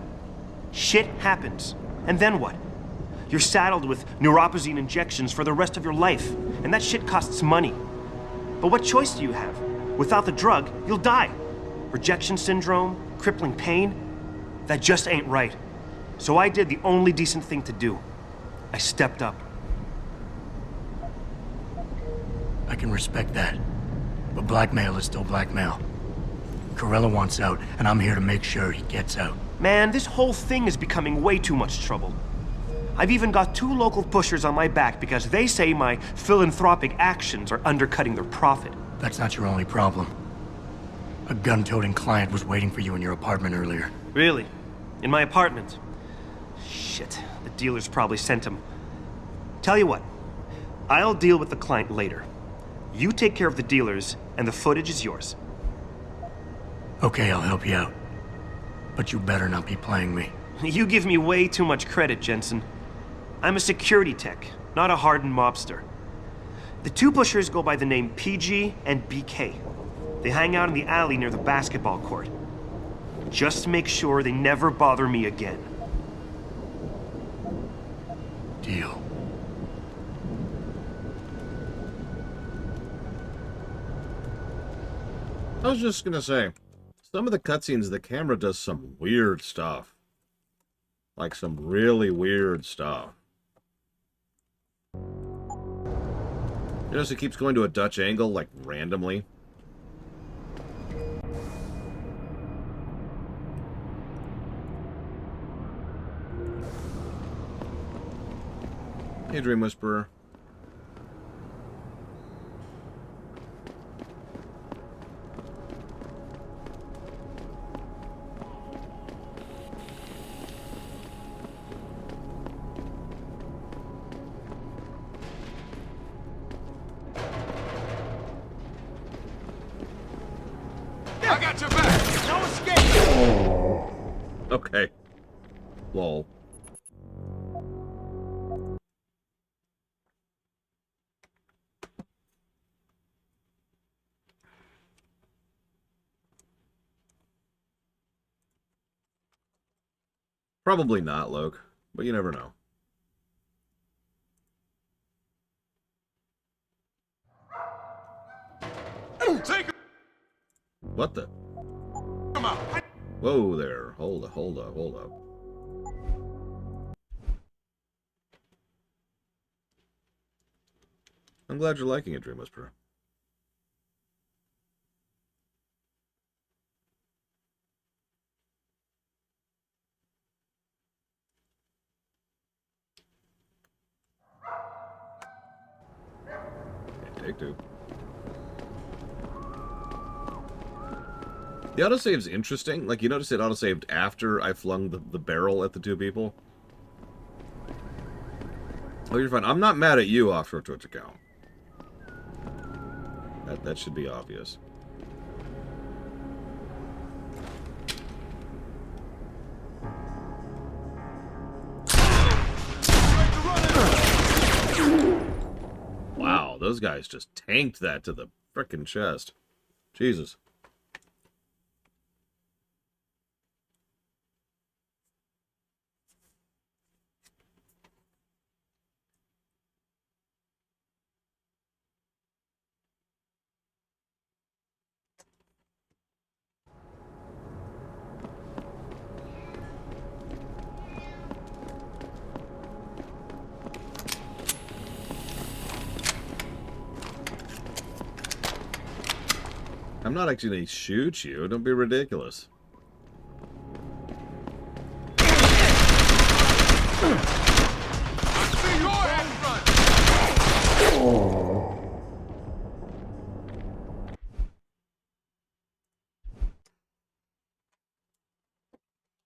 Shit happens. And then what? You're saddled with neuropazine injections for the rest of your life, and that shit costs money. But what choice do you have? Without the drug, you'll die. Rejection syndrome, crippling pain. That just ain't right. So I did the only decent thing to do. I stepped up. I can respect that. But blackmail is still blackmail. Corella wants out, and I'm here to make sure he gets out. Man, this whole thing is becoming way too much trouble. I've even got 2 local pushers on my back because they say my philanthropic actions are undercutting their profit. That's not your only problem. A gun-toting client was waiting for you in your apartment earlier. Really? In my apartment? Shit, the dealers probably sent him. Tell you what, I'll deal with the client later. You take care of the dealers, and the footage is yours. Okay, I'll help you out. But you better not be playing me. You give me way too much credit, Jensen. I'm a security tech, not a hardened mobster. The two pushers go by the name PG and BK. They hang out in the alley near the basketball court. Just make sure they never bother me again. Deal. I was just gonna say, some of the cutscenes, the camera does some weird stuff. Like some really weird stuff. You notice it keeps going to a Dutch angle, like, randomly. Hey, Dream Whisperer. I got your back! No escape! Okay. Lol. Probably not, Loke, but you never know. Take him! What the? Come on! Whoa there. Hold up. I'm glad you're liking it, Dream Whisperer. Okay, take two. The autosave's interesting. Like, you notice it autosaved after I flung the barrel at the two people. Oh, you're fine. I'm not mad at you, Offshore Twitch account. That should be obvious. Wow, those guys just tanked that to the frickin' chest. Jesus. I'm not actually going to shoot you. Don't be ridiculous.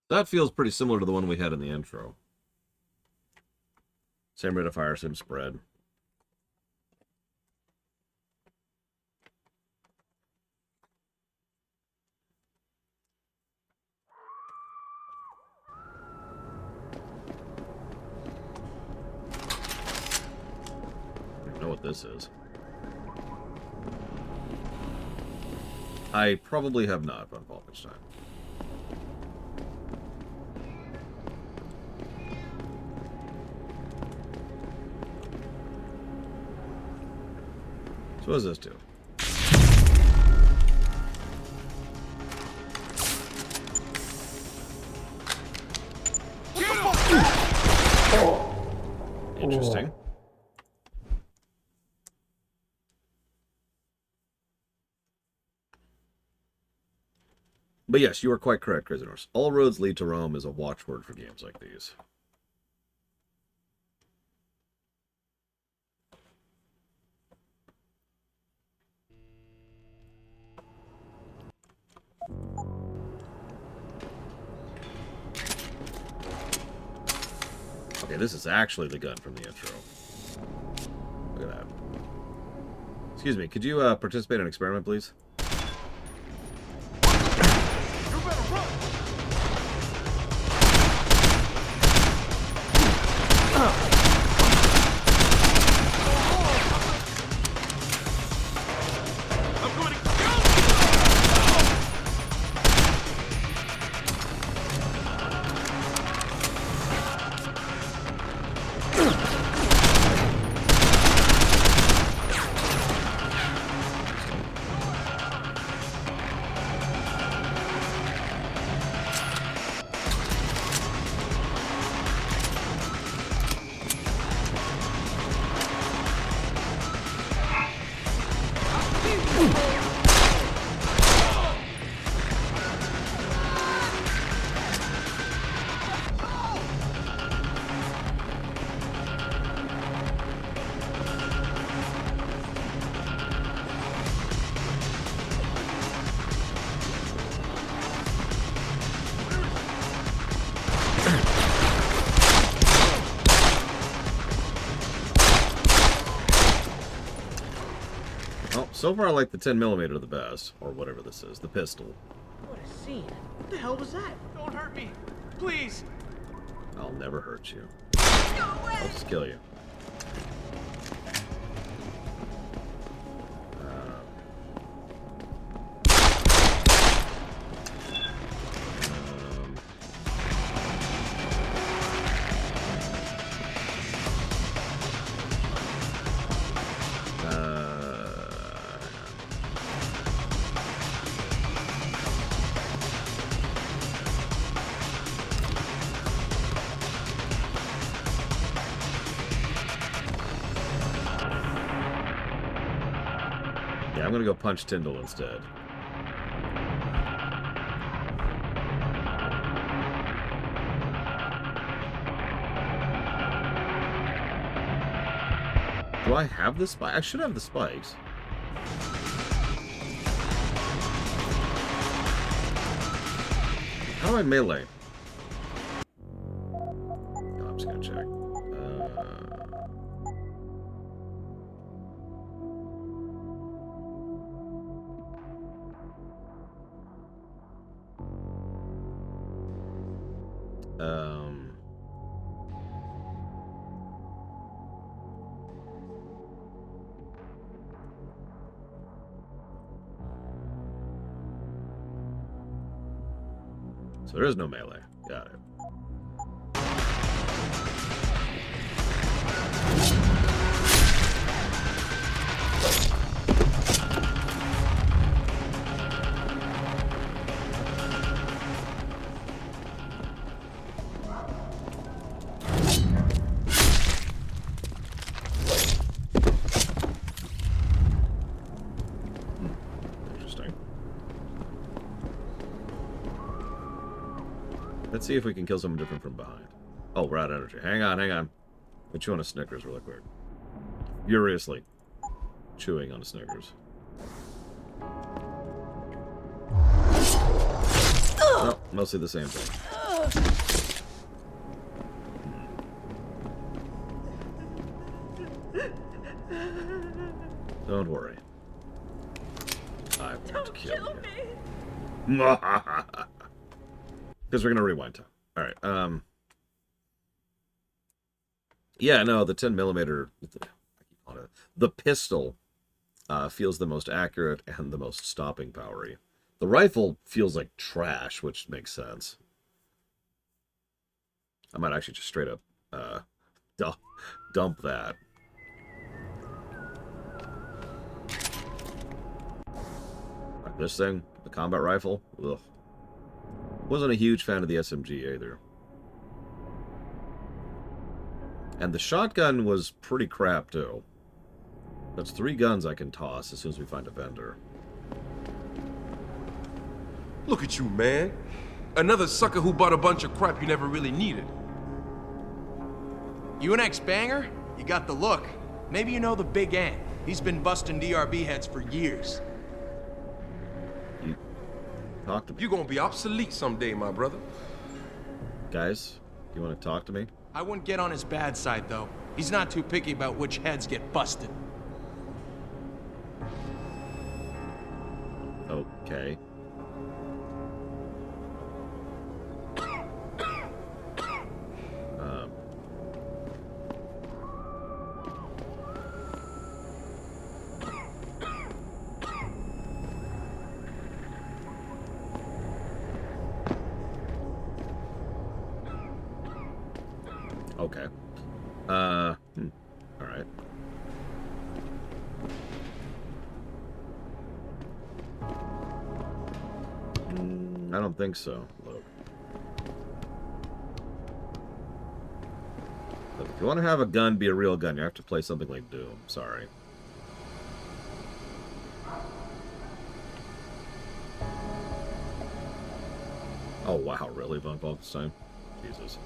That feels pretty similar to the one we had in the intro. Same rate of fire, same spread. Know what this is. I probably have not run Wolfenstein. So what does this do? Interesting. But yes, you are quite correct, Crazy Norse. All roads lead to Rome is a watchword for games like these. Okay, this is actually the gun from the intro. Look at that. Excuse me, could you participate in an experiment, please? So far, I like the 10mm the best, or whatever this is, the pistol. What a scene. What the hell was that? Don't hurt me. Please. I'll never hurt you. I'll just kill you. Yeah, I'm gonna go punch Tindle instead. Do I have the spike? I should have the spikes. How do I melee? Oh, I'm just gonna check. So there is no melee. Got it. Let's see if we can kill someone different from behind. Oh, we're out of energy. Hang on, hang on. I'll chew on a Snickers really quick. Furiously chewing on a Snickers. Oh, mostly the same thing. Don't worry. I won't kill you. Because we're gonna rewind time. All right. Yeah, no, the 10mm, the pistol, feels the most accurate and the most stopping powery. The rifle feels like trash, which makes sense. I might actually just straight up dump that. This thing, the combat rifle, ugh. Wasn't a huge fan of the SMG either. And the shotgun was pretty crap too. That's 3 guns I can toss as soon as we find a vendor. Look at you, man. Another sucker who bought a bunch of crap you never really needed. You an ex-banger? You got the look. Maybe you know the Big Ant. He's been busting DRB heads for years. Talk to me. You're gonna be obsolete someday, my brother. Guys, you want to talk to me? I wouldn't get on his bad side, though. He's not too picky about which heads get busted. Okay. Okay. All right. I don't think so. Look. Look, if you want to have a gun be a real gun, you have to play something like Doom. Sorry. Oh wow, really, Von Wolfenstein? Jesus.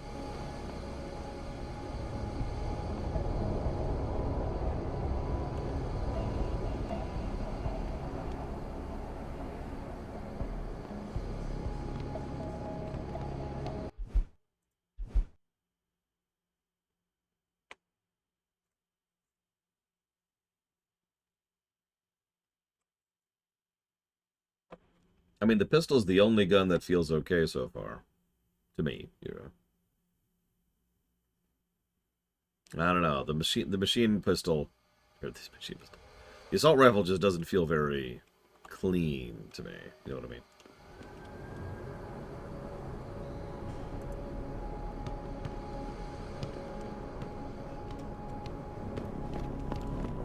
I mean, the pistol's the only gun that feels okay so far. To me, you know. I don't know. The machine pistol, or this machine pistol, the assault rifle just doesn't feel very clean to me. You know what I mean?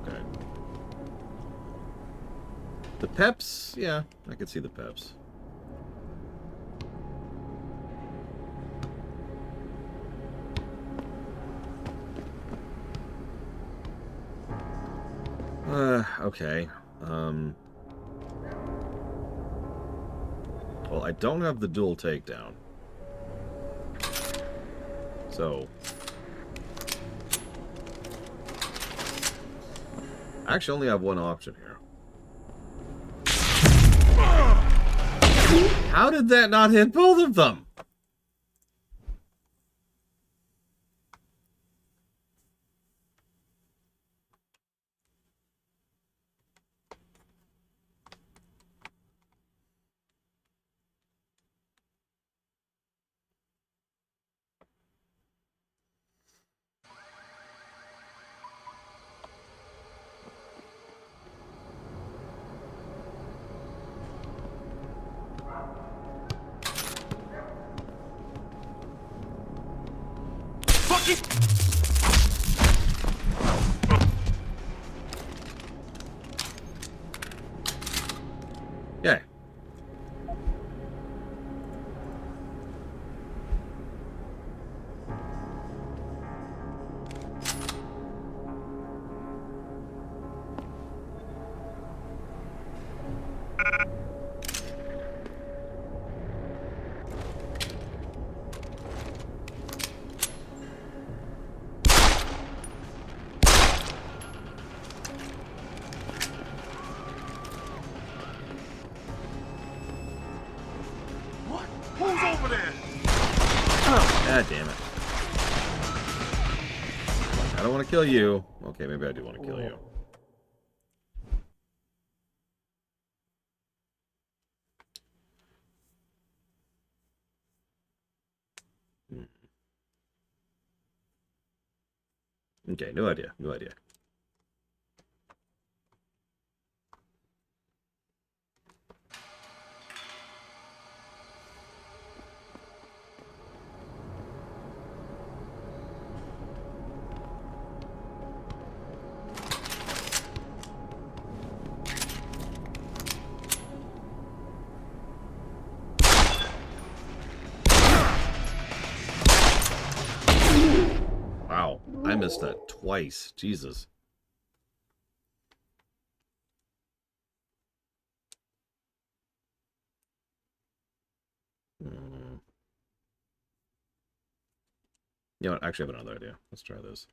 Okay. The peps, yeah, I could see the peps. Okay. Well, I don't have the dual takedown. So... I actually only have one option here. How did that not hit both of them? Yeah. God damn it. I don't want to kill you. Okay, maybe I do want to kill you. Okay, no idea. No idea. Wow, I missed that twice. Jesus. You know what? Actually, I have another idea. Let's try this.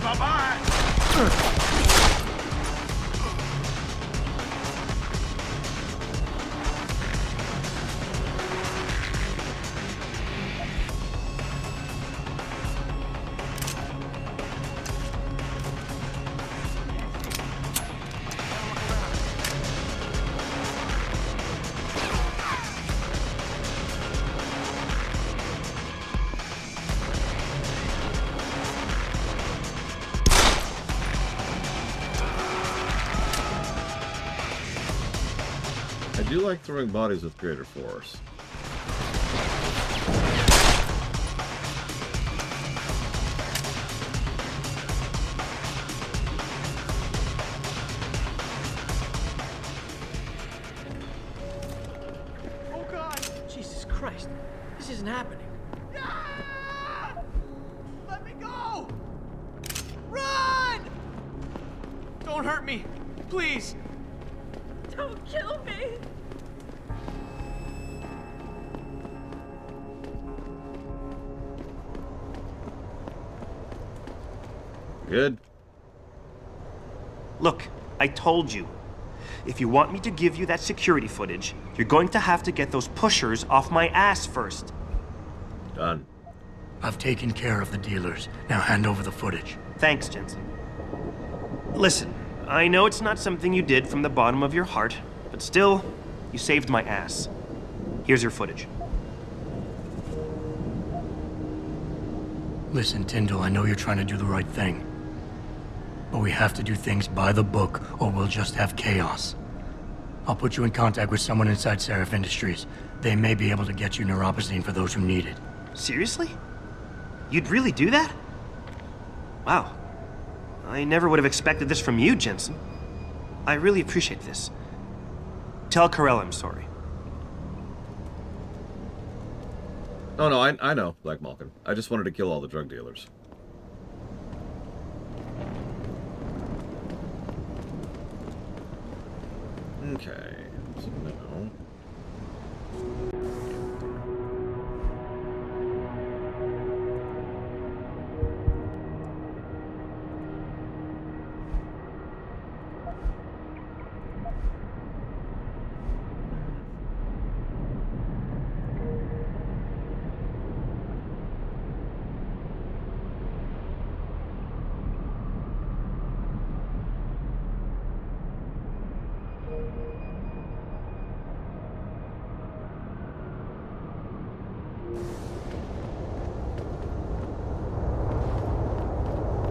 bye-bye. I do like throwing bodies with greater force. Oh God! Jesus Christ! This isn't happening. Let me go! Run! Don't hurt me, please. Don't kill me! Good. Look, I told you. If you want me to give you that security footage, you're going to have to get those pushers off my ass first. Done. I've taken care of the dealers. Now hand over the footage. Thanks, Jensen. Listen, I know it's not something you did from the bottom of your heart, but still, you saved my ass. Here's your footage. Listen, Tindle, I know you're trying to do the right thing. But we have to do things by the book, or we'll just have chaos. I'll put you in contact with someone inside Sarif Industries. They may be able to get you neuropozyne for those who need it. Seriously? You'd really do that? Wow. I never would have expected this from you, Jensen. I really appreciate this. Tell Carell I'm sorry. Oh no, I know, Black Malkin. I just wanted to kill all the drug dealers. Okay, so now...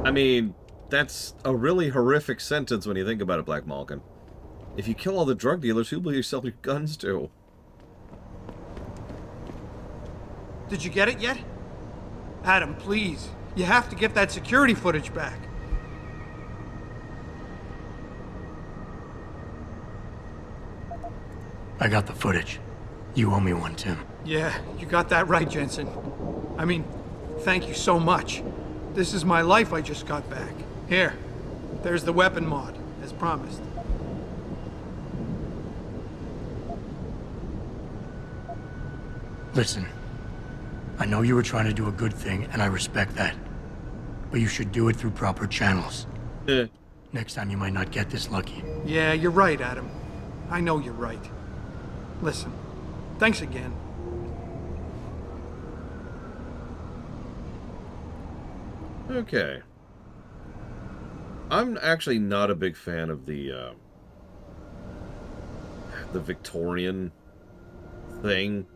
I mean, that's a really horrific sentence when you think about it, Black Malkin. If you kill all the drug dealers, who will you sell your guns to? Did you get it yet? Adam, please. You have to get that security footage back. I got the footage. You owe me one, Tim. Yeah, you got that right, Jensen. I mean, thank you so much. This is my life I just got back. Here, there's the weapon mod, as promised. Listen, I know you were trying to do a good thing, and I respect that. But you should do it through proper channels. Next time you might not get this lucky. Yeah, you're right, Adam. I know you're right. Listen, thanks again. Okay. I'm actually not a big fan of the Victorian thing.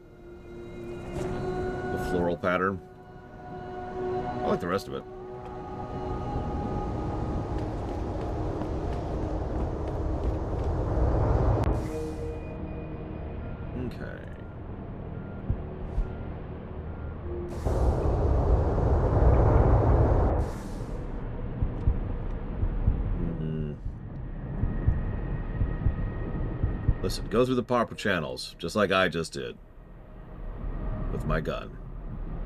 The floral pattern. I like the rest of it. Okay. Listen, go through the proper channels, just like I just did. With my gun.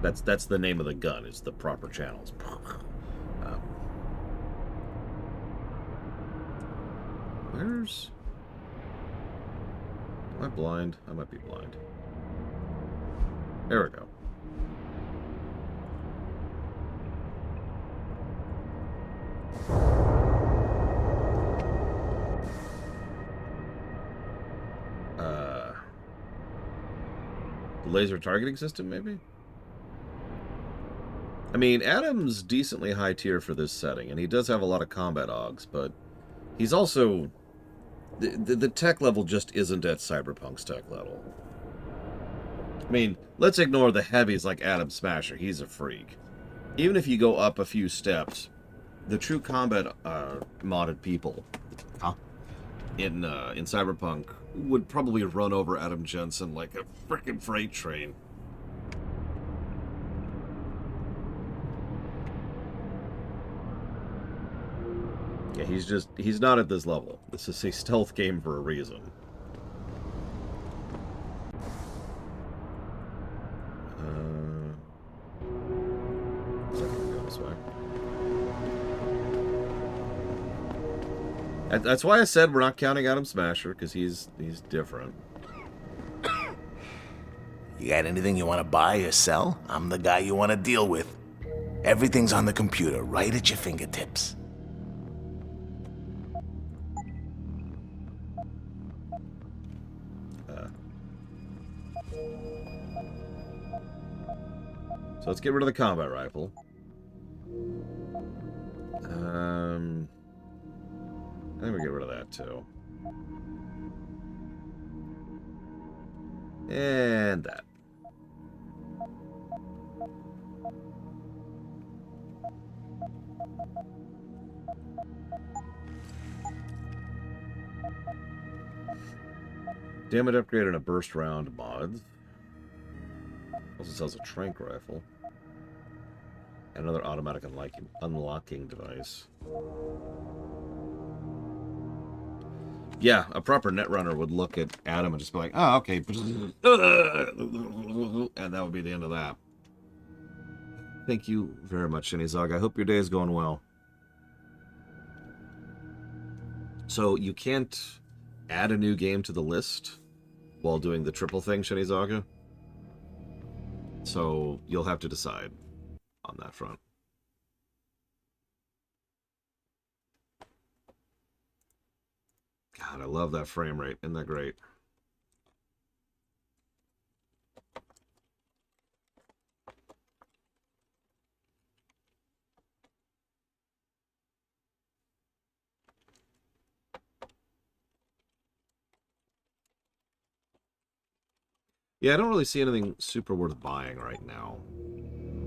That's the name of the gun, is the proper channels. Where's... Am I blind? I might be blind. There we go. laser targeting system, maybe? I mean, Adam's decently high tier for this setting, and he does have a lot of combat augs, but he's also... The tech level just isn't at Cyberpunk's tech level. I mean, let's ignore the heavies like Adam Smasher. He's a freak. Even if you go up a few steps, the true combat modded people in Cyberpunk would probably run over Adam Jensen like a frickin' freight train. Yeah, he's not at this level. This is a stealth game for a reason. Go this way. That's why I said we're not counting Adam Smasher, because he's different. You got anything you want to buy or sell? I'm the guy you want to deal with. Everything's on the computer, right at your fingertips. So let's get rid of the combat rifle. I think we get rid of that too. And that. Damage upgrade and a burst round mods. Also sells a trank rifle. And another automatic unlocking device. Yeah, a proper netrunner would look at Adam and just be like, oh, okay. And that would be the end of that. Thank you very much, Shinizog. I hope your day is going well. So you can't add a new game to the list while doing the triple thing, Shinizaga. So you'll have to decide on that front. God, I love that frame rate. Isn't that great? Yeah, I don't really see anything super worth buying right now.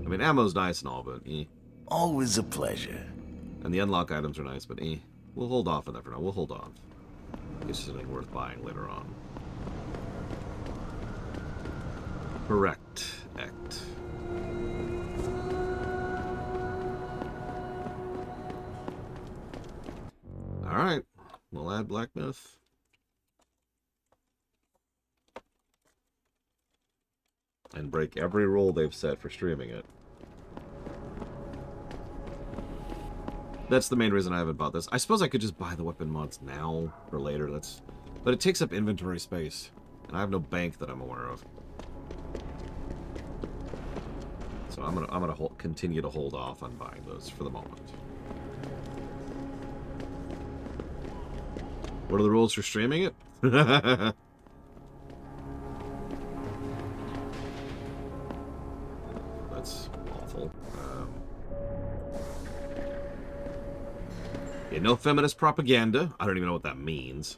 I mean, ammo's nice and all, but eh. Always a pleasure. And the unlock items are nice, but eh. We'll hold off on that for now. We'll hold off. It's something worth buying later on. Correct. Act. Alright. We'll add Black Myth. And break every rule they've set for streaming it. That's the main reason I haven't bought this. I suppose I could just buy the weapon mods now or later. But it takes up inventory space, and I have no bank that I'm aware of. So I'm gonna continue to hold off on buying those for the moment. What are the rules for streaming it? That's awful. Yeah, no feminist propaganda. I don't even know what that means.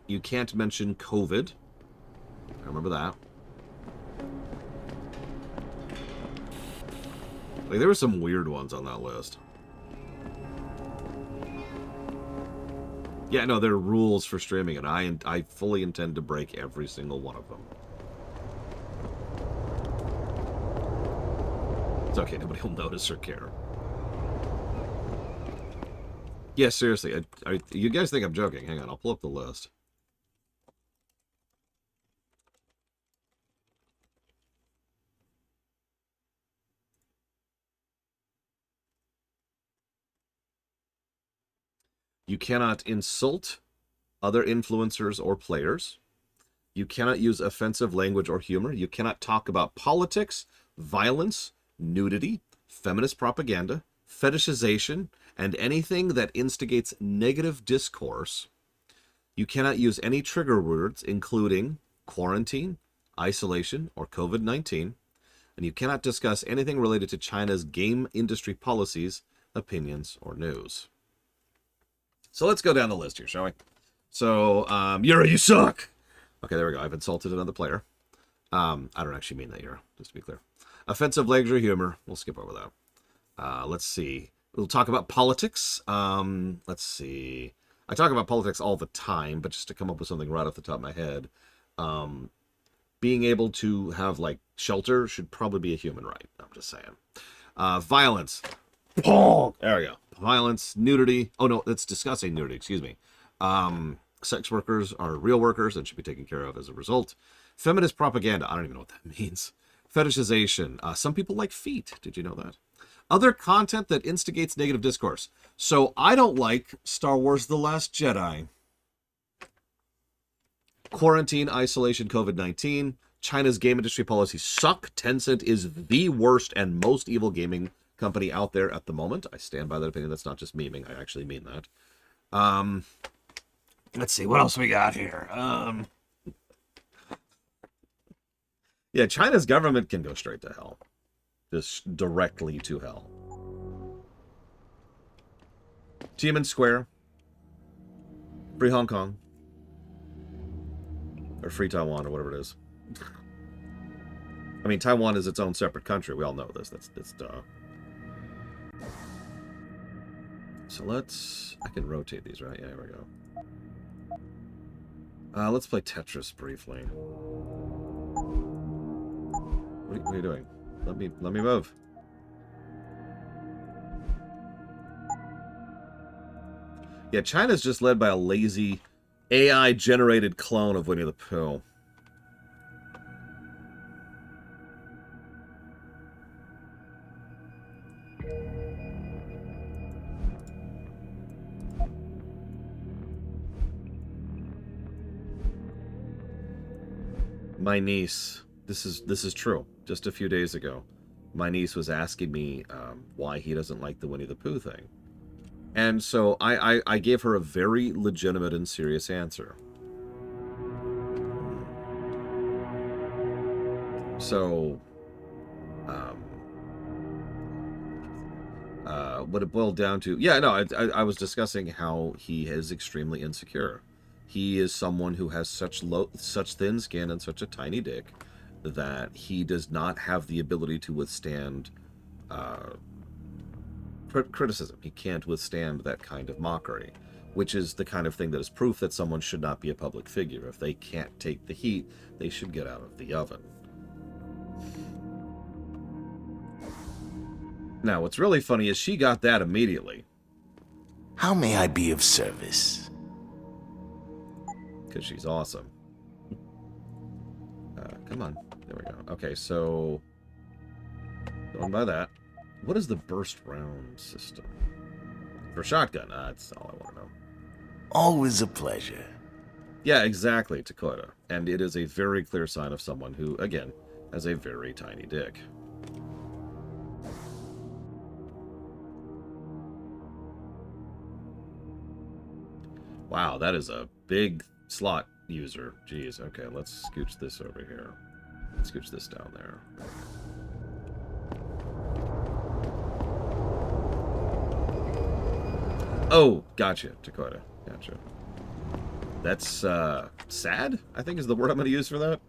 You can't mention COVID. I remember that. Like, there were some weird ones on that list. Yeah, no, there are rules for streaming it. I fully intend to break every single one of them. It's okay, nobody will notice or care. Yeah, seriously, you guys think I'm joking. Hang on, I'll pull up the list. You cannot insult other influencers or players. You cannot use offensive language or humor. You cannot talk about politics, violence, nudity, feminist propaganda, fetishization, and anything that instigates negative discourse. You cannot use any trigger words, including quarantine, isolation, or COVID-19, and you cannot discuss anything related to China's game industry policies, opinions, or news. So let's go down the list here, shall we? So, Yuri, you suck! Okay, there we go. I've insulted another player. I don't actually mean that, Yuri, just to be clear. Offensive language or humor. We'll skip over that. Let's see. We'll talk about politics. Let's see. I talk about politics all the time, but just to come up with something right off the top of my head, being able to have, like, shelter should probably be a human right. I'm just saying. Violence. There we go. Violence, nudity. Oh, no, that's discussing nudity. Excuse me. Sex workers are real workers and should be taken care of as a result. Feminist propaganda. I don't even know what that means. Fetishization. Some people like feet. Did you know that? Other content that instigates negative discourse. So I don't like Star Wars The Last Jedi. Quarantine, isolation, COVID-19. China's game industry policies suck. Tencent is the worst and most evil gaming company out there at the moment. I stand by that opinion. That's not just memeing. I actually mean that. Let's see. What else we got here? Yeah, China's government can go straight to hell. Just directly to hell. Tiananmen Square. Free Hong Kong. Or Free Taiwan, or whatever it is. I mean, Taiwan is its own separate country. We all know this. That's duh. So let's... I can rotate these, right? Yeah, here we go. Let's play Tetris briefly. What are you doing? Let me move. Yeah, China's just led by a lazy AI-generated clone of Winnie the Pooh. My niece, this is true. Just a few days ago, my niece was asking me why he doesn't like the Winnie the Pooh thing. And so I gave her a very legitimate and serious answer. So, what it boiled down to... Yeah, no, I was discussing how he is extremely insecure. He is someone who has such thin skin and such a tiny dick that he does not have the ability to withstand criticism. He can't withstand that kind of mockery, which is the kind of thing that is proof that someone should not be a public figure. If they can't take the heat, they should get out of the oven. Now, what's really funny is she got that immediately. How may I be of service? Because she's awesome. Come on. There we go. Okay, so... going by that. What is the burst round system? For shotgun, that's all I want to know. Always a pleasure. Yeah, exactly, Dakota. And it is a very clear sign of someone who, again, has a very tiny dick. Wow, that is a big slot user. Jeez, okay, let's scooch this over here. Let's scooch this down there. Oh, gotcha, Dakota. Gotcha. That's, sad, I think is the word I'm going to use for that.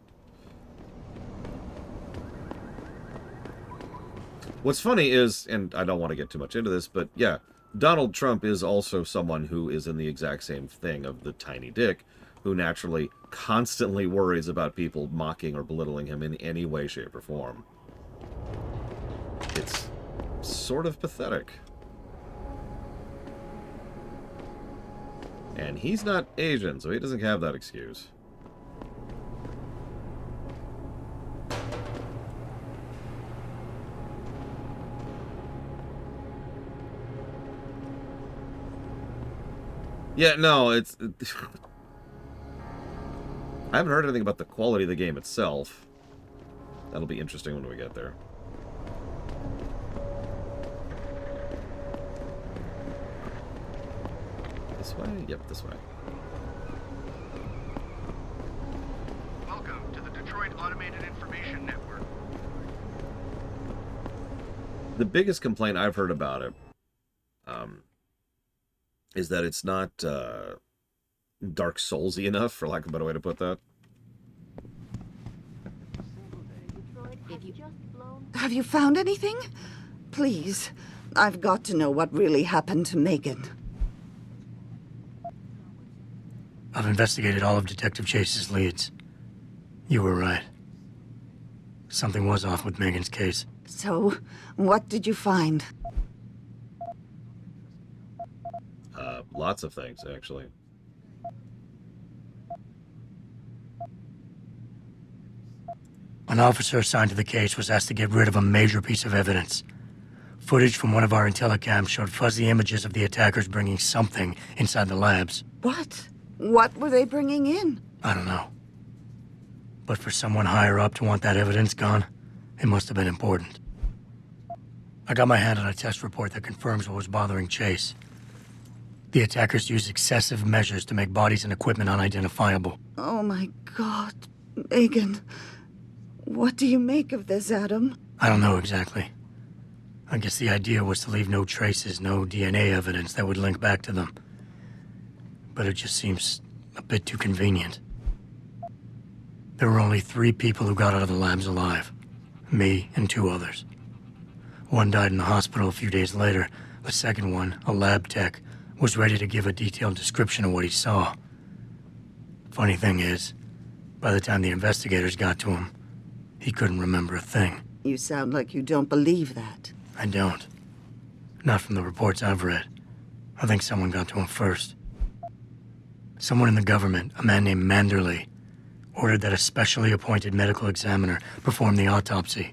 What's funny is, and I don't want to get too much into this, but yeah, Donald Trump is also someone who is in the exact same thing of the tiny dick, who naturally constantly worries about people mocking or belittling him in any way, shape, or form. It's sort of pathetic. And he's not Asian, so he doesn't have that excuse. Yeah, no, it's... I haven't heard anything about the quality of the game itself. That'll be interesting when we get there. This way? Yep, this way. Welcome to the Detroit Automated the biggest complaint I've heard about it is that it's not Dark Soulsy enough, for lack of a better way to put that. Have you found anything? Please, I've got to know what really happened to Megan. I've investigated all of Detective Chase's leads. You were right. Something was off with Megan's case. So, what did you find? Lots of things, actually. An officer assigned to the case was asked to get rid of a major piece of evidence. Footage from one of our intellicams showed fuzzy images of the attackers bringing something inside the labs. What? What were they bringing in? I don't know. But for someone higher up to want that evidence gone, it must have been important. I got my hand on a test report that confirms what was bothering Chase. The attackers used excessive measures to make bodies and equipment unidentifiable. Oh my God, Megan. What do you make of this, Adam? I don't know exactly. I guess the idea was to leave no traces, no DNA evidence that would link back to them. But it just seems a bit too convenient. There were only 3 people who got out of the labs alive. Me and 2 others. One died in the hospital a few days later. The second one, a lab tech, was ready to give a detailed description of what he saw. Funny thing is, by the time the investigators got to him, he couldn't remember a thing. You sound like you don't believe that. I don't. Not from the reports I've read. I think someone got to him first. Someone in the government, a man named Manderley, ordered that a specially appointed medical examiner perform the autopsy.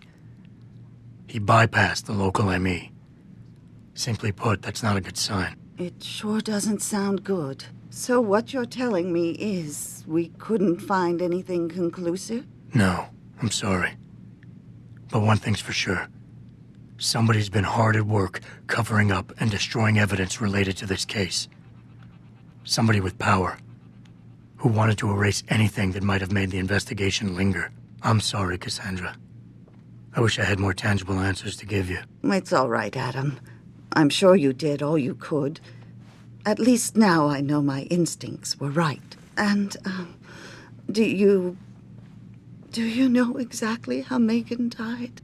He bypassed the local ME. Simply put, that's not a good sign. It sure doesn't sound good. So what you're telling me is we couldn't find anything conclusive? No, I'm sorry. But one thing's for sure. Somebody's been hard at work covering up and destroying evidence related to this case. Somebody with power, who wanted to erase anything that might have made the investigation linger. I'm sorry, Cassandra. I wish I had more tangible answers to give you. It's all right, Adam. I'm sure you did all you could. At least now I know my instincts were right. And, do you know exactly how Megan died?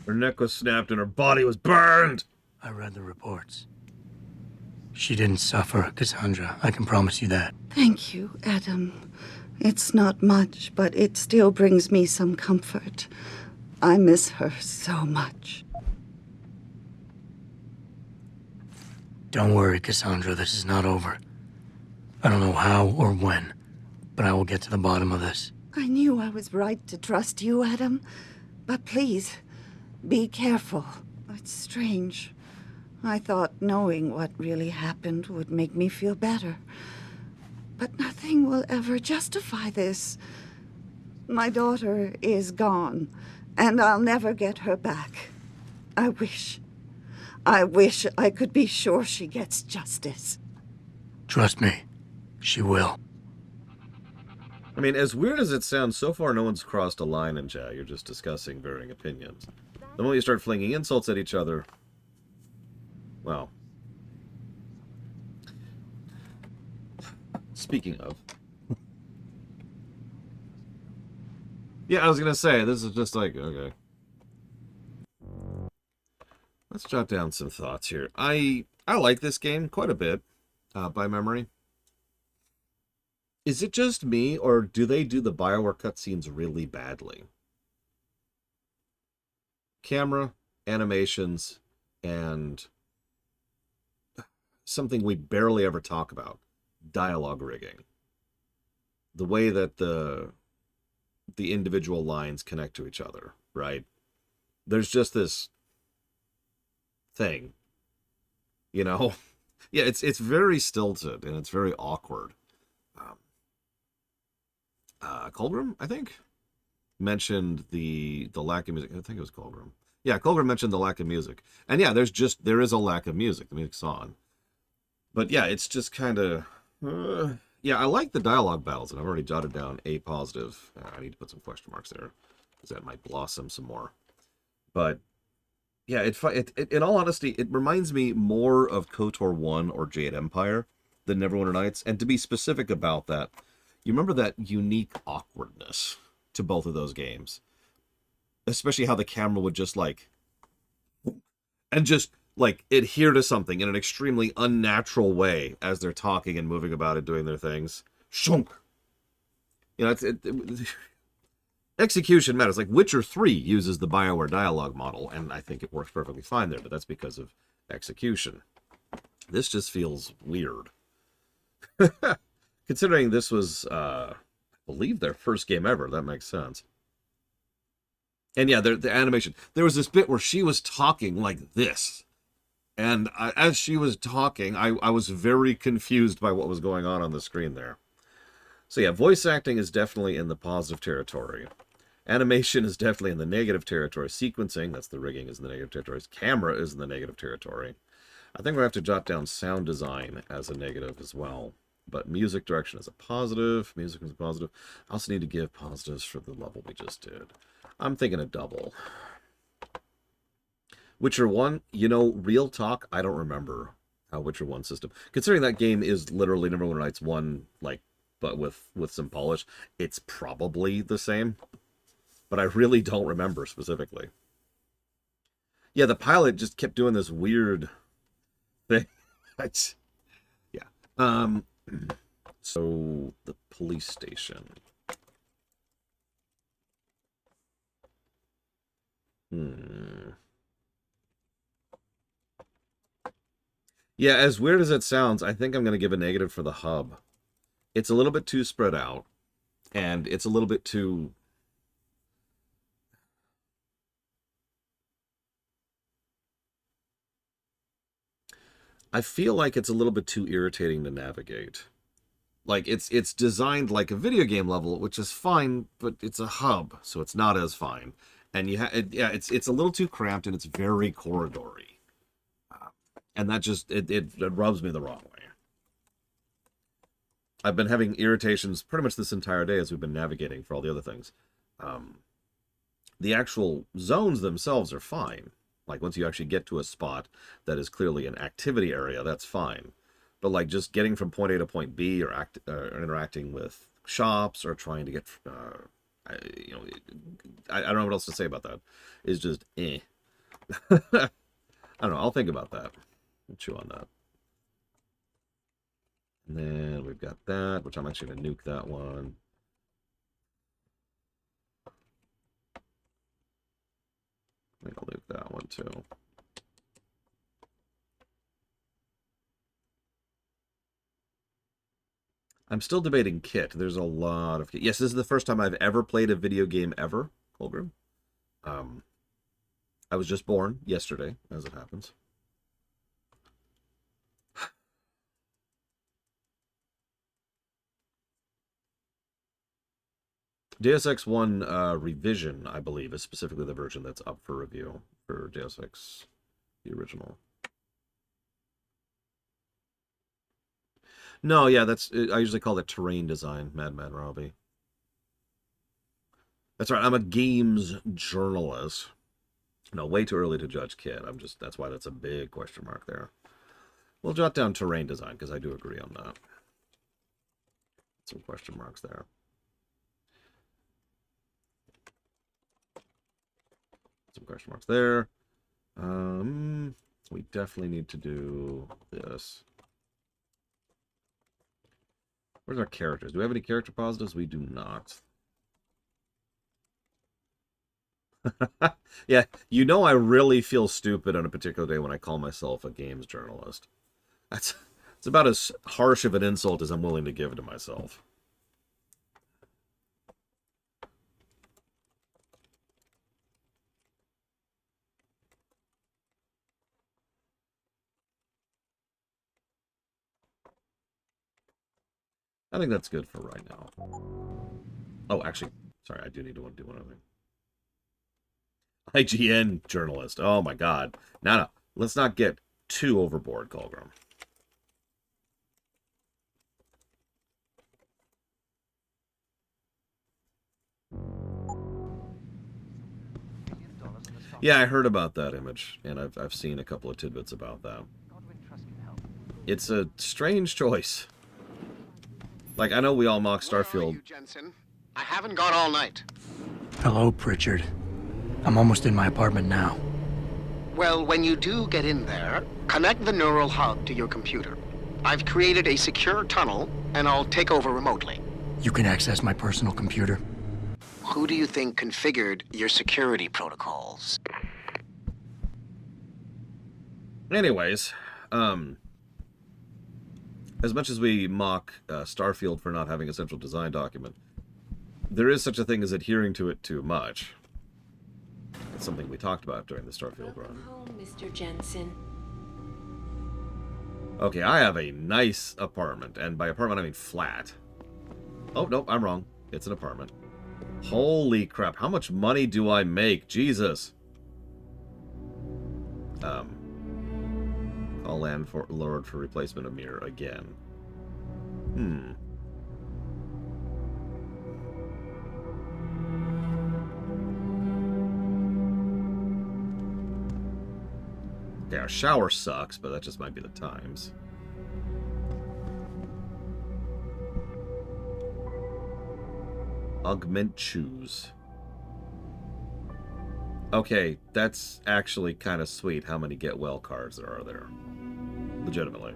Her neck was snapped and her body was burned! I read the reports. She didn't suffer, Cassandra. I can promise you that. Thank you, Adam. It's not much, but it still brings me some comfort. I miss her so much. Don't worry, Cassandra. This is not over. I don't know how or when, but I will get to the bottom of this. I knew I was right to trust you, Adam. But please, be careful. It's strange. I thought knowing what really happened would make me feel better. But nothing will ever justify this. My daughter is gone, and I'll never get her back. I wish I could be sure she gets justice. Trust me, she will. I mean, as weird as it sounds, so far no one's crossed a line in chat. You're just discussing varying opinions. The moment you start flinging insults at each other, well. Speaking of. Yeah, I was going to say, this is just like, okay. Let's jot down some thoughts here. I like this game quite a bit, by memory. Is it just me, or do they do the BioWare cutscenes really badly? Camera, animations, and something we barely ever talk about. Dialogue rigging. The way that the individual lines connect to each other, right? There's just this thing, you know? Yeah, it's very stilted and it's very awkward. Colgrim, I think, mentioned the lack of music. I think it was Colgrim. Yeah, Colgrim mentioned the lack of music. And yeah, there is a lack of music. The music's on. But yeah, it's just kind of, Yeah, I like the dialogue battles, and I've already jotted down a positive. I need to put some question marks there, because that might blossom some more. But yeah, in all honesty, it reminds me more of KOTOR 1 or Jade Empire than Neverwinter Nights. And to be specific about that, you remember that unique awkwardness to both of those games, especially how the camera would just like, and just like adhere to something in an extremely unnatural way as they're talking and moving about and doing their things. Shunk. You know, execution matters. Like Witcher 3 uses the BioWare dialogue model, and I think it works perfectly fine there, but that's because of execution. This just feels weird. Considering this was, I believe, their first game ever, that makes sense. And yeah, the animation. There was this bit where she was talking like this. And as she was talking, I was very confused by what was going on the screen there. So yeah, voice acting is definitely in the positive territory. Animation is definitely in the negative territory. Sequencing, that's the rigging, is in the negative territory. Camera is in the negative territory. I think we'll have to jot down sound design as a negative as well. But music direction is a positive. Music is a positive. I also need to give positives for the level we just did. I'm thinking a double. Witcher 1, you know, real talk, I don't remember how Witcher 1 system. Considering that game is literally Neverwinter Nights 1, like, but with some polish, it's probably the same. But I really don't remember specifically. Yeah, the pilot just kept doing this weird thing. Yeah. So, the police station. Yeah, as weird as it sounds, I think I'm going to give a negative for the hub. It's a little bit too spread out, and it's a little bit too... I feel like it's a little bit too irritating to navigate. Like, it's designed like a video game level, which is fine, but it's a hub, so it's not as fine. And it's a little too cramped, and it's very corridory. And that just, it rubs me the wrong way. I've been having irritations pretty much this entire day as we've been navigating for all the other things. The actual zones themselves are fine. Like, once you actually get to a spot that is clearly an activity area, that's fine. But, like, just getting from point A to point B or interacting with shops or trying to get, I don't know what else to say about that. It's just, eh. I don't know. I'll think about that. I'll chew on that. And then we've got that, which I'm actually going to nuke that one. I think I'll nuke that one too. I'm still debating kit. There's a lot of kit. Yes, this is the first time I've ever played a video game ever, Colgrim. I was just born yesterday, as it happens. Deus Ex 1 Revision, I believe, is specifically the version that's up for review for Deus Ex, the original. No, yeah, I usually call it terrain design, Madman Robbie. That's right, I'm a games journalist. No, way too early to judge kit. That's why that's a big question mark there. We'll jot down terrain design, because I do agree on that. Some question marks there. Some question marks there. We definitely need to do this. Where's our characters? Do we have any character positives? We do not. Yeah, you know I really feel stupid on a particular day when I call myself a games journalist. It's about as harsh of an insult as I'm willing to give to myself. I think that's good for right now. Oh, actually, sorry, I do need to do one other thing. IGN journalist. Oh my god. No. Let's not get too overboard, Colgrim. Yeah, I heard about that image, and I've seen a couple of tidbits about that. It's a strange choice. Like, I know we all mock Starfield. Jensen? I haven't got all night. Hello, Pritchard. I'm almost in my apartment now. Well, when you do get in there, connect the neural hub to your computer. I've created a secure tunnel, and I'll take over remotely. You can access my personal computer. Who do you think configured your security protocols? Anyways, as much as we mock Starfield for not having a central design document, there is such a thing as adhering to it too much. It's something we talked about during the Starfield run. Home, Mr. Jensen. Okay, I have a nice apartment, and by apartment I mean flat. Oh, nope, I'm wrong. It's an apartment. Holy crap, how much money do I make? Jesus. Call landlord for replacement of mirror again. Okay, our shower sucks, but that just might be the times. Augment choose. Okay, that's actually kind of sweet how many get well cards there are there. Legitimately.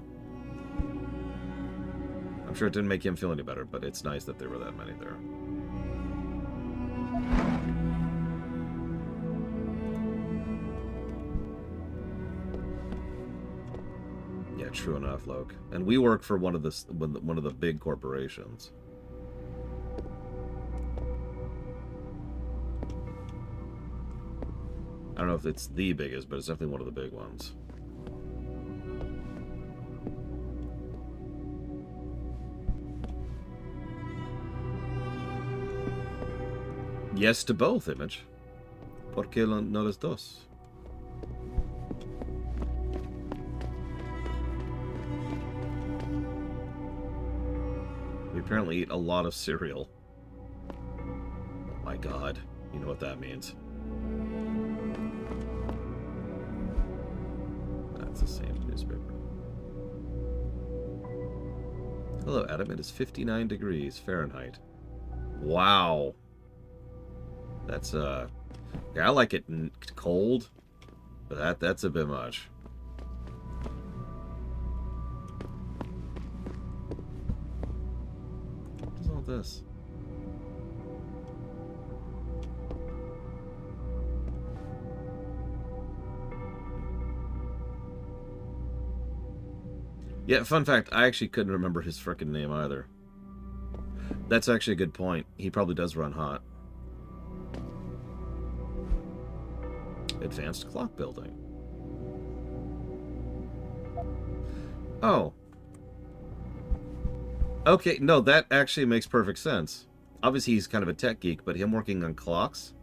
I'm sure it didn't make him feel any better, but it's nice that there were that many there. Yeah, true enough, Loke. And we work for one of the big corporations. I don't know if it's the biggest, but it's definitely one of the big ones. Yes to both, Image. ¿Por qué no los dos? We apparently eat a lot of cereal. Oh my god. You know what that means. That's the same newspaper. Hello, Adam. It is 59 degrees Fahrenheit. Wow. That's, yeah, I like it cold, but that's a bit much. What is all this? Yeah, fun fact, I actually couldn't remember his frickin' name either. That's actually a good point. He probably does run hot. Advanced clock building. Oh. Okay, no, that actually makes perfect sense. Obviously, he's kind of a tech geek, but him working on clocks?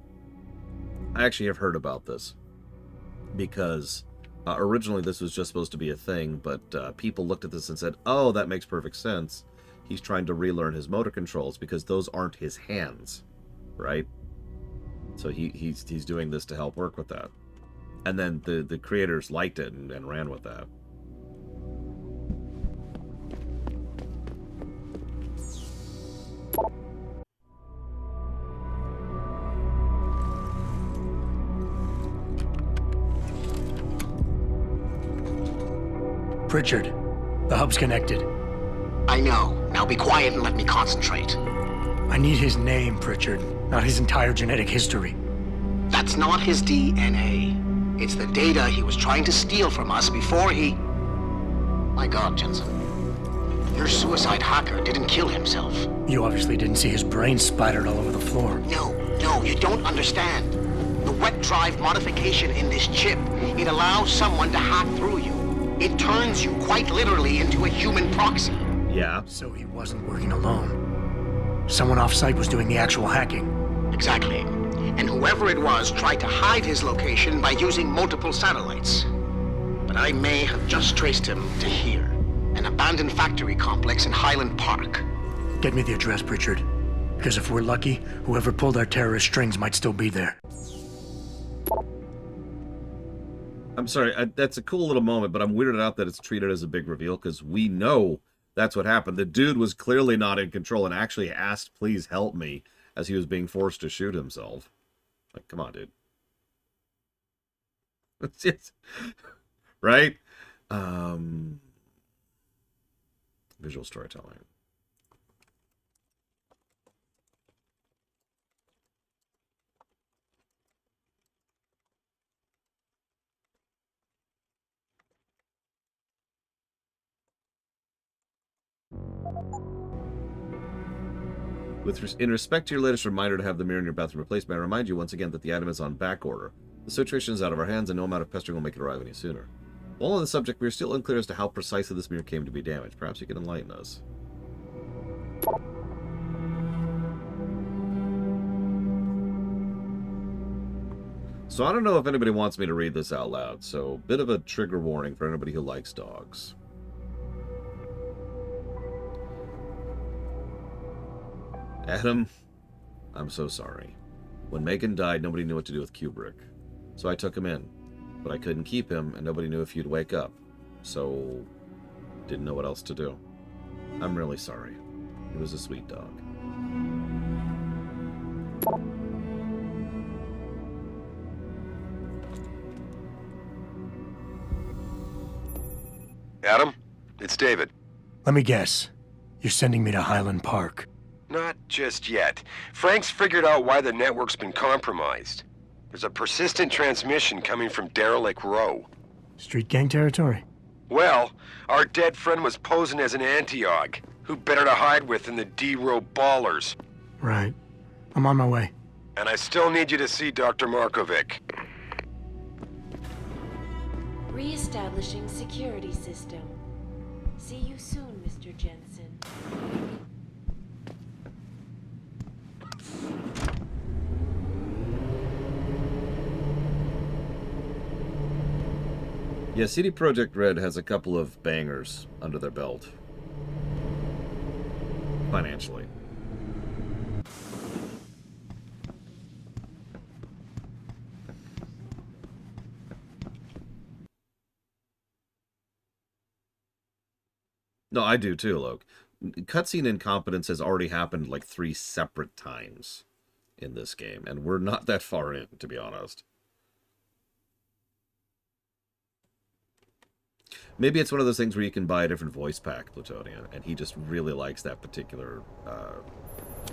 I actually have heard about this. Because originally this was just supposed to be a thing, but people looked at this and said, oh, that makes perfect sense. He's trying to relearn his motor controls because those aren't his hands, right? So he's doing this to help work with that. And then the creators liked it and ran with that. Pritchard, the hub's connected. I know. Now be quiet and let me concentrate. I need his name, Pritchard, not his entire genetic history. That's not his DNA. It's the data he was trying to steal from us before he... My God, Jensen. Your suicide hacker didn't kill himself. You obviously didn't see his brain splattered all over the floor. No, you don't understand. The wet drive modification in this chip, it allows someone to hack through you. It turns you quite literally into a human proxy. Yeah. So he wasn't working alone. Someone off-site was doing the actual hacking. Exactly. And whoever it was tried to hide his location by using multiple satellites. But I may have just traced him to here, an abandoned factory complex in Highland Park. Get me the address, Pritchard. Because if we're lucky, whoever pulled our terrorist strings might still be there. I'm sorry, that's a cool little moment, but I'm weirded out that it's treated as a big reveal because we know that's what happened. The dude was clearly not in control and actually asked, please help me, as he was being forced to shoot himself. Like, come on, dude. It's just, right? Visual storytelling. In respect to your latest reminder to have the mirror in your bathroom replaced, may I remind you once again that the item is on back order. The situation is out of our hands, and no amount of pestering will make it arrive any sooner. While on the subject, we are still unclear as to how precisely this mirror came to be damaged. Perhaps you can enlighten us. So I don't know if anybody wants me to read this out loud, so bit of a trigger warning for anybody who likes dogs. Adam, I'm so sorry. When Megan died, nobody knew what to do with Kubrick. So I took him in. But I couldn't keep him, and nobody knew if you'd wake up. So, didn't know what else to do. I'm really sorry. He was a sweet dog. Adam, it's David. Let me guess. You're sending me to Highland Park. Not just yet. Frank's figured out why the network's been compromised. There's a persistent transmission coming from Derelict Row. Street gang territory? Well, our dead friend was posing as an anti-og. Who better to hide with than the D-Row ballers? Right. I'm on my way. And I still need you to see Dr. Markovic. Re-establishing security system. See you soon, Mr. Jensen. Yeah, CD Projekt Red has a couple of bangers under their belt. Financially. No, I do too, Loke. Cutscene incompetence has already happened like 3 separate times in this game, and we're not that far in, to be honest. Maybe it's one of those things where you can buy a different voice pack, Plutonia, and he just really likes that particular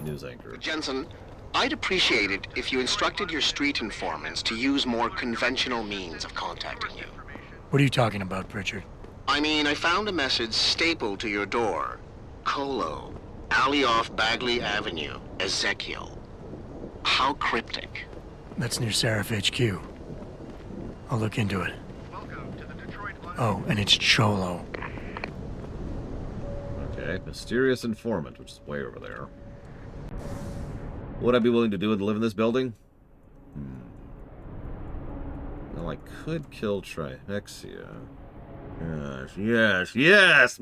news anchor. Jensen, I'd appreciate it if you instructed your street informants to use more conventional means of contacting you. What are you talking about, Pritchard? I mean, I found a message stapled to your door. Colo, alley off Bagley Avenue, Ezekiel. How cryptic. That's near Sarif HQ. I'll look into it. Oh, and it's Cholo. Okay, mysterious informant, which is way over there. Would I be willing to do it to live in this building? Well, I could kill Trihexia. Yes, yes, yes!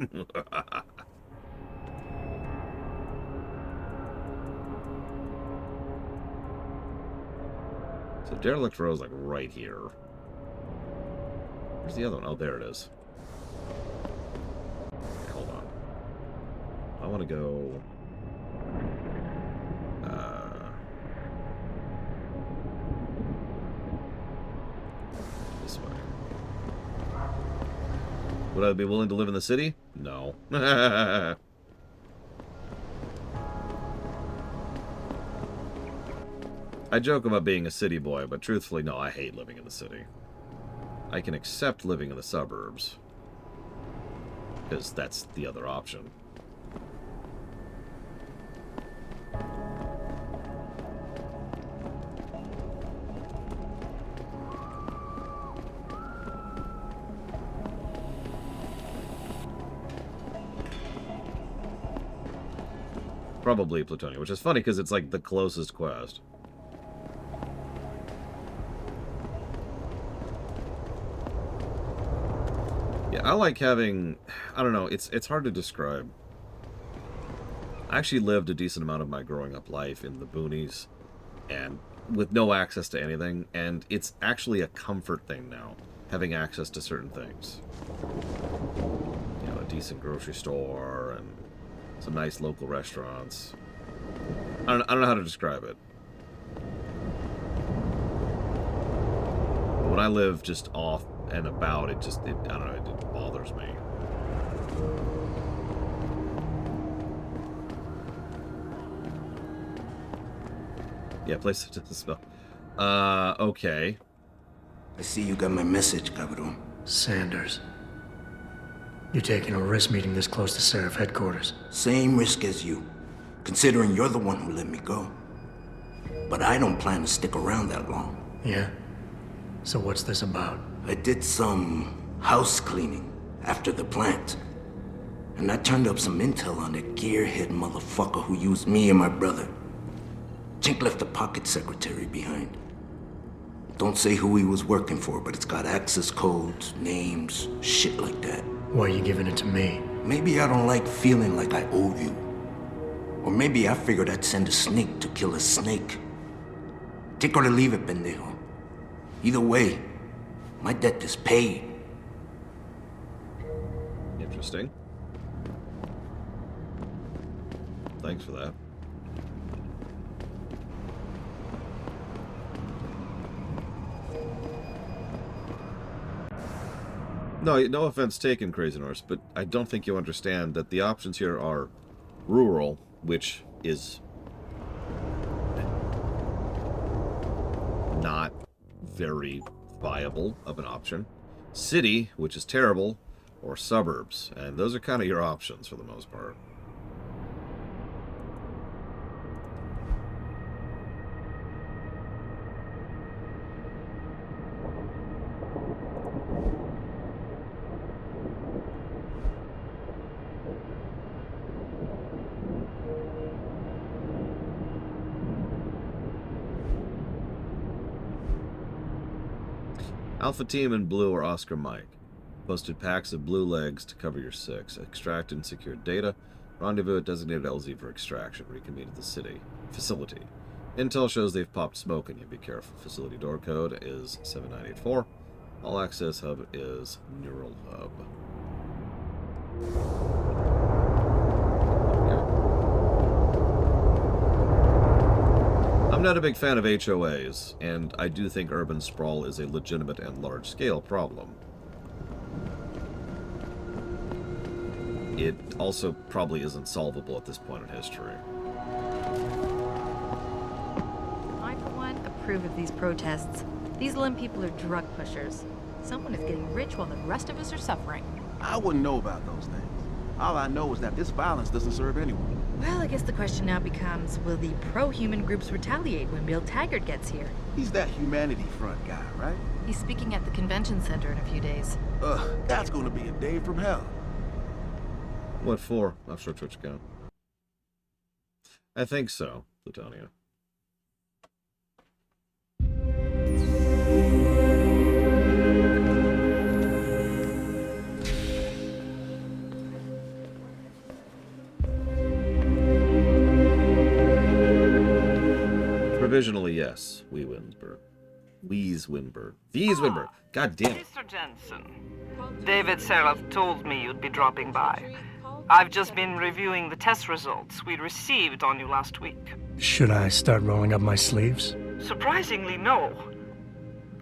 So Derelict Row is like right here. Where's the other one? Oh, there it is. Okay, hold on. I want to go... this way. Would I be willing to live in the city? No. I joke about being a city boy, but truthfully, no, I hate living in the city. I can accept living in the suburbs, because that's the other option. Probably Plutonia, which is funny because it's like the closest quest. Yeah, I like having, I don't know, it's hard to describe. I actually lived a decent amount of my growing up life in the boonies and with no access to anything, and it's actually a comfort thing now. having access to certain things. You know, a decent grocery store and some nice local restaurants. I don't know how to describe it. But when I live just off and about, I don't know, it bothers me. Yeah, place to spell. Okay. I see you got my message, cabrón. Sanders. You're taking a risk meeting this close to Sarif headquarters. Same risk as you, considering you're the one who let me go. But I don't plan to stick around that long. Yeah? So what's this about? I did some house cleaning after the plant. And I turned up some intel on that gearhead motherfucker who used me and my brother. Chink left the pocket secretary behind. Don't say who he was working for, but it's got access codes, names, shit like that. Why are you giving it to me? Maybe I don't like feeling like I owe you. Or maybe I figured I'd send a snake to kill a snake. Take or to leave it, pendejo. Either way, my debt is paid. Interesting. Thanks for that. No offense taken, Crazy Norse, but I don't think you understand that the options here are rural, which is not very viable of an option, city, which is terrible, or suburbs, and those are kind of your options for the most part. Alpha Team in blue are Oscar Mike. Posted packs of blue legs to cover your 6. Extract and secure data. Rendezvous at designated LZ for extraction. Reconvene at the facility. Intel shows they've popped smoke and you be careful. Facility door code is 7984. All access hub is Neural Hub. I'm not a big fan of HOAs, and I do think urban sprawl is a legitimate and large-scale problem. It also probably isn't solvable at this point in history. I, for one, approve of these protests. These Lim people are drug pushers. Someone is getting rich while the rest of us are suffering. I wouldn't know about those things. All I know is that this violence doesn't serve anyone. Well, I guess the question now becomes, will the pro-human groups retaliate when Bill Taggart gets here? He's that Humanity Front guy, right? He's speaking at the convention center in a few days. That's gonna be a day from hell. What for? Offshore Twitch account. I think so, Plutonia. Provisionally, yes. Wieswinberg. Wieswinberg. God damn it. Mr. Jensen, David Sarif told me you'd be dropping by. I've just been reviewing the test results we received on you last week. Should I start rolling up my sleeves? Surprisingly, no.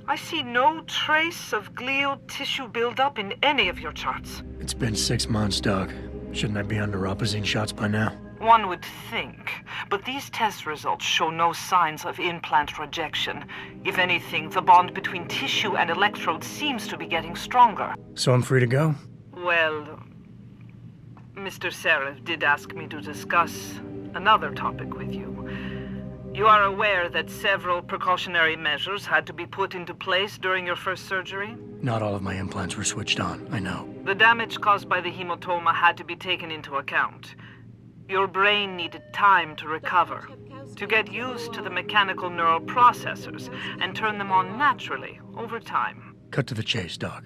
I see no trace of glial tissue buildup in any of your charts. It's been 6 months, Doc. Shouldn't I be on neuropozyne shots by now? One would think, but these test results show no signs of implant rejection. If anything, the bond between tissue and electrodes seems to be getting stronger. So I'm free to go? Well, Mr. Sarif did ask me to discuss another topic with you. You are aware that several precautionary measures had to be put into place during your first surgery? Not all of my implants were switched on, I know. The damage caused by the hematoma had to be taken into account. Your brain needed time to recover, to get used to the mechanical neural processors and turn them on naturally over time. Cut to the chase, Doc.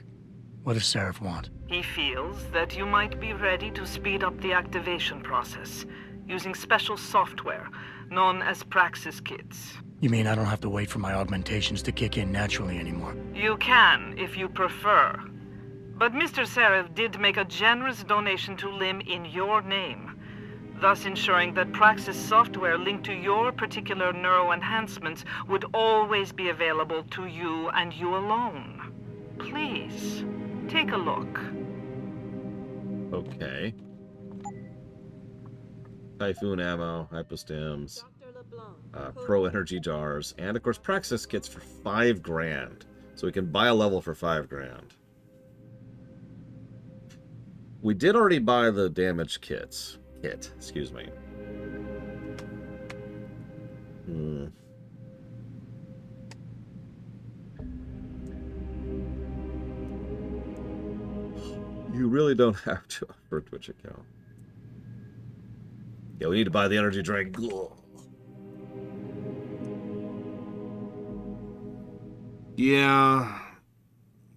What does Sarif want? He feels that you might be ready to speed up the activation process using special software known as Praxis kits. You mean I don't have to wait for my augmentations to kick in naturally anymore? You can, if you prefer. But Mr. Sarif did make a generous donation to Lim in your name, thus ensuring that Praxis software linked to your particular neuroenhancements would always be available to you and you alone. Please, take a look. Okay. Typhoon ammo, hypostims, pro energy jars, and of course Praxis kits for 5 grand. So we can buy a level for 5 grand. We did already buy the damage kit, excuse me. You really don't have to offer a Twitch account. Yeah, we need to buy the energy drink. Yeah.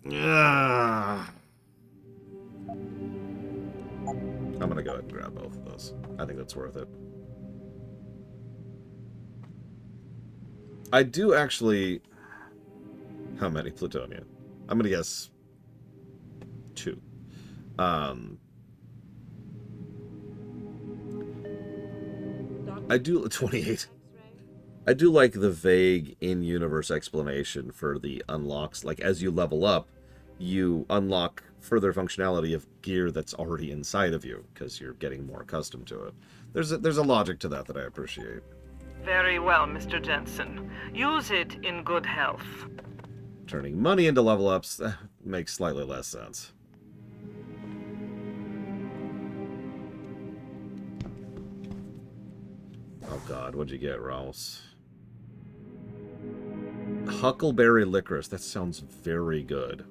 Yeah. I'm gonna go ahead and grab both of those. I think that's worth it. I do actually... How many plutonium? I'm gonna guess 2. I do... 28. I do like the vague in-universe explanation for the unlocks. Like, as you level up, you unlock further functionality of gear that's already inside of you, because you're getting more accustomed to it. There's a logic to that I appreciate. Very well, Mr. Jensen. Use it in good health. Turning money into level ups makes slightly less sense. Oh god, what'd you get, Rouse? Huckleberry licorice. That sounds very good.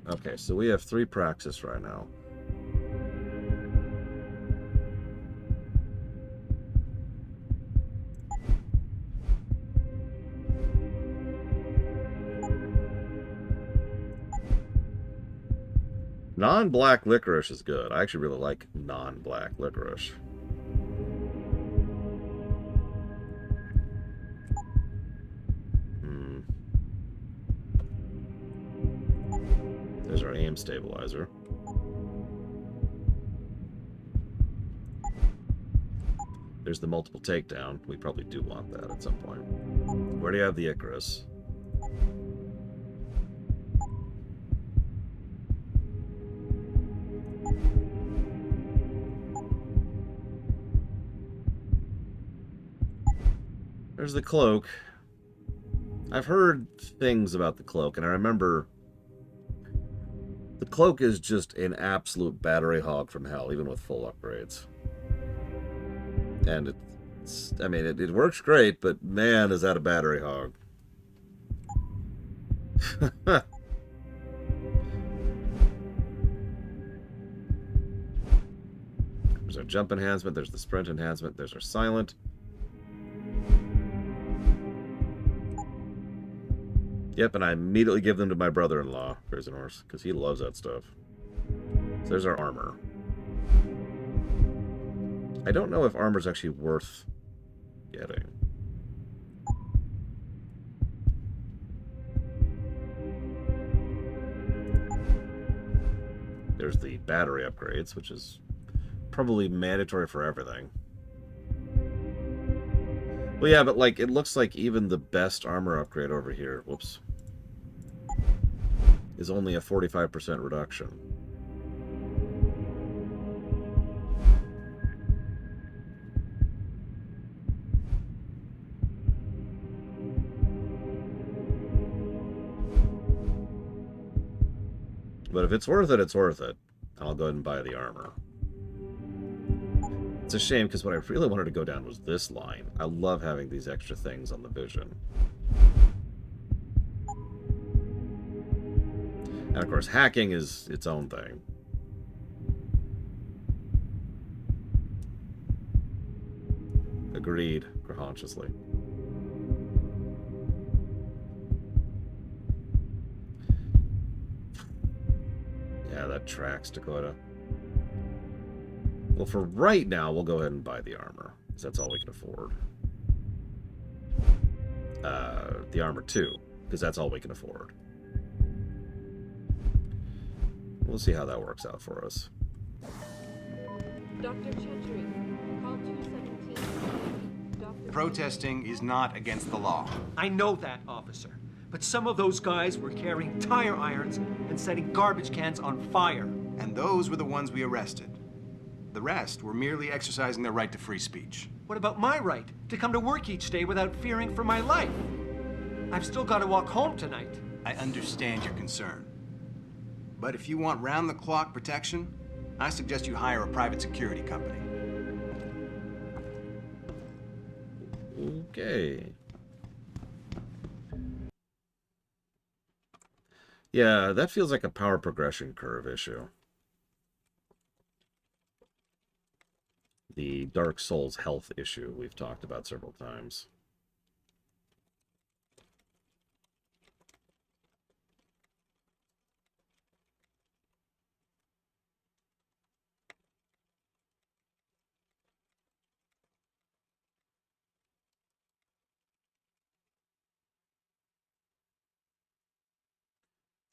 Okay, so we have 3 Praxis right now. Non-black licorice is good. I actually really like non-black licorice. There's our aim stabilizer. There's the multiple takedown. We probably do want that at some point. Where do you have the Icarus? There's the cloak. I've heard things about the cloak, and I remember the cloak is just an absolute battery hog from hell, even with full upgrades. And it's, I mean, it works great, but man, is that a battery hog. There's our jump enhancement, there's the sprint enhancement, there's our silent. Yep, and I immediately give them to my brother-in-law, Prison Horse, because he loves that stuff. So there's our armor. I don't know if armor's actually worth getting. There's the battery upgrades, which is probably mandatory for everything. Well, yeah, but like, it looks like even the best armor upgrade over here, whoops, is only a 45% reduction. But if it's worth it, it's worth it. I'll go ahead and buy the armor. It's a shame, because what I really wanted to go down was this line. I love having these extra things on the Vision. And of course, hacking is its own thing. Agreed, consciously. Yeah, that tracks, Dakota. Well, for right now, we'll go ahead and buy the armor, because that's all we can afford. The armor, too, because that's all we can afford. We'll see how that works out for us. Dr. Chetri, call 217. Dr. Protesting is not against the law. I know that, officer. But some of those guys were carrying tire irons and setting garbage cans on fire. And those were the ones we arrested. The rest were merely exercising their right to free speech. What about my right to come to work each day without fearing for my life? I've still got to walk home tonight. I understand your concern. But if you want round-the-clock protection, I suggest you hire a private security company. Okay. Yeah, that feels like a power progression curve issue. The Dark Souls health issue we've talked about several times.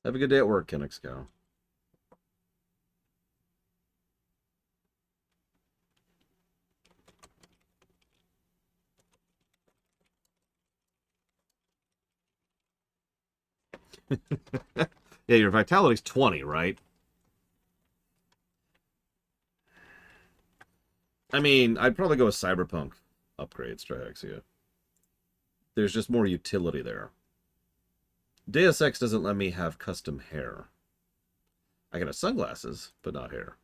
Have a good day at work, Kenixco. Yeah, your vitality's 20, right? I mean, I'd probably go with Cyberpunk upgrades, Triaxia. There's just more utility there. Deus Ex doesn't let me have custom hair. I can have sunglasses, but not hair.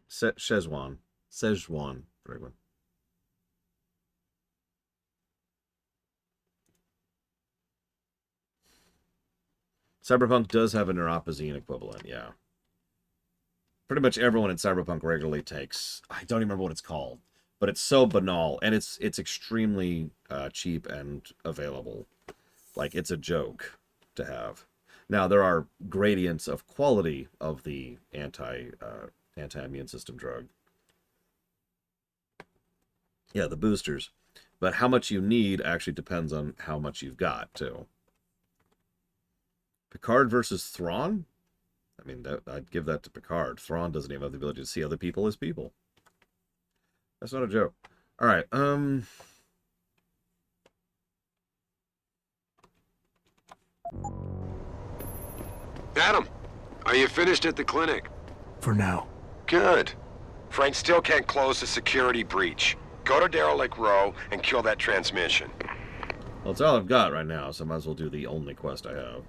Szechuan. Szechuan. Very good. Cyberpunk does have a neuropozyne equivalent, yeah. Pretty much everyone in Cyberpunk regularly takes... I don't even remember what it's called. But it's so banal, and it's extremely cheap and available. Like, it's a joke to have. Now, there are gradients of quality of the anti-immune system drug. Yeah, the boosters. But how much you need actually depends on how much you've got, too. Picard versus Thrawn? I mean, I'd give that to Picard. Thrawn doesn't even have the ability to see other people as people. That's not a joke. All right, Adam, are you finished at the clinic? For now. Good. Frank still can't close the security breach. Go to Derelict Row and kill that transmission. Well, it's all I've got right now, so I might as well do the only quest I have.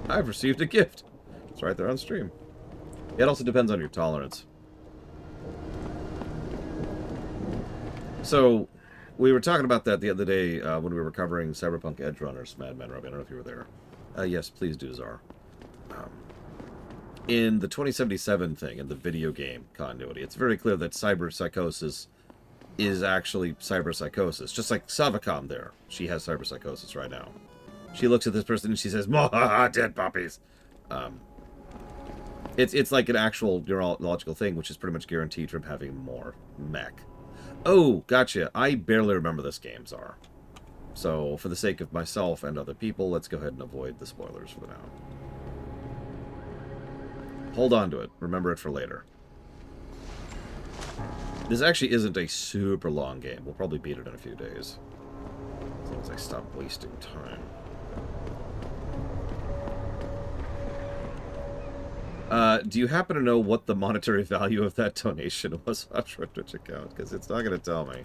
I've received a gift. It's right there on stream. It also depends on your tolerance. So, we were talking about that the other day when we were covering Cyberpunk Edge Runners, Madman Robbie. I don't know if you were there. Yes, please do, Czar. In the 2077 thing, in the video game continuity, it's very clear that cyberpsychosis is actually cyberpsychosis. Just like Savacom there. She has cyberpsychosis right now. She looks at this person and she says, "Mwahaha, dead puppies." It's like an actual neurological thing, which is pretty much guaranteed from having more mech. Oh, gotcha. I barely remember this game, Czar. So, for the sake of myself and other people, let's go ahead and avoid the spoilers for now. Hold on to it. Remember it for later. This actually isn't a super long game. We'll probably beat it in a few days. As long as I stop wasting time. Do you happen to know what the monetary value of that donation was on your Twitch account? Because it's not going to tell me.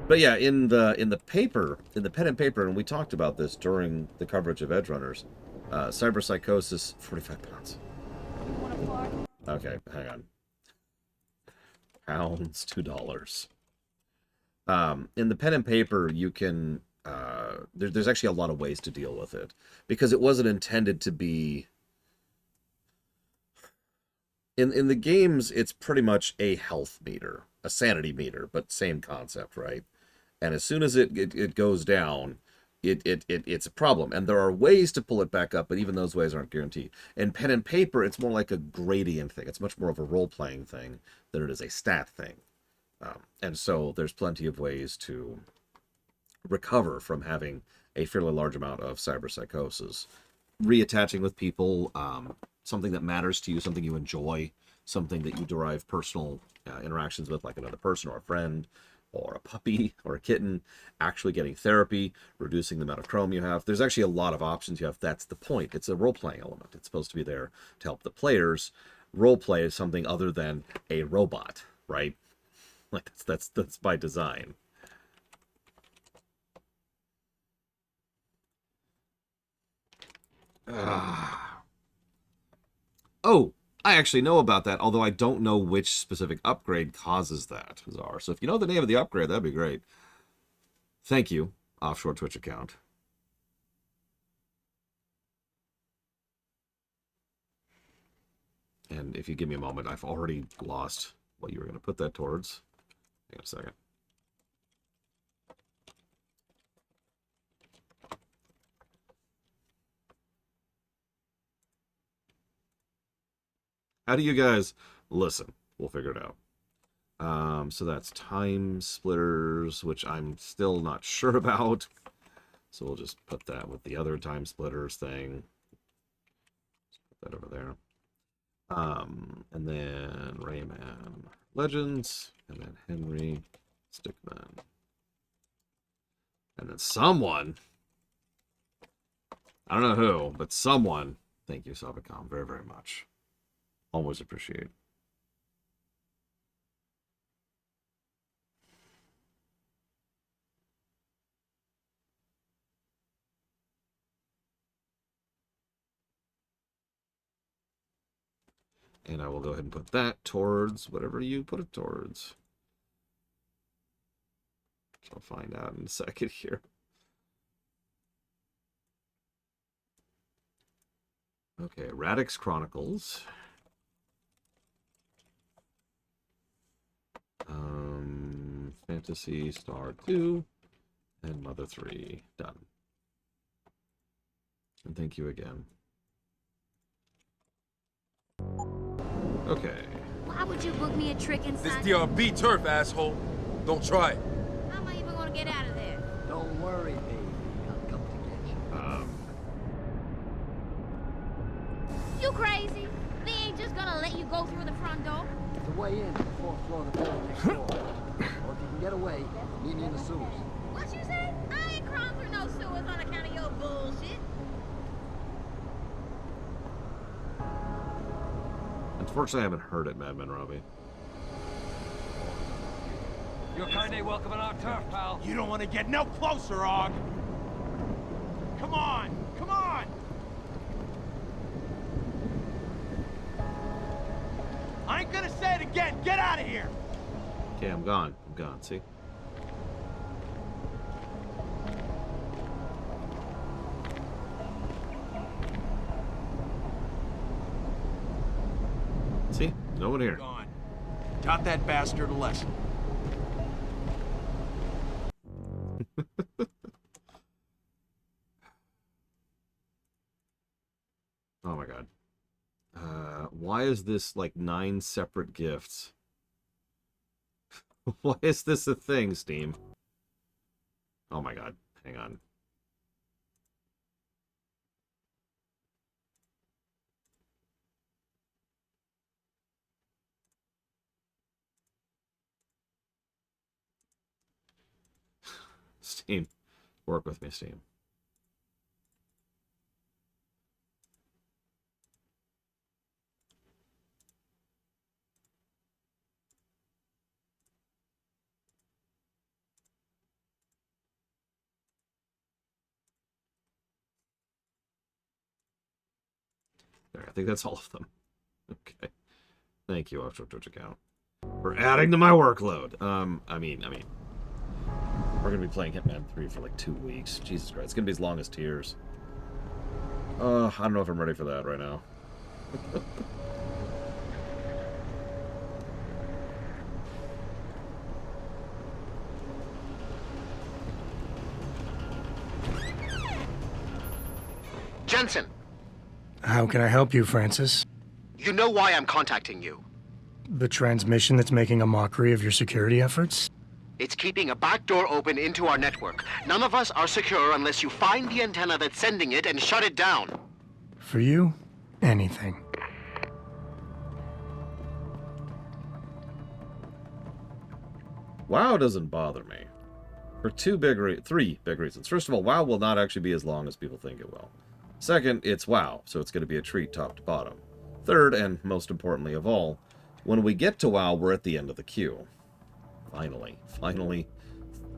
But yeah, in the paper, in the pen and paper, and we talked about this during the coverage of Edge Runners, cyberpsychosis, 45 pounds. Okay, hang on. Pounds, $2. In the pen and paper, you can there's actually a lot of ways to deal with it because it wasn't intended to be. In the games, it's pretty much a health meter, a sanity meter, but same concept, right? And as soon as it goes down, it's a problem. And there are ways to pull it back up, but even those ways aren't guaranteed. In pen and paper, it's more like a gradient thing. It's much more of a role-playing thing than it is a stat thing. And so there's plenty of ways to recover from having a fairly large amount of cyberpsychosis. Reattaching with people, something that matters to you, something you enjoy, something that you derive personal interactions with, like another person or a friend or a puppy or a kitten, actually getting therapy, reducing the amount of chrome you have. There's actually a lot of options you have. That's the point. It's a role-playing element. It's supposed to be there to help the players. Role-play is something other than a robot, right? Like that's by design. Oh, I actually know about that, although I don't know which specific upgrade causes that, Czar. So if you know the name of the upgrade, that'd be great. Thank you, offshore Twitch account. And if you give me a moment, I've already lost what you were going to put that towards. Hang on a second. How do you guys listen? We'll figure it out. So that's time splitters, which I'm still not sure about. So we'll just put that with the other time splitters thing. Put that over there. And then Rayman Legends, and then Henry Stickman. And then someone, I don't know who, but someone, thank you, Savicom, very, very much. Always appreciate. And I will go ahead and put that towards whatever you put it towards. I'll find out in a second here. Okay, Radix Chronicles. Fantasy Star 2 and Mother 3. Done. And thank you again. Okay. Why would you book me a trick inside? This DRB turf, asshole. Don't try it. How am I even gonna get out of there? Don't worry, baby. I'll come to get you. You crazy? They ain't just gonna let you go through the front door. There's a way in to the fourth floor of the building next door. Or if you can get away, meet me in the sewers. What you said? I ain't crawling through no sewers on account of your bullshit. Unfortunately, I haven't heard it, Madman Robbie. You're kind of welcome on our turf, pal. You don't want to get no closer, Og. Come on, come on. I ain't gonna say it again. Get out of here. Okay, I'm gone. I'm gone. See? See? No one here. Gone. Taught that bastard a lesson. Oh my god. Why is this like 9 separate gifts? Why is this a thing, Steam? Oh my god. Hang on. Steam. Work with me, Steam. There, I think that's all of them. Okay. Thank you, Offshore Twitch account, for adding to my workload. I mean, We're going to be playing Hitman 3 for like 2 weeks. Jesus Christ. It's going to be as long as Tears. I don't know if I'm ready for that right now. Jensen! How can I help you, Francis? You know why I'm contacting you. The transmission that's making a mockery of your security efforts? It's keeping a back door open into our network. None of us are secure unless you find the antenna that's sending it and shut it down. For you, anything. WoW doesn't bother me. For three big reasons. First of all, WoW will not actually be as long as people think it will. Second, it's WoW, so it's going to be a treat top to bottom. Third, and most importantly of all, when we get to WoW, we're at the end of the queue. Finally,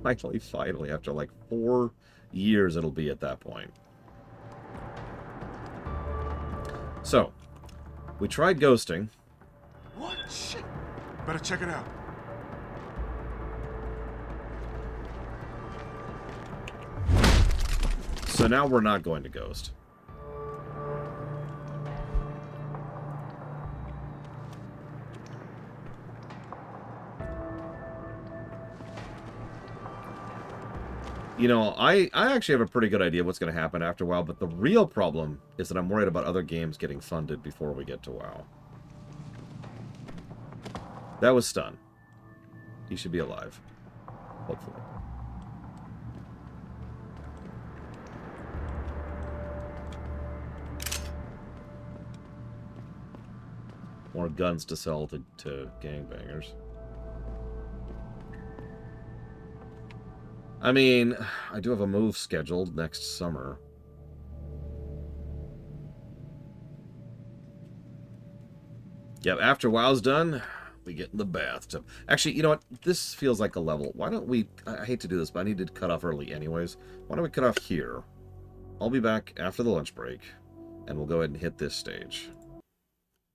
after like 4 years, it'll be at that point. So, we tried ghosting. What? Shit. Better check it out. So now we're not going to ghost. You know, I actually have a pretty good idea what's going to happen after WoW, but the real problem is that I'm worried about other games getting funded before we get to WoW. That was Stun. He should be alive. Hopefully. More guns to sell to gangbangers. I mean, I do have a move scheduled next summer. Yep, after WoW's done, we get in the bathtub. Actually, you know what? This feels like a level. Why don't we... I hate to do this, but I need to cut off early anyways. Why don't we cut off here? I'll be back after the lunch break, and we'll go ahead and hit this stage.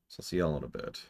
So I'll see y'all in a bit.